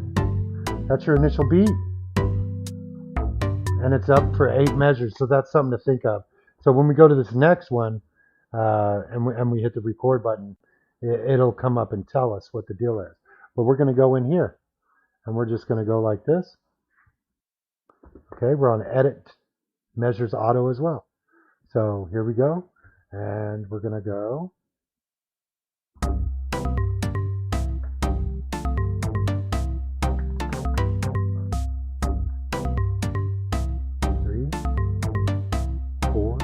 That's your initial beat. And it's up for 8 measures, so that's something to think of. So when we go to this next one, and we hit the record button, it'll come up and tell us what the deal is. But we're going to go in here. And we're just going to go like this. Okay, we're on edit measures auto as well. So here we go. And we're going to go. Three, 4,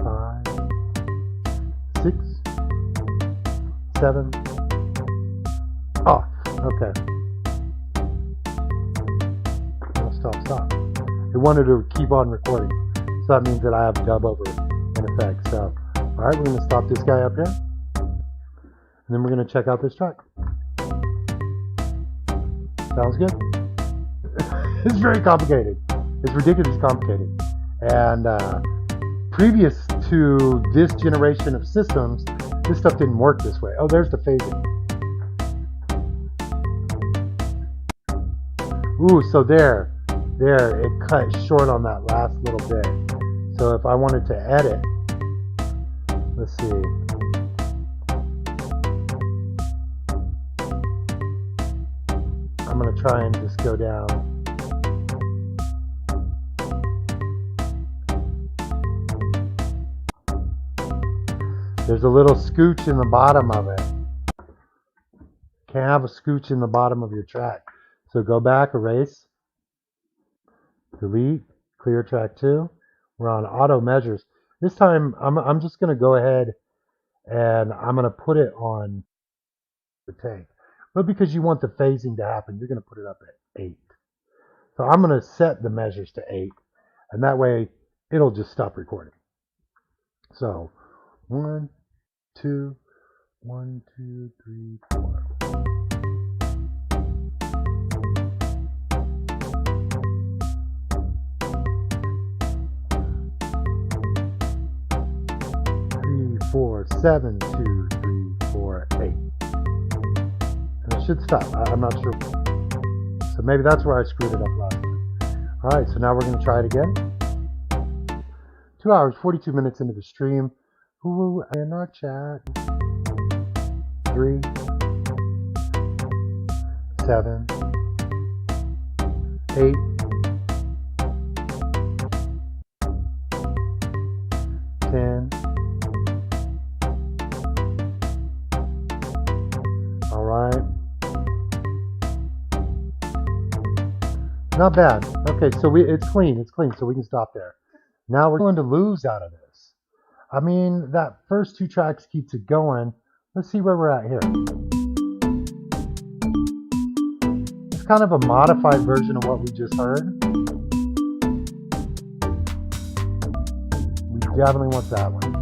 5, 6, 7. Off. Okay. No, stop. It wanted to keep on recording. So that means that I have dub over in effect. So, all right, we're going to stop this guy up here. And then we're going to check out this track. Sounds good? It's very complicated. It's ridiculously complicated. And previous to this generation of systems, this stuff didn't work this way. Oh, there's the phasing. Ooh, so there, it cut short on that last little bit. So if I wanted to edit, let's see. I'm going to try and just go down. There's a little scooch in the bottom of it. Can't have a scooch in the bottom of your track. So go back, erase, delete, clear track 2. We're on auto measures. This time I'm just going to go ahead and I'm going to put it on the take. But because you want the phasing to happen, you're going to put it up at 8. So I'm going to set the measures to 8, and that way it'll just stop recording. So 1, 2, 1, 2, 3, 4. Four, 7, 2, 3, 4, 8. And it should stop. I'm not sure. So maybe that's where I screwed it up last time. All right, so now we're going to try it again. 2 hours, 42 minutes into the stream. Ooh, in our chat. 3, 7, 8. 10. All right. Not bad. Okay, so it's clean. It's clean, so we can stop there. Now we're going to lose out of this. I mean, that first 2 tracks keeps it going. Let's see where we're at here. It's kind of a modified version of what we just heard. We definitely want that one.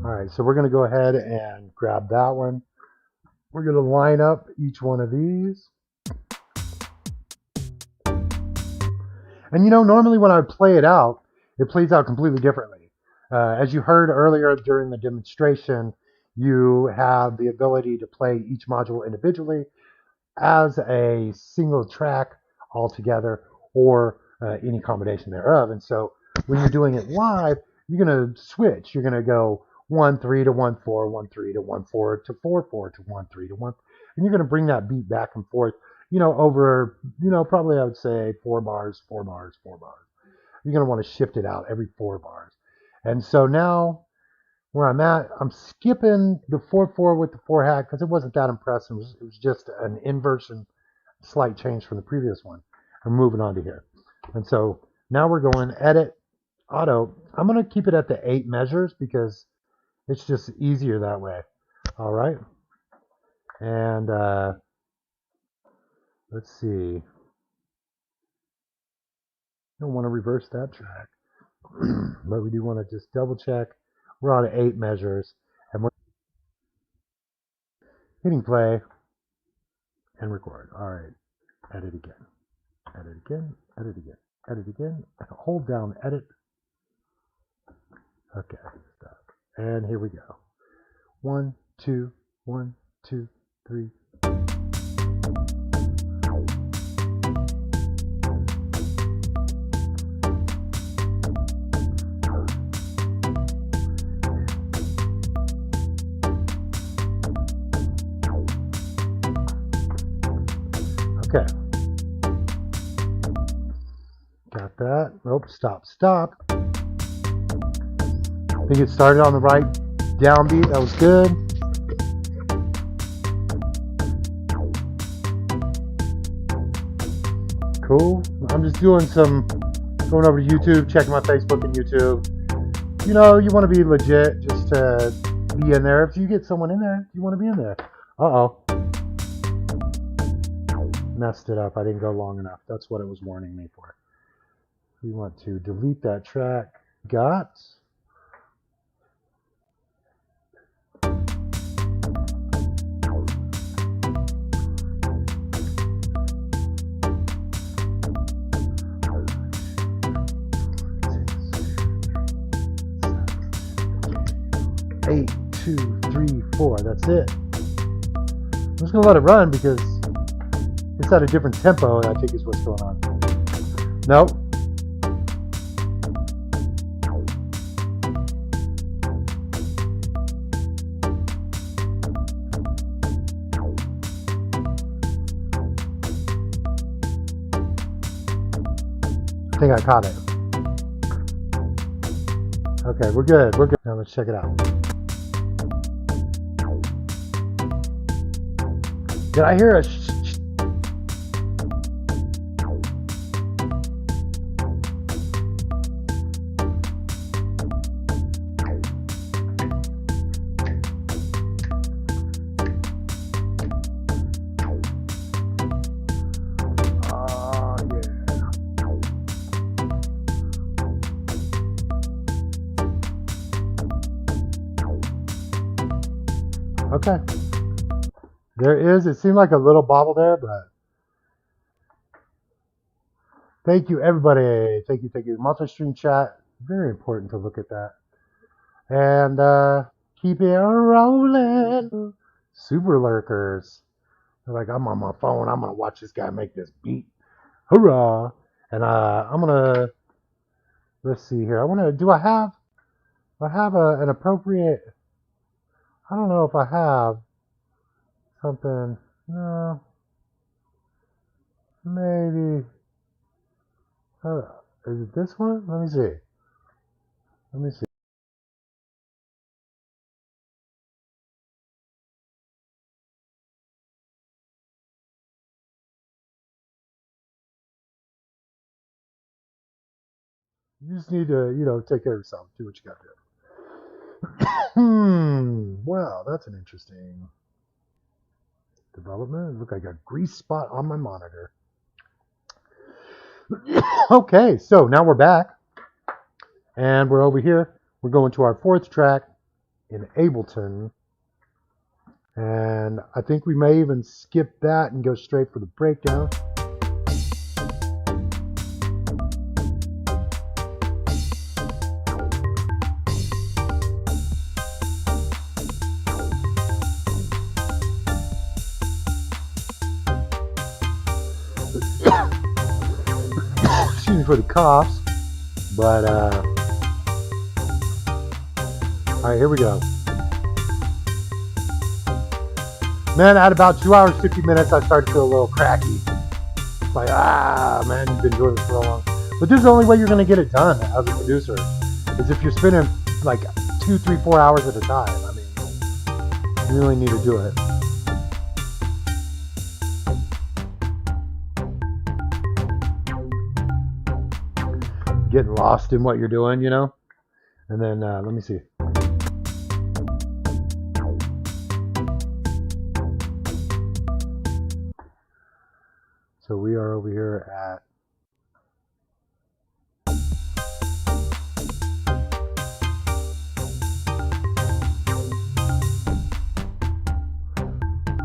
All right, so we're going to go ahead and grab that one. We're going to line up each one of these. And you know, normally when I play it out, it plays out completely differently. As you heard earlier during the demonstration, you have the ability to play each module individually as a single track altogether, or any combination thereof. And so when you're doing it live, you're going to switch. You're going to go 1-3 to 1-4, 1-3 to 1-4 to 4-4 to 1-3 to 1, and you're going to bring that beat back and forth, you know, over, you know, probably I would say 4 bars, 4 bars, 4 bars. You're going to want to shift it out every 4 bars. And so now where I'm at, I'm skipping the 4-4 with the 4-hat because it wasn't that impressive. It was just an inversion, slight change from the previous one. I'm moving on to here. And so now we're going edit, auto. I'm going to keep it at the 8 measures because it's just easier that way. All right. And let's see. Don't want to reverse that track. But we do want to just double check. We're on 8 measures. And we're hitting play and record. All right. Edit again. Edit again. Edit again. Edit again. Hold down edit. Okay. Stop. And here we go. 1, 2, 1, 2, 3. Okay. Got that. Oh, stop, stop. I think it started on the right downbeat. That was good. Cool. I'm just doing some, going over to YouTube, checking my Facebook and YouTube. You know, you want to be legit just to be in there. If you get someone in there, you want to be in there. Uh-oh. Messed it up. I didn't go long enough. That's what it was warning me for. We want to delete that track. Got. Eight, 2, 3, 4. That's it. I'm just gonna let it run because it's at a different tempo, and I think is what's going on. Nope. I think I caught it. Okay, we're good. We're good. Now let's check it out. Did I hear a Okay. There is, it seemed like a little bobble there, but thank you, everybody. Thank you. Multi-stream chat, very important to look at that. And keep it rolling. Super lurkers. They're like, I'm on my phone. I'm going to watch this guy make this beat. Hoorah. And I'm going to, let's see here. I have an appropriate, I don't know if I have something. No. Maybe. Is it this one? Let me see. You just need to, take care of yourself. Do what you got to do. Well, that's an interesting development. It looked like a grease spot on my monitor. Okay, so now we're back. And we're over here. We're going to our fourth track in Ableton. And I think we may even skip that and go straight for the breakdown. Excuse me for the coughs, but all right, here we go. Man, at about 2 hours 50 minutes, I started to feel a little cracky. It's like, man, you've been doing this for so long. But this is the only way you're gonna get it done as a producer, is if you're spending like 2, 3, 4 hours at a time. I mean, you really need to do it. Getting lost in what you're doing, and then let me see. So we are over here at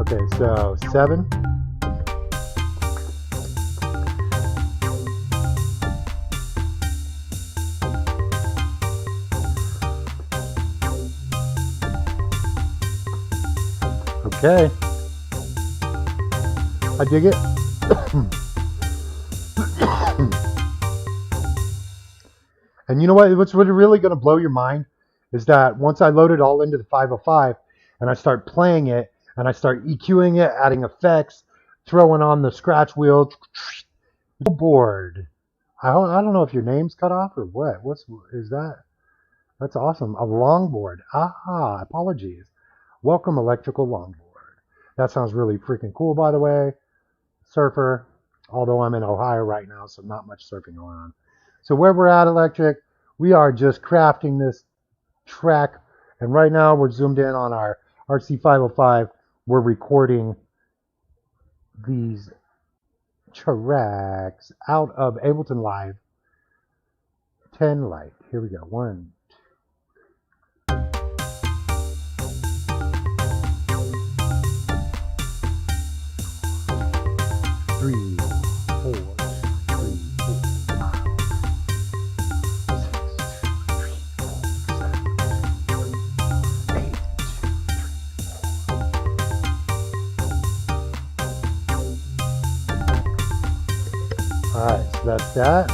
okay, so 7. Okay, I dig it. And you know what? What's really going to blow your mind is that once I load it all into the 505 and I start playing it and I start EQing it, adding effects, throwing on the scratch wheel, board. I don't know if your name's cut off or what. Is that? That's awesome. A longboard. Aha, apologies. Welcome, electrical longboard. That sounds really freaking cool, by the way. Surfer, although I'm in Ohio right now, so not much surfing going on. So where we're at, Electric, we are just crafting this track. And right now we're zoomed in on our RC505. We're recording these tracks out of Ableton Live 10 Lite. Here we go. 1, 2, 3, 4, 3, 4, 5, 6, 2, 3, 4, 7, 8, 2, 3, 4. Alright, so that's that.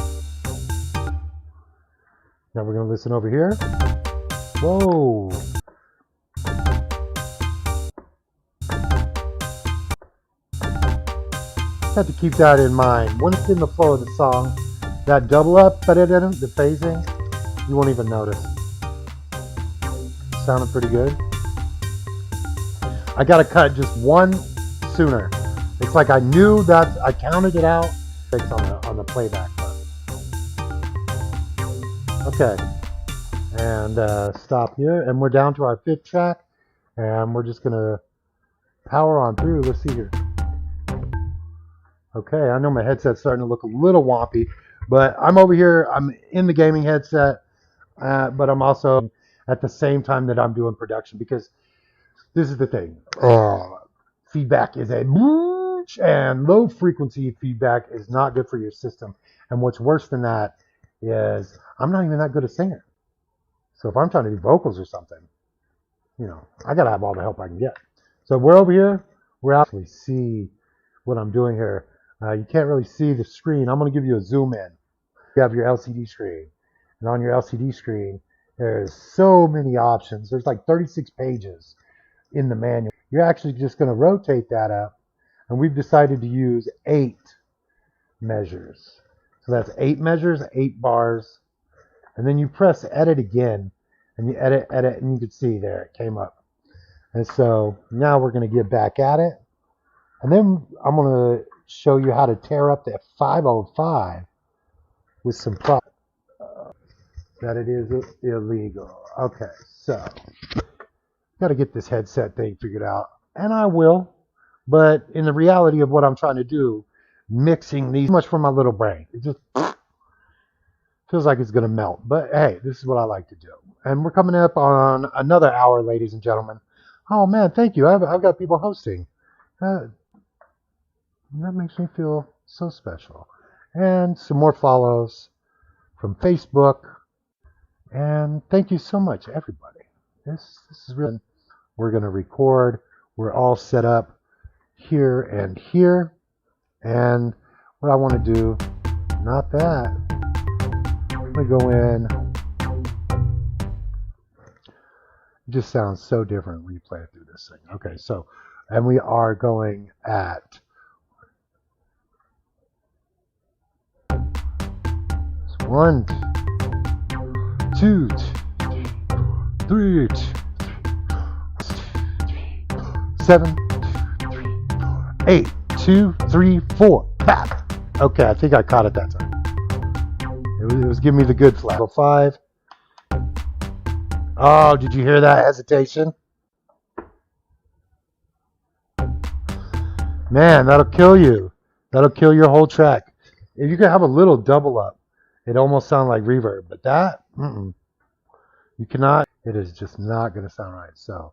Now we're going to listen over here. Whoa! Have to keep that in mind. When it's in the flow of the song, that double up, the phasing, you won't even notice. sounded pretty good. I gotta cut just one sooner. It's like I knew that I counted it out. It's on the playback button. Okay, and stop here, and we're down to our 5th track, and we're just gonna power on through. Let's see here. Okay, I know my headset's starting to look a little wompy, but I'm over here. I'm in the gaming headset, but I'm also at the same time that I'm doing production, because this is the thing. Feedback is and low frequency feedback is not good for your system. And what's worse than that is I'm not even that good a singer. So if I'm trying to do vocals or something, you know, I gotta have all the help I can get. So we're over here. We're actually see what I'm doing here. You can't really see the screen. I'm gonna give you a zoom in. You have your LCD screen, and on your LCD screen, there's so many options. There's like 36 pages in the manual. You're actually just going to rotate that up, and we've decided to use 8 measures. So that's 8 measures, 8 bars, and then you press edit again, and you edit, and you can see there it came up. And so now we're going to get back at it, and then I'm going to show you how to tear up the 505 with some props. That it is illegal. Okay, so got to get this headset thing figured out, and I will. But in the reality of what I'm trying to do, mixing these, much for my little brain. It just feels like it's going to melt. But hey, this is what I like to do. And we're coming up on another hour, ladies and gentlemen. Oh man, thank you. I've got people hosting. That makes me feel so special. And some more follows from Facebook. And thank you so much, everybody. This is really. We're going to record. We're all set up here and here. And what I want to do, not that. I'm going to go in. It just sounds so different when you play it through this thing. Okay, so, and we are going at 1, 2, 3, 7, 8, 2, 3, 4. Pap. Okay, I think I caught it that time. It was giving me the good flat. 5. Oh, did you hear that hesitation? Man, that'll kill you. That'll kill your whole track. If you could have a little double up, it almost sounds like reverb, but that, you cannot. It is just not going to sound right. So,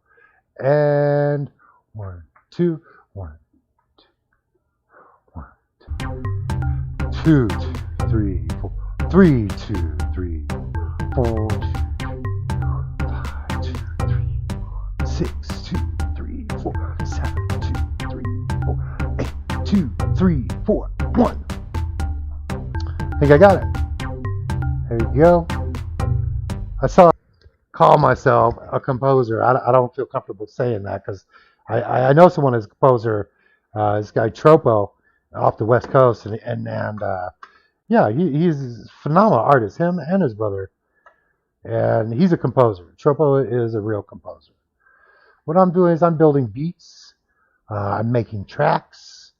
and 1, 2, 1, 2, 1, 2, 3, 4, 3, 2, 3, 4, 5, 2, 3, 6, 2, 3, 4, 7, 2, 3, 4, 8, 2, 3, 4, 1. I think I got it. There you go. I call myself a composer. I don't feel comfortable saying that because I know someone is a composer. This guy Tropo off the West Coast, and yeah, he's a phenomenal artist. Him and his brother, and he's a composer. Tropo is a real composer. What I'm doing is I'm building beats. I'm making tracks.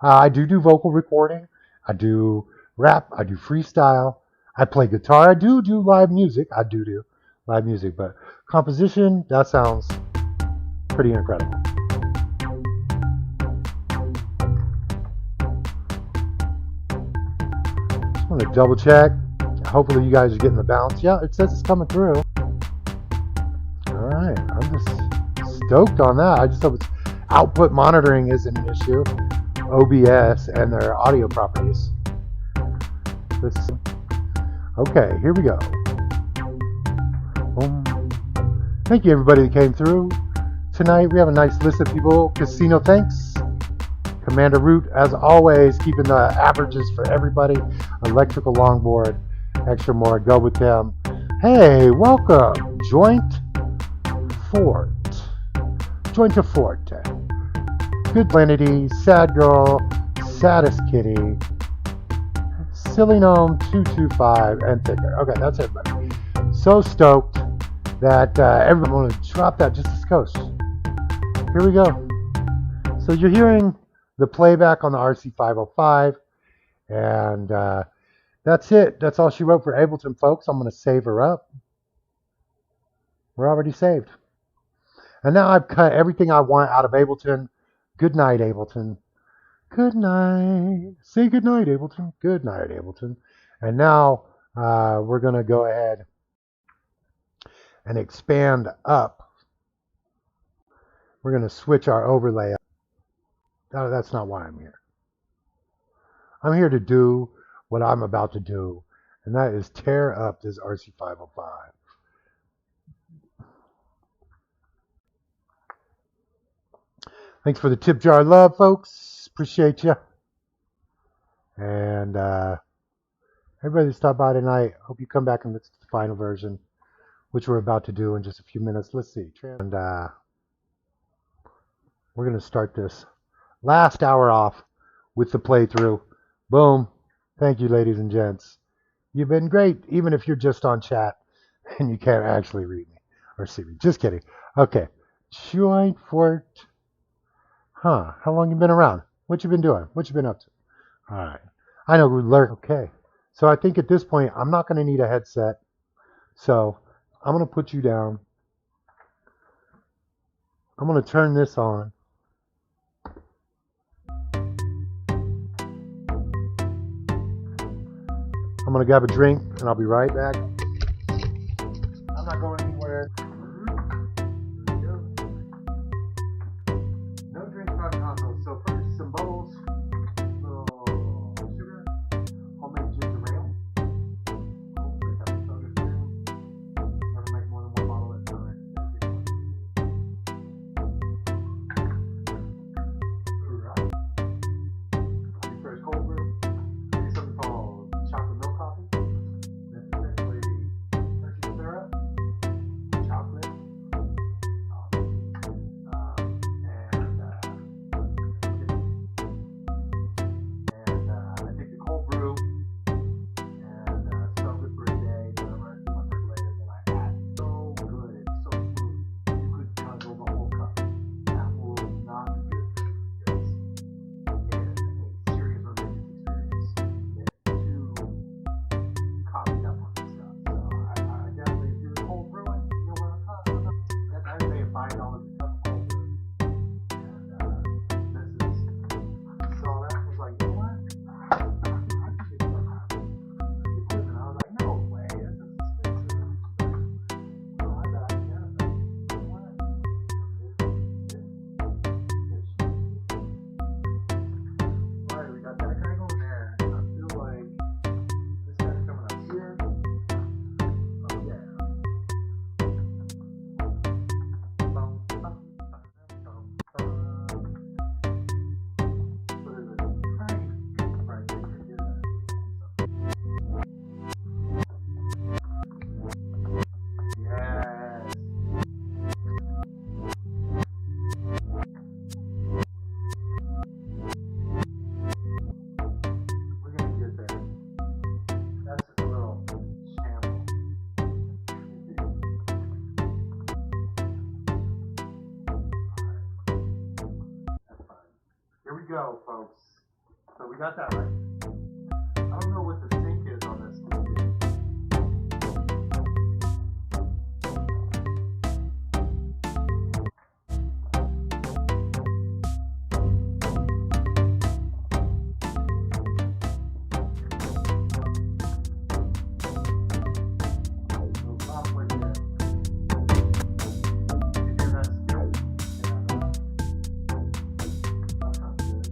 I do vocal recording. I do rap. I do freestyle. I play guitar. I do live music. I do live music, but composition, that sounds pretty incredible. Just want to double check. Hopefully you guys are getting the balance. Yeah, it says it's coming through. All right, I'm just stoked on that. I just hope it's output monitoring isn't an issue. OBS and their audio properties. Okay, here we go. Thank you everybody that came through tonight. We have a nice list of people. Casino, thanks. Commander Root, as always, keeping the averages for everybody. Electrical Longboard, Extra More, go with them. Hey, welcome. Joint to Forte. Good Lenity, Sad Girl, Saddest Kitty, Silly Gnome 225, and Thicker. Okay, that's everybody. So stoked. that I'm going to drop that just a skosh. Here we go. So you're hearing the playback on the RC505, and that's it. That's all she wrote for Ableton, folks. I'm going to save her up. We're already saved. And now I've cut everything I want out of Ableton. Good night, Ableton. Good night. Say good night, Ableton. Good night, Ableton. And now we're going to go ahead and expand up. We're going to switch our overlay up. No, that's not why I'm here. I'm here to do what I'm about to do, and that is tear up this RC505. Thanks for the tip jar love, folks. Appreciate you. And everybody stop by tonight. Hope you come back and listen to the final version, which we're about to do in just a few minutes. Let's see. And we're going to start this last hour off with the playthrough. Boom. Thank you, ladies and gents. You've been great, even if you're just on chat and you can't actually read me or see me. Just kidding. Okay. Joint Fort. Huh. How long you been around? What you been doing? What you been up to? All right. I know we learned. Okay. So I think at this point, I'm not going to need a headset. So I'm going to put you down. I'm going to turn this on. I'm going to grab a drink and I'll be right back. I'm not going anywhere. No drink on console. So first, some bubbles, little sugar, homemade ginger ale. Oh, we got the soda too. Never make more than one bottle at a time. Alright. Fresh cold brew. Maybe something called chocolate milk coffee. That's essentially Hershey syrup, chocolate, and I take the cold brew and soak it for a day. Then I run it through my percolator. Then I add. So good, it's so smooth. You could guzzle the whole cup. That will not be good. It is a serious religious experience. Get copied up on this stuff. So I definitely, if you're cold brewing, you know what I'm talking about. I'd pay $5 a cup of cold brew. And this is, I saw that and was like, you know what? I should get some equipment. I was like, no way, this is expensive. Oh, I bet I can get it. You know what? Alright, we got that guy going there. I feel like this guy's coming up here. Oh yeah. Bum, bum, bum, bum, bum. So there's a tiny right there. Hear that? Yes. We're gonna get there. That's just a little shamble. That's fine. Here we go, folks. So we got that right. I don't know what the sync is on this. No software yet. You hear that skill? Yeah. That sounds good.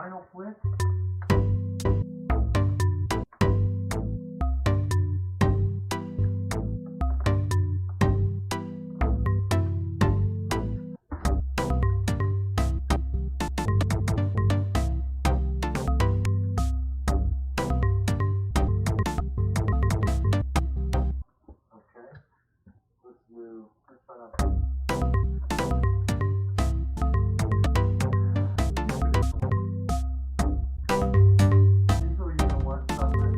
final flick. Let's try that. Usually you know what something.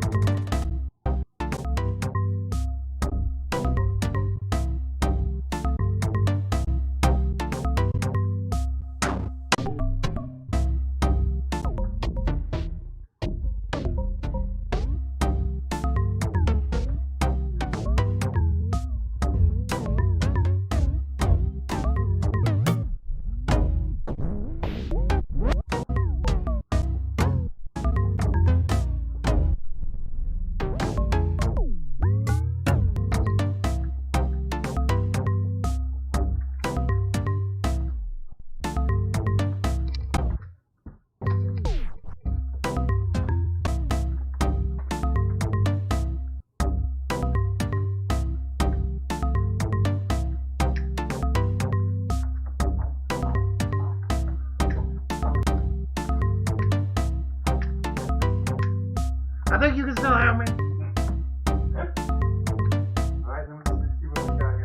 I think you can still hear me. Alright, then let's see what we got here.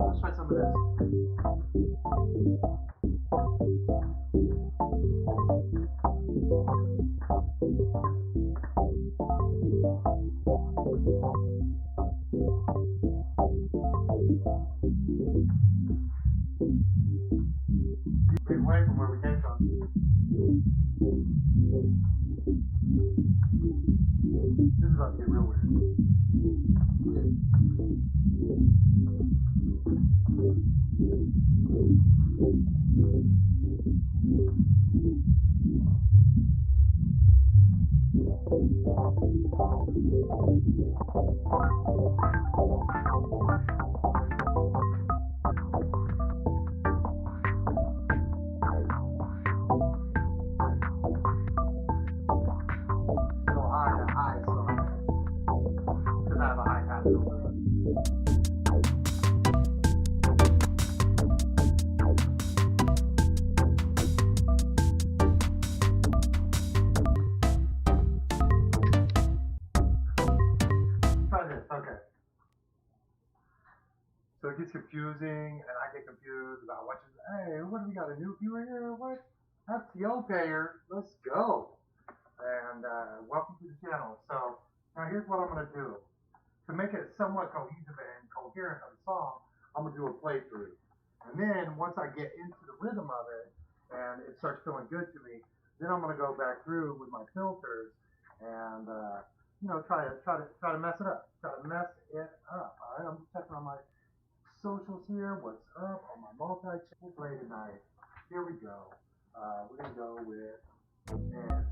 Let's try some of this. Big way from where we came from. This is about to get real weird. Okay. So it gets confusing, and I get confused about what. Hey, what do we got? A new viewer here? What? That's the old payer. Let's go. And welcome to the channel. So now here's what I'm gonna do to make it somewhat cohesive and coherent of the song. I'm gonna do a playthrough, and then once I get into the rhythm of it and it starts feeling good to me, then I'm gonna go back through with my filters and you know, try to mess it up. Try to mess it up. All right, I'm just checking on my socials here. What's up on my multi-channel play tonight? Here we go. We're gonna go with and.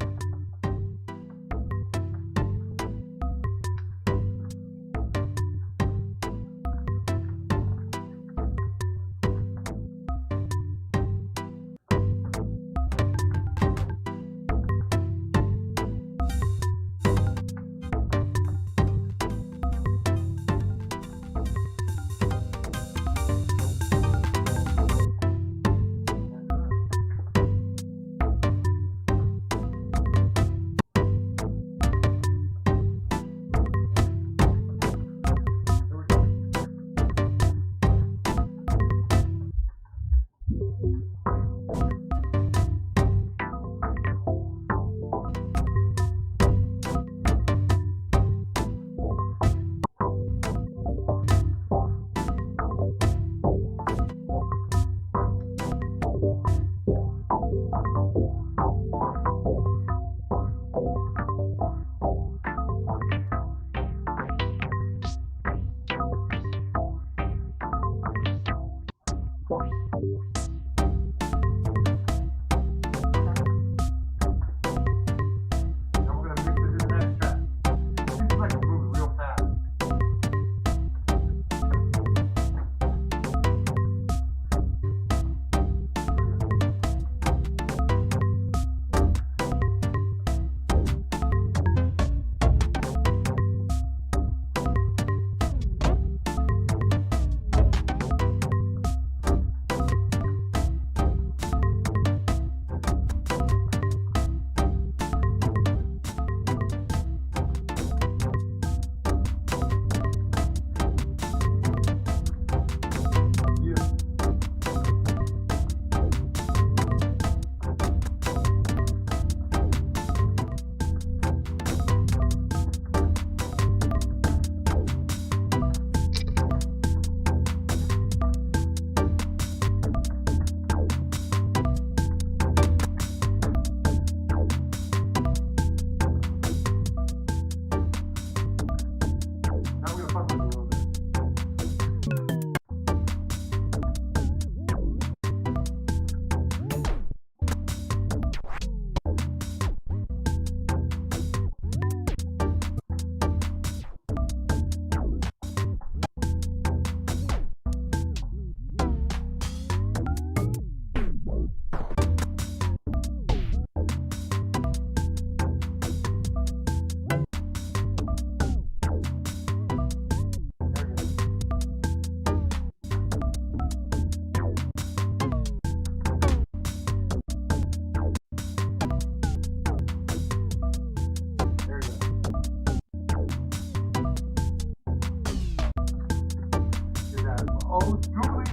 Uh-oh, Julie.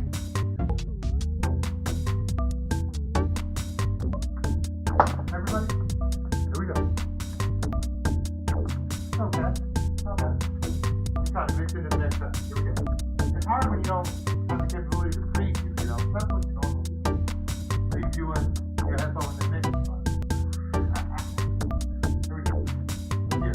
Everybody, here we go. Not bad, not bad. You kind of mix it in the next time. Here we go. It's hard when you don't have the capability to preview, you know. That's what you normally do. Previewing your headphones and mixing. Here we go. Here.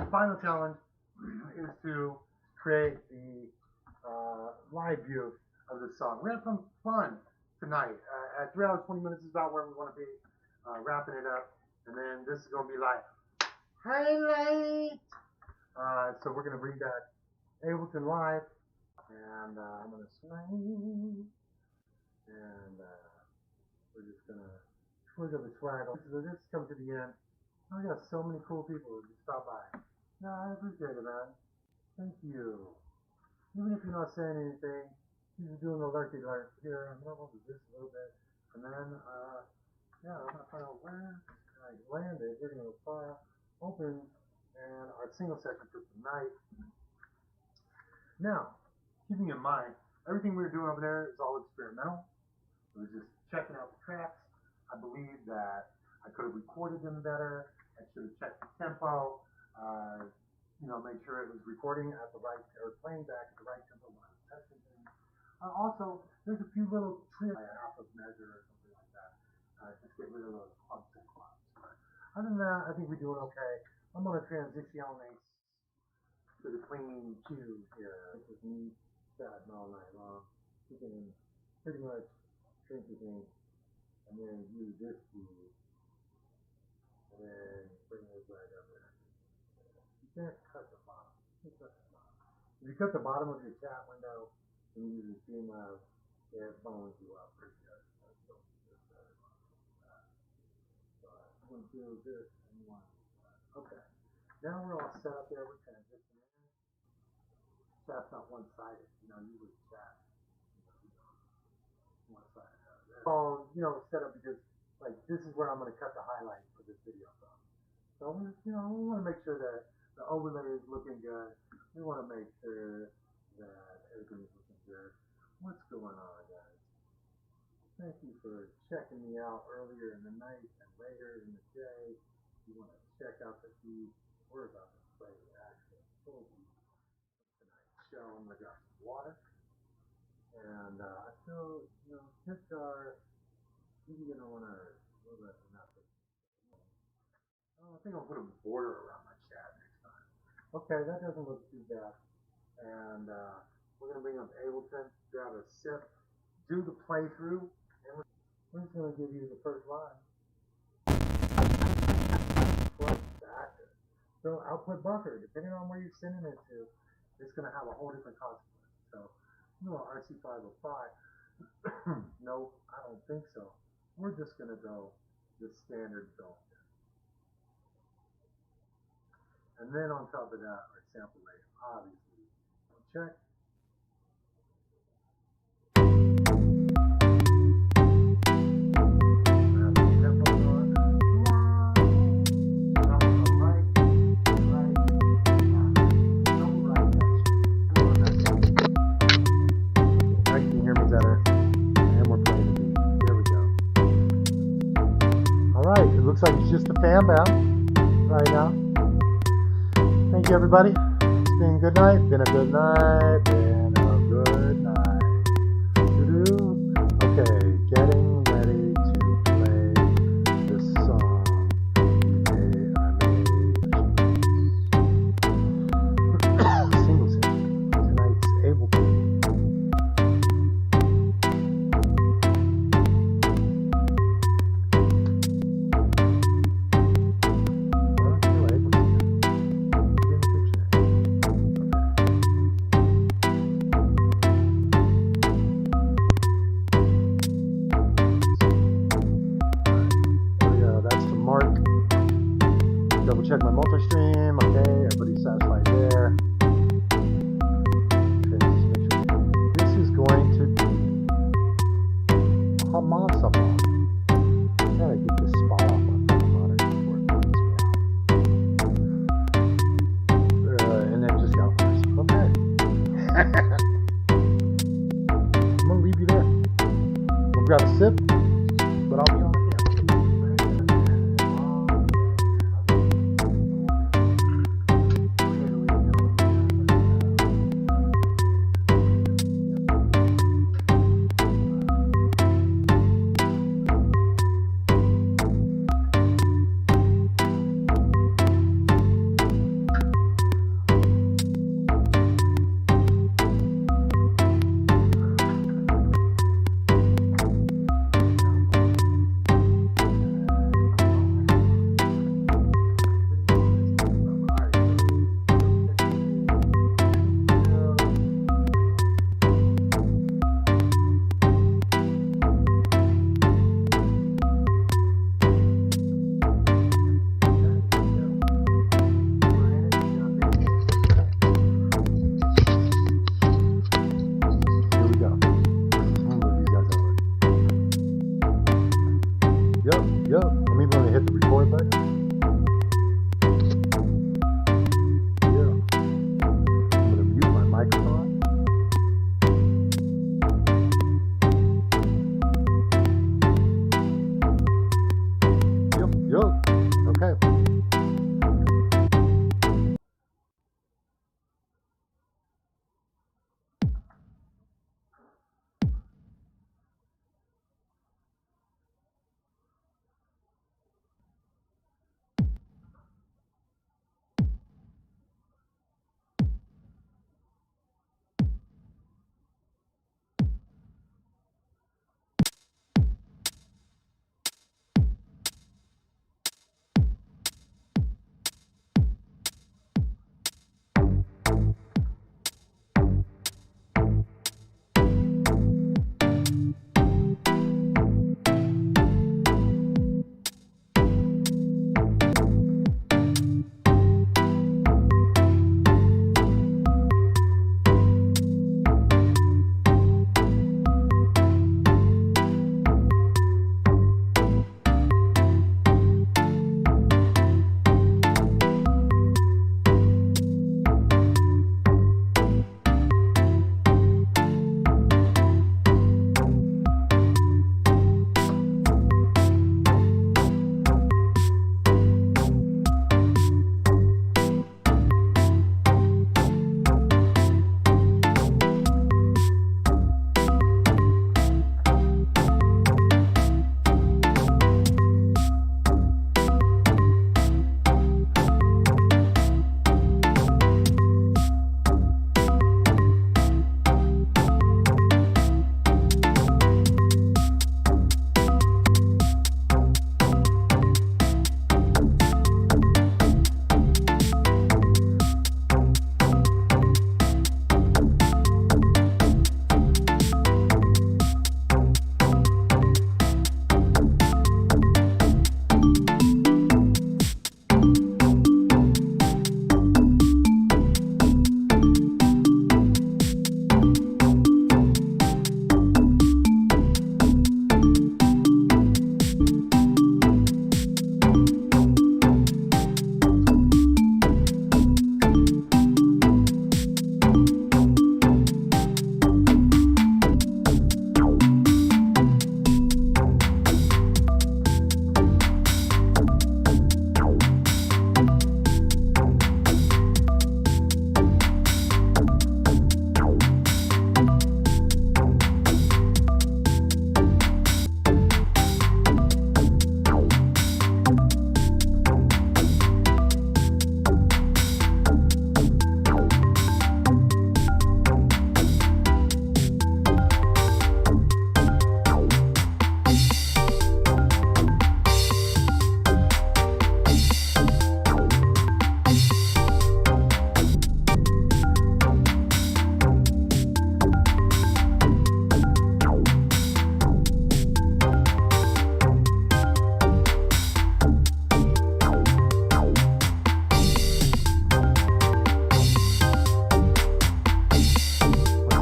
final challenge is to create the live view of this song. We're having some fun tonight. At 3 hours 20 minutes is about where we want to be, wrapping it up, and then this is going to be like highlight. So we're going to bring back Ableton Live, and I'm going to swing, and we're just going to swiggle the swaggle. So this comes to the end. I got so many cool people who just stop by. No, I appreciate it, man. Thank you. Even if you're not saying anything, you're just doing a lurky lurk here. I'm going to do this a little bit. And then, yeah, I'm going to find out where I landed. We're going to go file, open, and our single session for tonight. Now, keeping in mind, everything we were doing over there is all experimental. It was just checking out the tracks. I believe that I could have recorded them better. I should have checked the tempo, make sure it was recording at the right, or playing back at the right tempo when I was testing things. Also, there's a few little tricks, like a half of measure or something like that. Just get rid of those clumps and clumps. But other than that, I think we're doing okay. I'm going to transition to the clean cue here. This is me chatting all night long. You can pretty much drink the thing and then use this cue. And then bring this right up there. You can't cut the bottom. If you cut the bottom of your chat window and you use the Streamlabs, it bones you up pretty good. So you want to do this and you want to do that. Okay. Now we're all set up there. We're transitioning in. Chat's not one-sided. You would chat. One-sided. All, set up because, like, this is where I'm going to cut the highlights for this video from. So, we want to make sure that the overlay is looking good. We want to make sure that everything is looking good. What's going on, guys? Thank you for checking me out earlier in the night and later in the day. You want to check out the feed. We're about to play the actual full beat of tonight's show. I'm going to grab some water. And I feel, since maybe you don't want to a little bit enough. I think I'll put a border around my chat next time. Okay, that doesn't look too bad. And we're going to bring up Ableton, grab a sip, do the playthrough, and we're just going to give you the first line. So output buffer, depending on where you're sending it to, it's going to have a whole different consequence. So, RC505. Nope, I don't think so. We're just going to go the standard zone. And then on top of that, our sample rate, obviously. Check. Looks like it's just a fan bound right now. Thank you, everybody. It's been a good night. Been a good night. Been a good night. Okay, getting ready to play this song. Single session. Tonight's Ableton. Check my multi-stream. Okay, everybody's satisfied there. This is going to be a monster ball. Gotta get this spot off on the monitor before it bugs me out. And then just got worse. Okay. I'm gonna leave you there. We'll grab a sip, but I'll be on.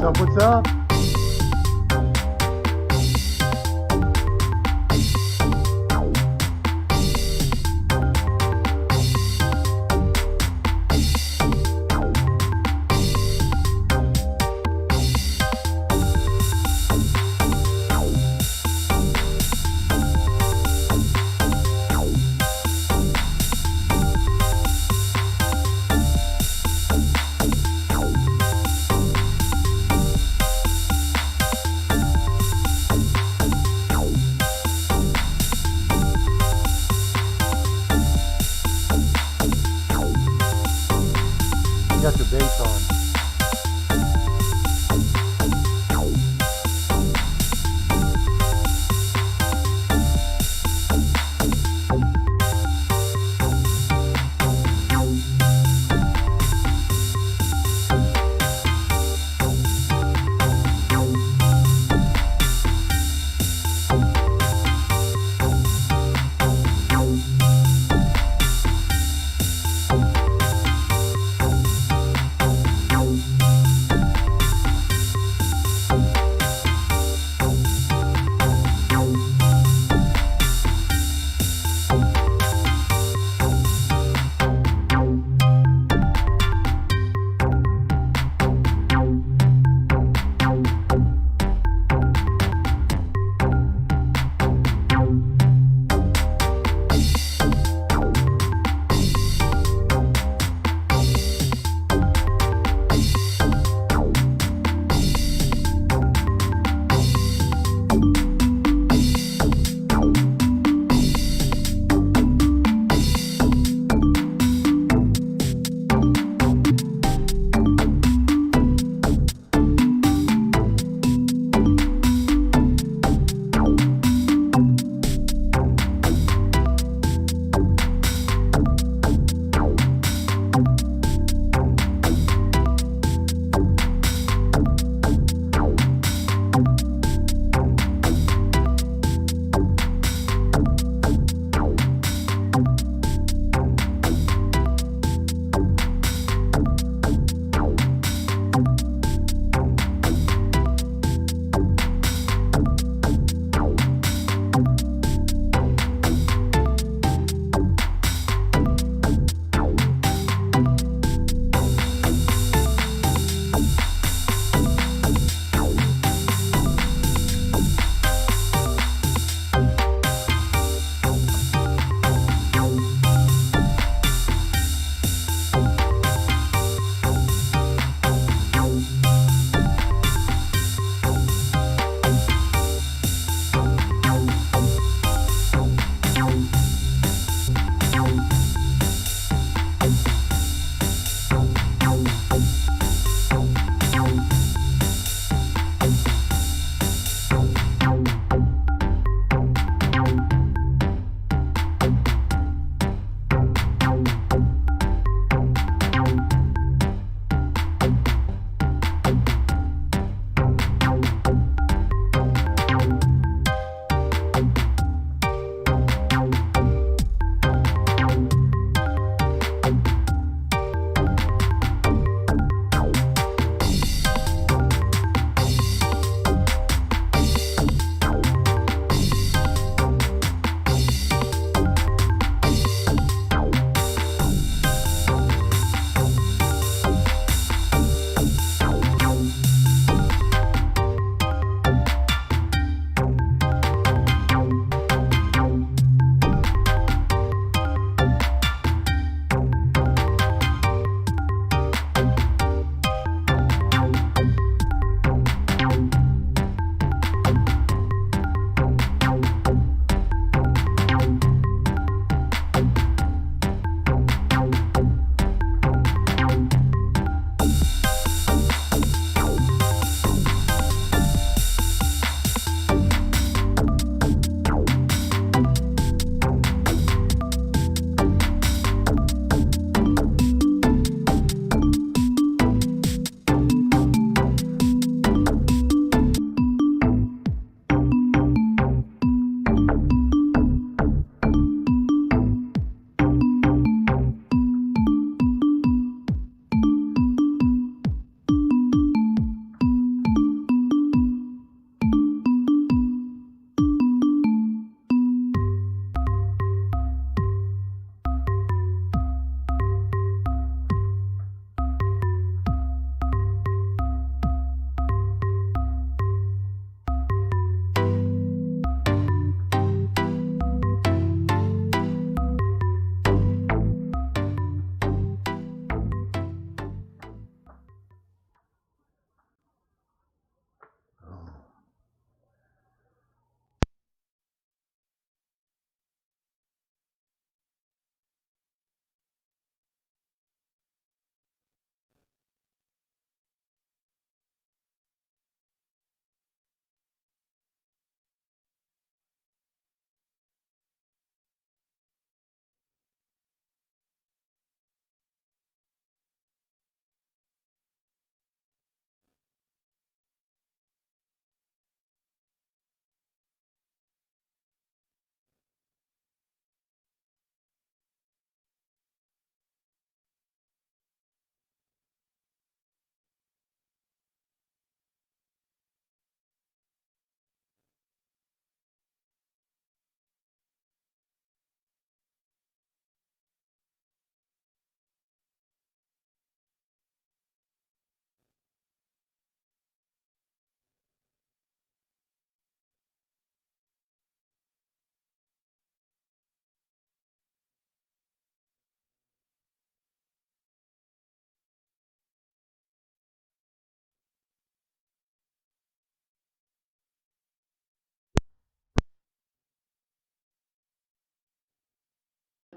up? What's up? You got your bass on.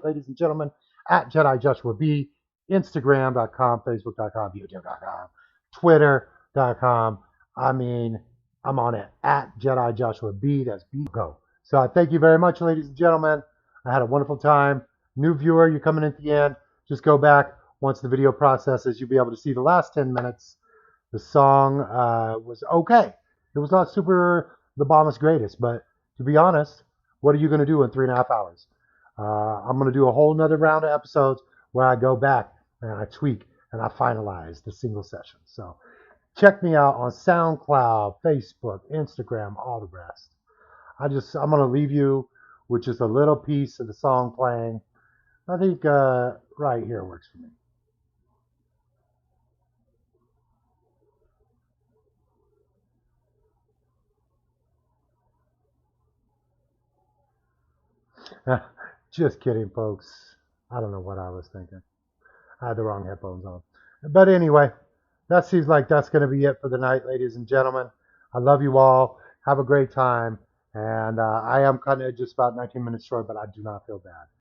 ladies and gentlemen, at Jedi Joshua B, Instagram.com, Facebook.com, YouTube.com, Twitter.com. I mean, I'm on it at Jedi Joshua B. That's B. Go. So I thank you very much, ladies and gentlemen. I had a wonderful time. New viewer, you're coming in at the end. Just go back. Once the video processes, you'll be able to see the last 10 minutes. The song was okay. It was not super the bombest greatest, but to be honest, what are you going to do in 3.5 hours? I'm going to do a whole nother round of episodes where I go back and I tweak and I finalize the single session. So check me out on SoundCloud, Facebook, Instagram, all the rest. I'm going to leave you with just a little piece of the song playing. I think right here works for me. Just kidding, folks. I don't know what I was thinking. I had the wrong headphones on. But anyway, that seems like that's going to be it for the night, ladies and gentlemen. I love you all. Have a great time. And I am kind of just about 19 minutes short, but I do not feel bad.